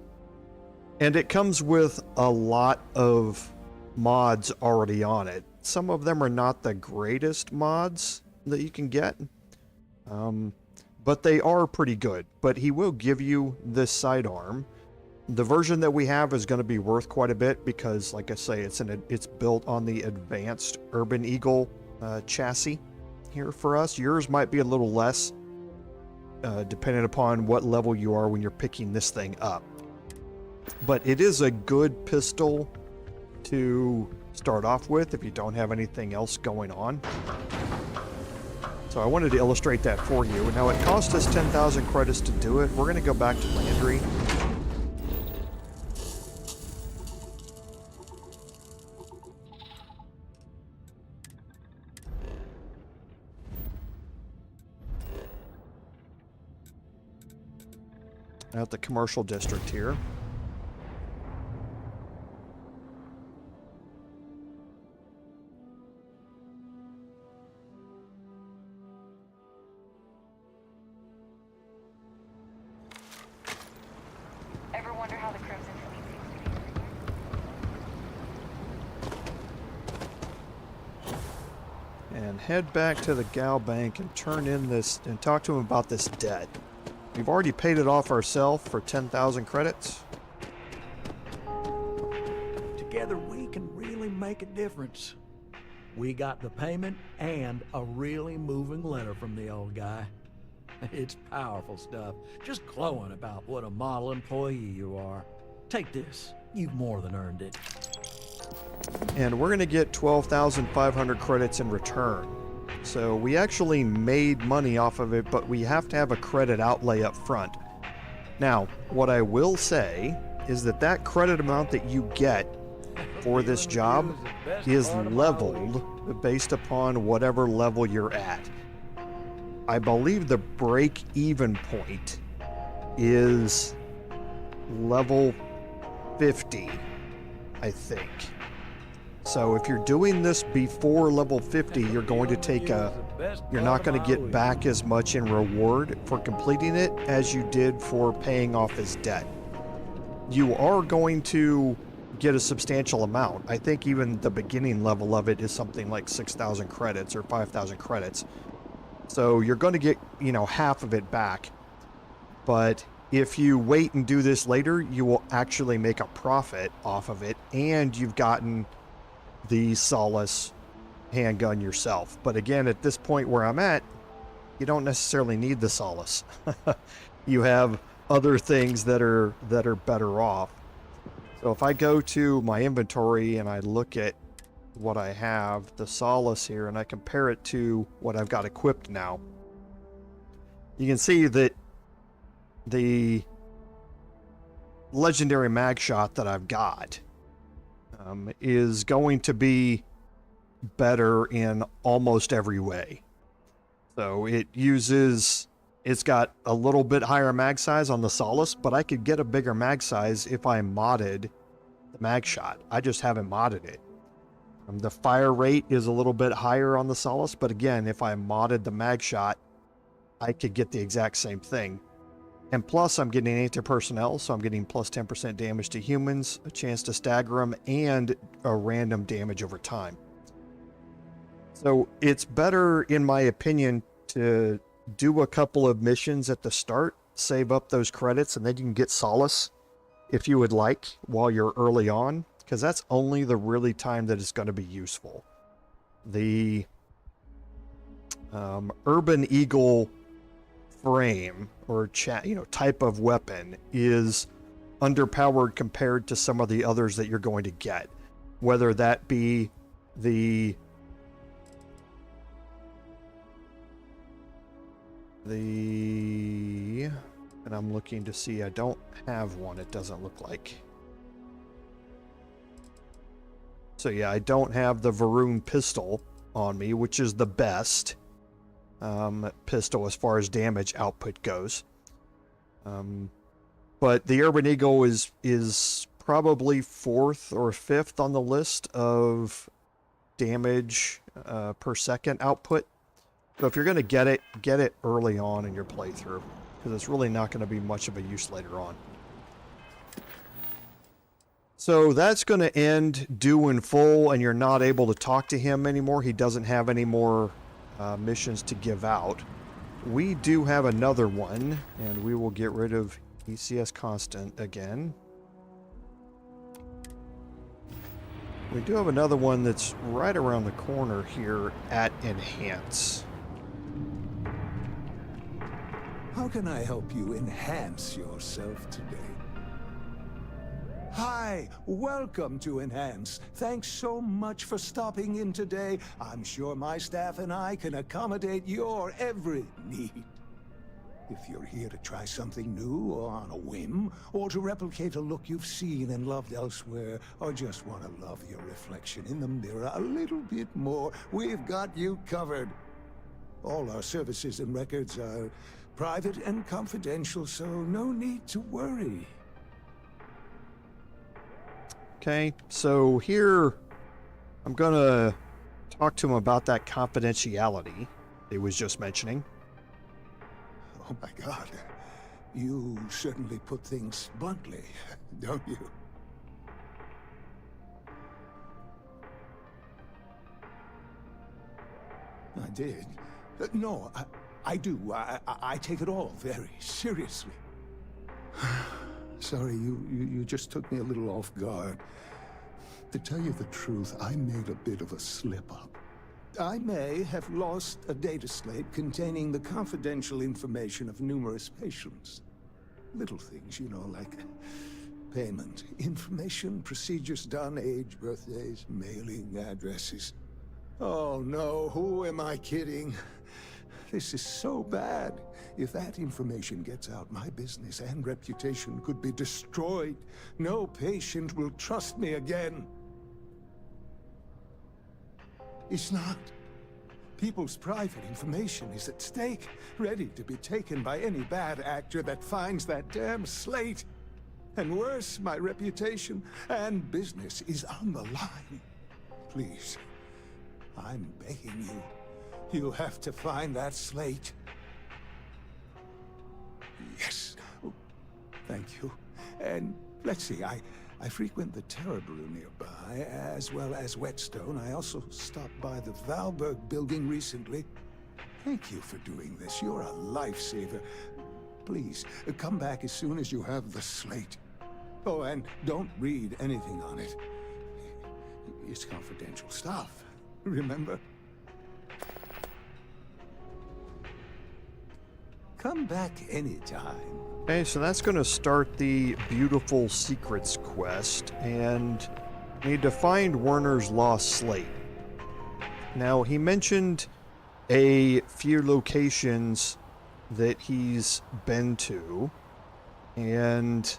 And it comes with a lot of mods already on it. Some of them are not the greatest mods that you can get. But they are pretty good. But he will give you this sidearm. The version that we have is going to be worth quite a bit because, like I say, it's built on the advanced Urban Eagle chassis here for us. Yours might be a little less, depending upon what level you are when you're picking this thing up. But it is a good pistol to start off with if you don't have anything else going on. So I wanted to illustrate that for you. Now it cost us 10,000 credits to do it. We're going to go back to Landry. At the commercial district here. and head back to the gal bank and turn in this and talk to him about this debt. We've already paid it off ourselves for 10,000 credits.
Together we can really make a difference. We got the payment and a really moving letter from the old guy. It's powerful stuff, just glowing about what a model employee you are. Take this. You've more than earned it.
And we're going to get 12,500 credits in return. So we actually made money off of it, but we have to have a credit outlay up front. Now, what I will say is that that credit amount that you get for this job is leveled based upon whatever level you're at. I believe the break-even point is level 50, I think. So if you're doing this before level 50, you're going to take you're not going to get back as much in reward for completing it as you did for paying off his debt. You are going to get a substantial amount. I think even the beginning level of it is something like 6,000 credits or 5,000 credits. So you're going to get, you know, half of it back. But if you wait and do this later, you will actually make a profit off of it, and you've gotten the Solace handgun yourself. But again, at this point where I'm at, you don't necessarily need the Solace. You have other things that are better off. So if I go to my inventory and I look at what I have, the Solace here, and I compare it to what I've got equipped now, you can see that the legendary mag shot that I've got is going to be better in almost every way. So it's got a little bit higher mag size on the Solace, but I could get a bigger mag size if I modded the mag shot. I just haven't modded it. The fire rate is a little bit higher on the Solace, but again, if I modded the mag shot, I could get the exact same thing. And plus, I'm getting anti-personnel, so I'm getting plus 10% damage to humans, a chance to stagger them, and a random damage over time. So it's better, in my opinion, to do a couple of missions at the start, save up those credits, and then you can get Solace if you would like while you're early on, because that's only the really time that it's going to be useful. The Urban Eagle frame or type of weapon is underpowered compared to some of the others that you're going to get, whether that be and I'm looking to see, I don't have one, it doesn't look like. So yeah, I don't have the Varun pistol on me, which is the best pistol as far as damage output goes. But the Urban Eagle is probably 4th or 5th on the list of damage per second output. So if you're going to get it early on in your playthrough, because it's really not going to be much of a use later on. So that's going to end due in full, and you're not able to talk to him anymore. He doesn't have any more missions to give out. We do have another one, and we will get rid of ECS Constant again. We do have another one that's right around the corner here at Enhance.
How can I help you enhance yourself today? Hi, welcome to Enhance. Thanks so much for stopping in today. I'm sure my staff and I can accommodate your every need. If you're here to try something new or on a whim, or to replicate a look you've seen and loved elsewhere, or just want to love your reflection in the mirror a little bit more, we've got you covered. All our services and records are private and confidential, so no need to worry.
Okay, so here I'm gonna talk to him about that confidentiality he was just mentioning.
Oh my God, you certainly put things bluntly, don't you? did. No, I do. I take it all very seriously. Sorry, you just took me a little off guard. To tell you the truth, I made a bit of a slip-up. I may have lost a data slate containing the confidential information of numerous patients. Little things, you know, like payment, information, procedures done, age, birthdays, mailing addresses. Oh no, who am I kidding? This is so bad. If that information gets out, my business and reputation could be destroyed. No patient will trust me again. It's not. People's private information is at stake, ready to be taken by any bad actor that finds that damn slate. And worse, my reputation and business is on the line. Please, I'm begging you. You have to find that slate. Yes. Oh, thank you. And let's see, I frequent the Terror Brew nearby, as well as Whetstone. I also stopped by the Valberg building recently. Thank you for doing this. You're a lifesaver. Please, come back as soon as you have the slate. Oh, and don't read anything on it. It's confidential stuff, remember? Come back anytime.
Okay, so that's going to start the Beautiful Secrets quest, and need to find Werner's lost slate. Now, he mentioned a few locations that he's been to, and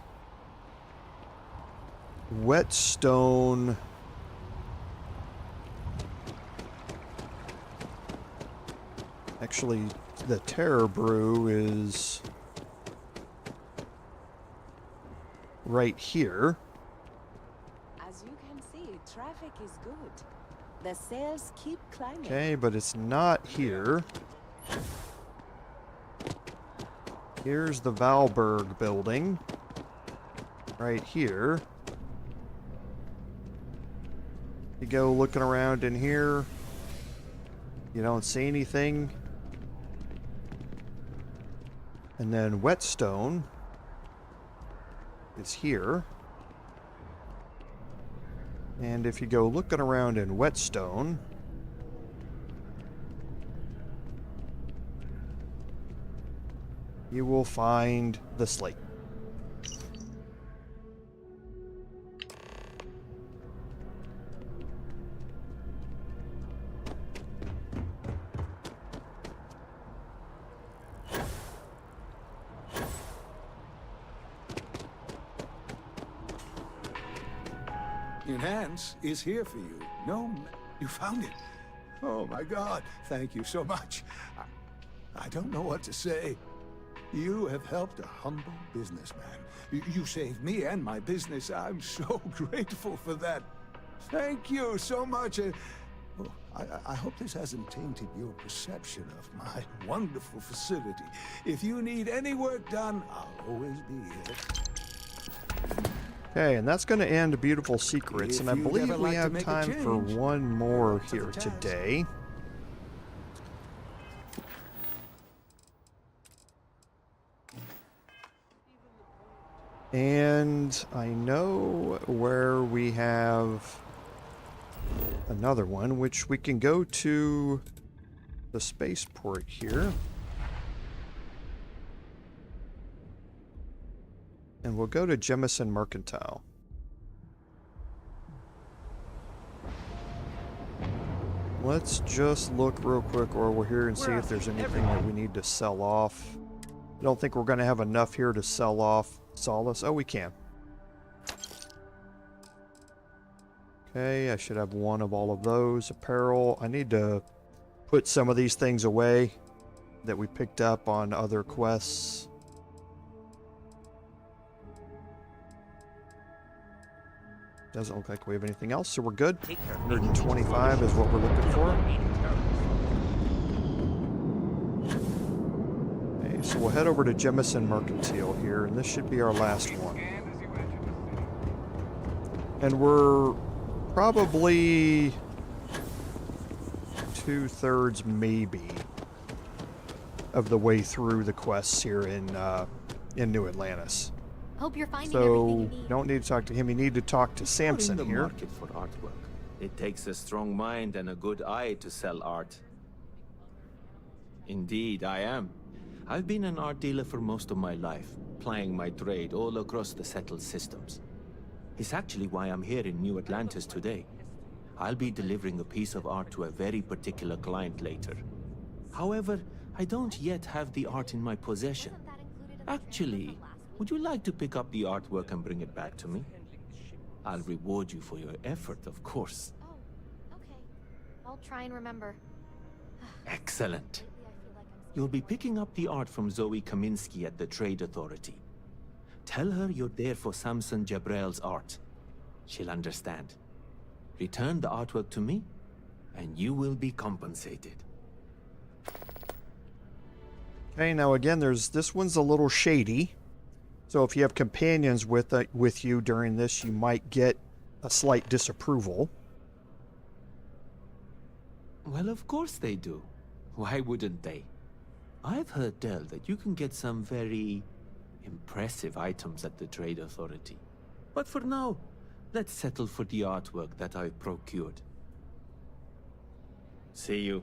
Whetstone... Actually, the Terror Brew is right here.
As you can see, traffic is good. The sales keep climbing.
Okay, but it's not here. Here's the Valberg building. Right here. You go looking around in here. You don't see anything. And then Whetstone is here. And if you go looking around in Whetstone, you will find the slate.
Enhance is here for you. No, you found it. Oh my God, thank you so much. I don't know what to say. You have helped a humble businessman. You saved me and my business. I'm so grateful for that. Thank you so much. I hope this hasn't tainted your perception of my wonderful facility. If you need any work done, I'll always be here.
Okay, and that's going to end Beautiful Secrets, and I believe we have time for one more here today. And I know where we have another one, which we can go to the spaceport here. And we'll go to Jemison Mercantile. Let's just look real quick while we're here and see if there's anything that we need to sell off. I don't think we're going to have enough here to sell off Solace. Oh, we can. Okay, I should have one of all of those. Apparel. I need to put some of these things away that we picked up on other quests. Doesn't look like we have anything else, so we're good. 125 is what we're looking for. Okay, so we'll head over to Jemison Mercantile here, and this should be our last one. And we're probably 2 2/3 maybe of the way through the quests here in New Atlantis.
Hope you're finding
So
everything you
you
need.
don't need to talk to him. You need to talk to Samson
We're in the
here.
market for artwork. It takes a strong mind and a good eye to sell art. Indeed, I am. I've been an art dealer for most of my life, plying my trade all across the settled systems. It's actually why I'm here in New Atlantis today. I'll be delivering a piece of art to a very particular client later. However, I don't yet have the art in my possession. Actually, would you like to pick up the artwork and bring it back to me? I'll reward you for your effort, of course.
Okay. I'll try and remember.
Excellent. You'll be picking up the art from Zoe Kaminsky at the Trade Authority. Tell her you're there for Samson Jabrel's art. She'll understand. Return the artwork to me, and you will be compensated.
Okay, now again, this one's a little shady. So if you have companions with you during this, you might get a slight disapproval.
Well, of course they do. Why wouldn't they? I've heard tell that you can get some very impressive items at the Trade Authority. But for now, let's settle for the artwork that I've procured. See you.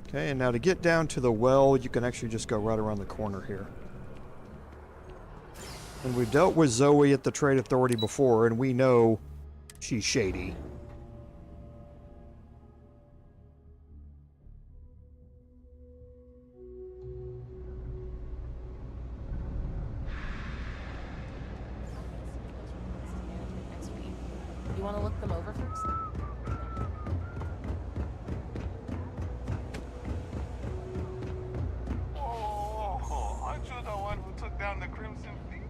Okay, and now to get down to the well, you can actually just go right around the corner here. And we've dealt with Zoe at the Trade Authority before, and we know she's shady.
You want to look them over first?
Oh, aren't you the one who took down the Crimson Fleet?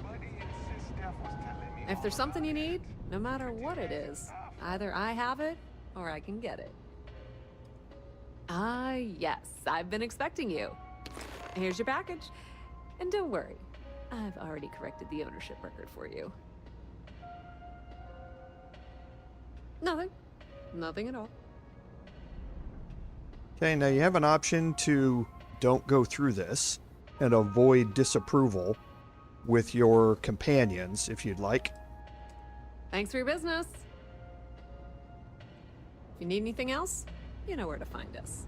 Buddy insists Steph was telling me.
If there's something you need, no matter what it is, either I have it or I can get it. Ah, yes, I've been expecting you. Here's your package. And don't worry, I've already corrected the ownership record for you. Nothing. Nothing at all.
Okay, now you have an option to don't go through this and avoid disapproval with your companions, if you'd like.
Thanks for your business. If you need anything else, you know where to find us.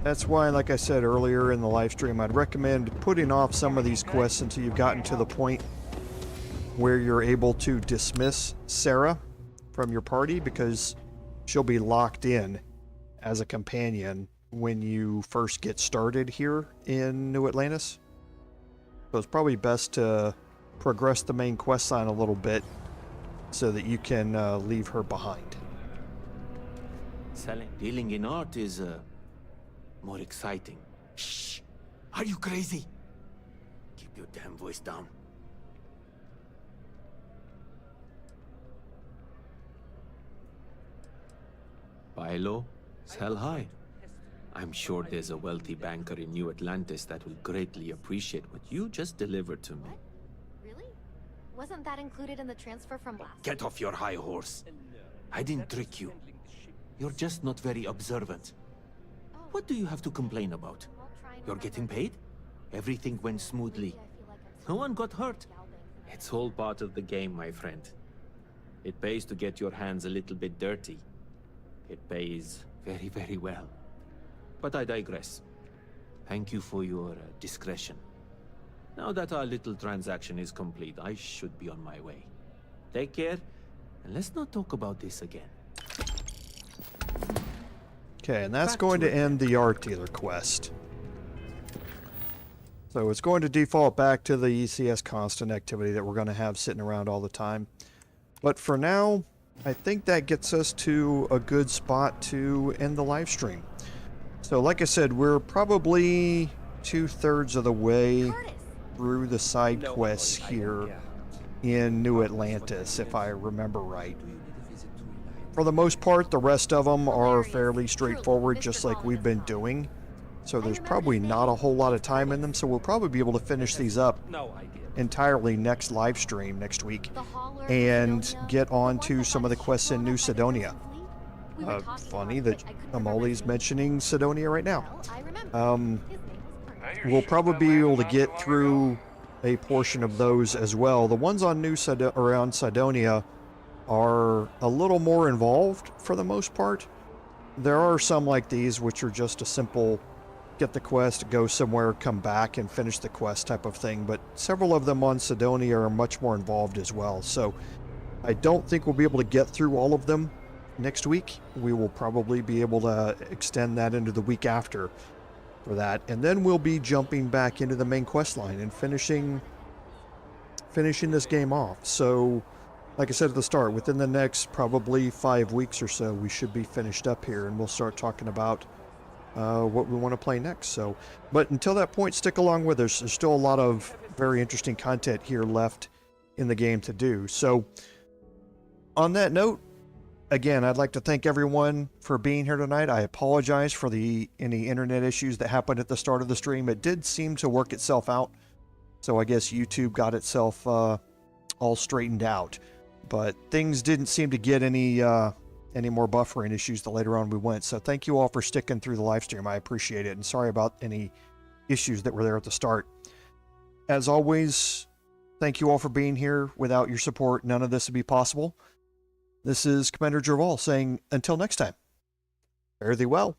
That's why, like I said earlier in the live stream, I'd recommend putting off some of these quests until you've gotten to the point where you're able to dismiss Sarah from your party, because she'll be locked in as a companion when you first get started here in New Atlantis. So it's probably best to progress the main quest line a little bit so that you can leave her behind.
Dealing in art is more exciting. Shh! Are you crazy? Keep your damn voice down. Buy low, sell high. I'm sure there's a wealthy banker in New Atlantis that will greatly appreciate what you just delivered to me.
Really? Wasn't that included in the transfer from last?
Get off your high horse. I didn't trick you. You're just not very observant. What do you have to complain about? You're getting paid? Everything went smoothly. No one got hurt. It's all part of the game, my friend. It pays to get your hands a little bit dirty. It pays very, very well. But I digress. Thank you for your discretion. Now that our little transaction is complete, I should be on my way. Take care, and let's not talk about this again.
Okay, and that's going to end the art dealer quest. So it's going to default back to the ECS constant activity that we're going to have sitting around all the time. But for now, I think that gets us to a good spot to end the live stream. So like I said, we're probably 2/3 of the way through the side quests here in New Atlantis, if I remember right. For the most part, the rest of them are fairly straightforward, just like we've been doing. So there's probably not a whole lot of time in them, so we'll probably be able to finish these up entirely next live stream next week and get on to some of the quests in New Sidonia. Funny that Amoli's mentioning Sidonia right now. We'll probably be able to get through a portion of those as well. The ones on around Sidonia are a little more involved for the most part. There are some like these which are just a simple get the quest, go somewhere, come back and finish the quest type of thing, but several of them on Sidonia are much more involved as well. So I don't think we'll be able to get through all of them next week. We will probably be able to extend that into the week after for that, and then we'll be jumping back into the main quest line and finishing this game off. So like I said at the start, within the next probably 5 weeks or so, we should be finished up here, and we'll start talking about what we want to play next. So, but until that point, stick along with us. There's still a lot of very interesting content here left in the game to do. So on that note, again, I'd like to thank everyone for being here tonight. I apologize for any internet issues that happened at the start of the stream. It did seem to work itself out, so I guess YouTube got itself all straightened out. But things didn't seem to get any more buffering issues the later on we went. So thank you all for sticking through the live stream. I appreciate it, and sorry about any issues that were there at the start. As always, thank you all for being here. Without your support, none of this would be possible. This is Commander Jerval saying, until next time, fare thee well.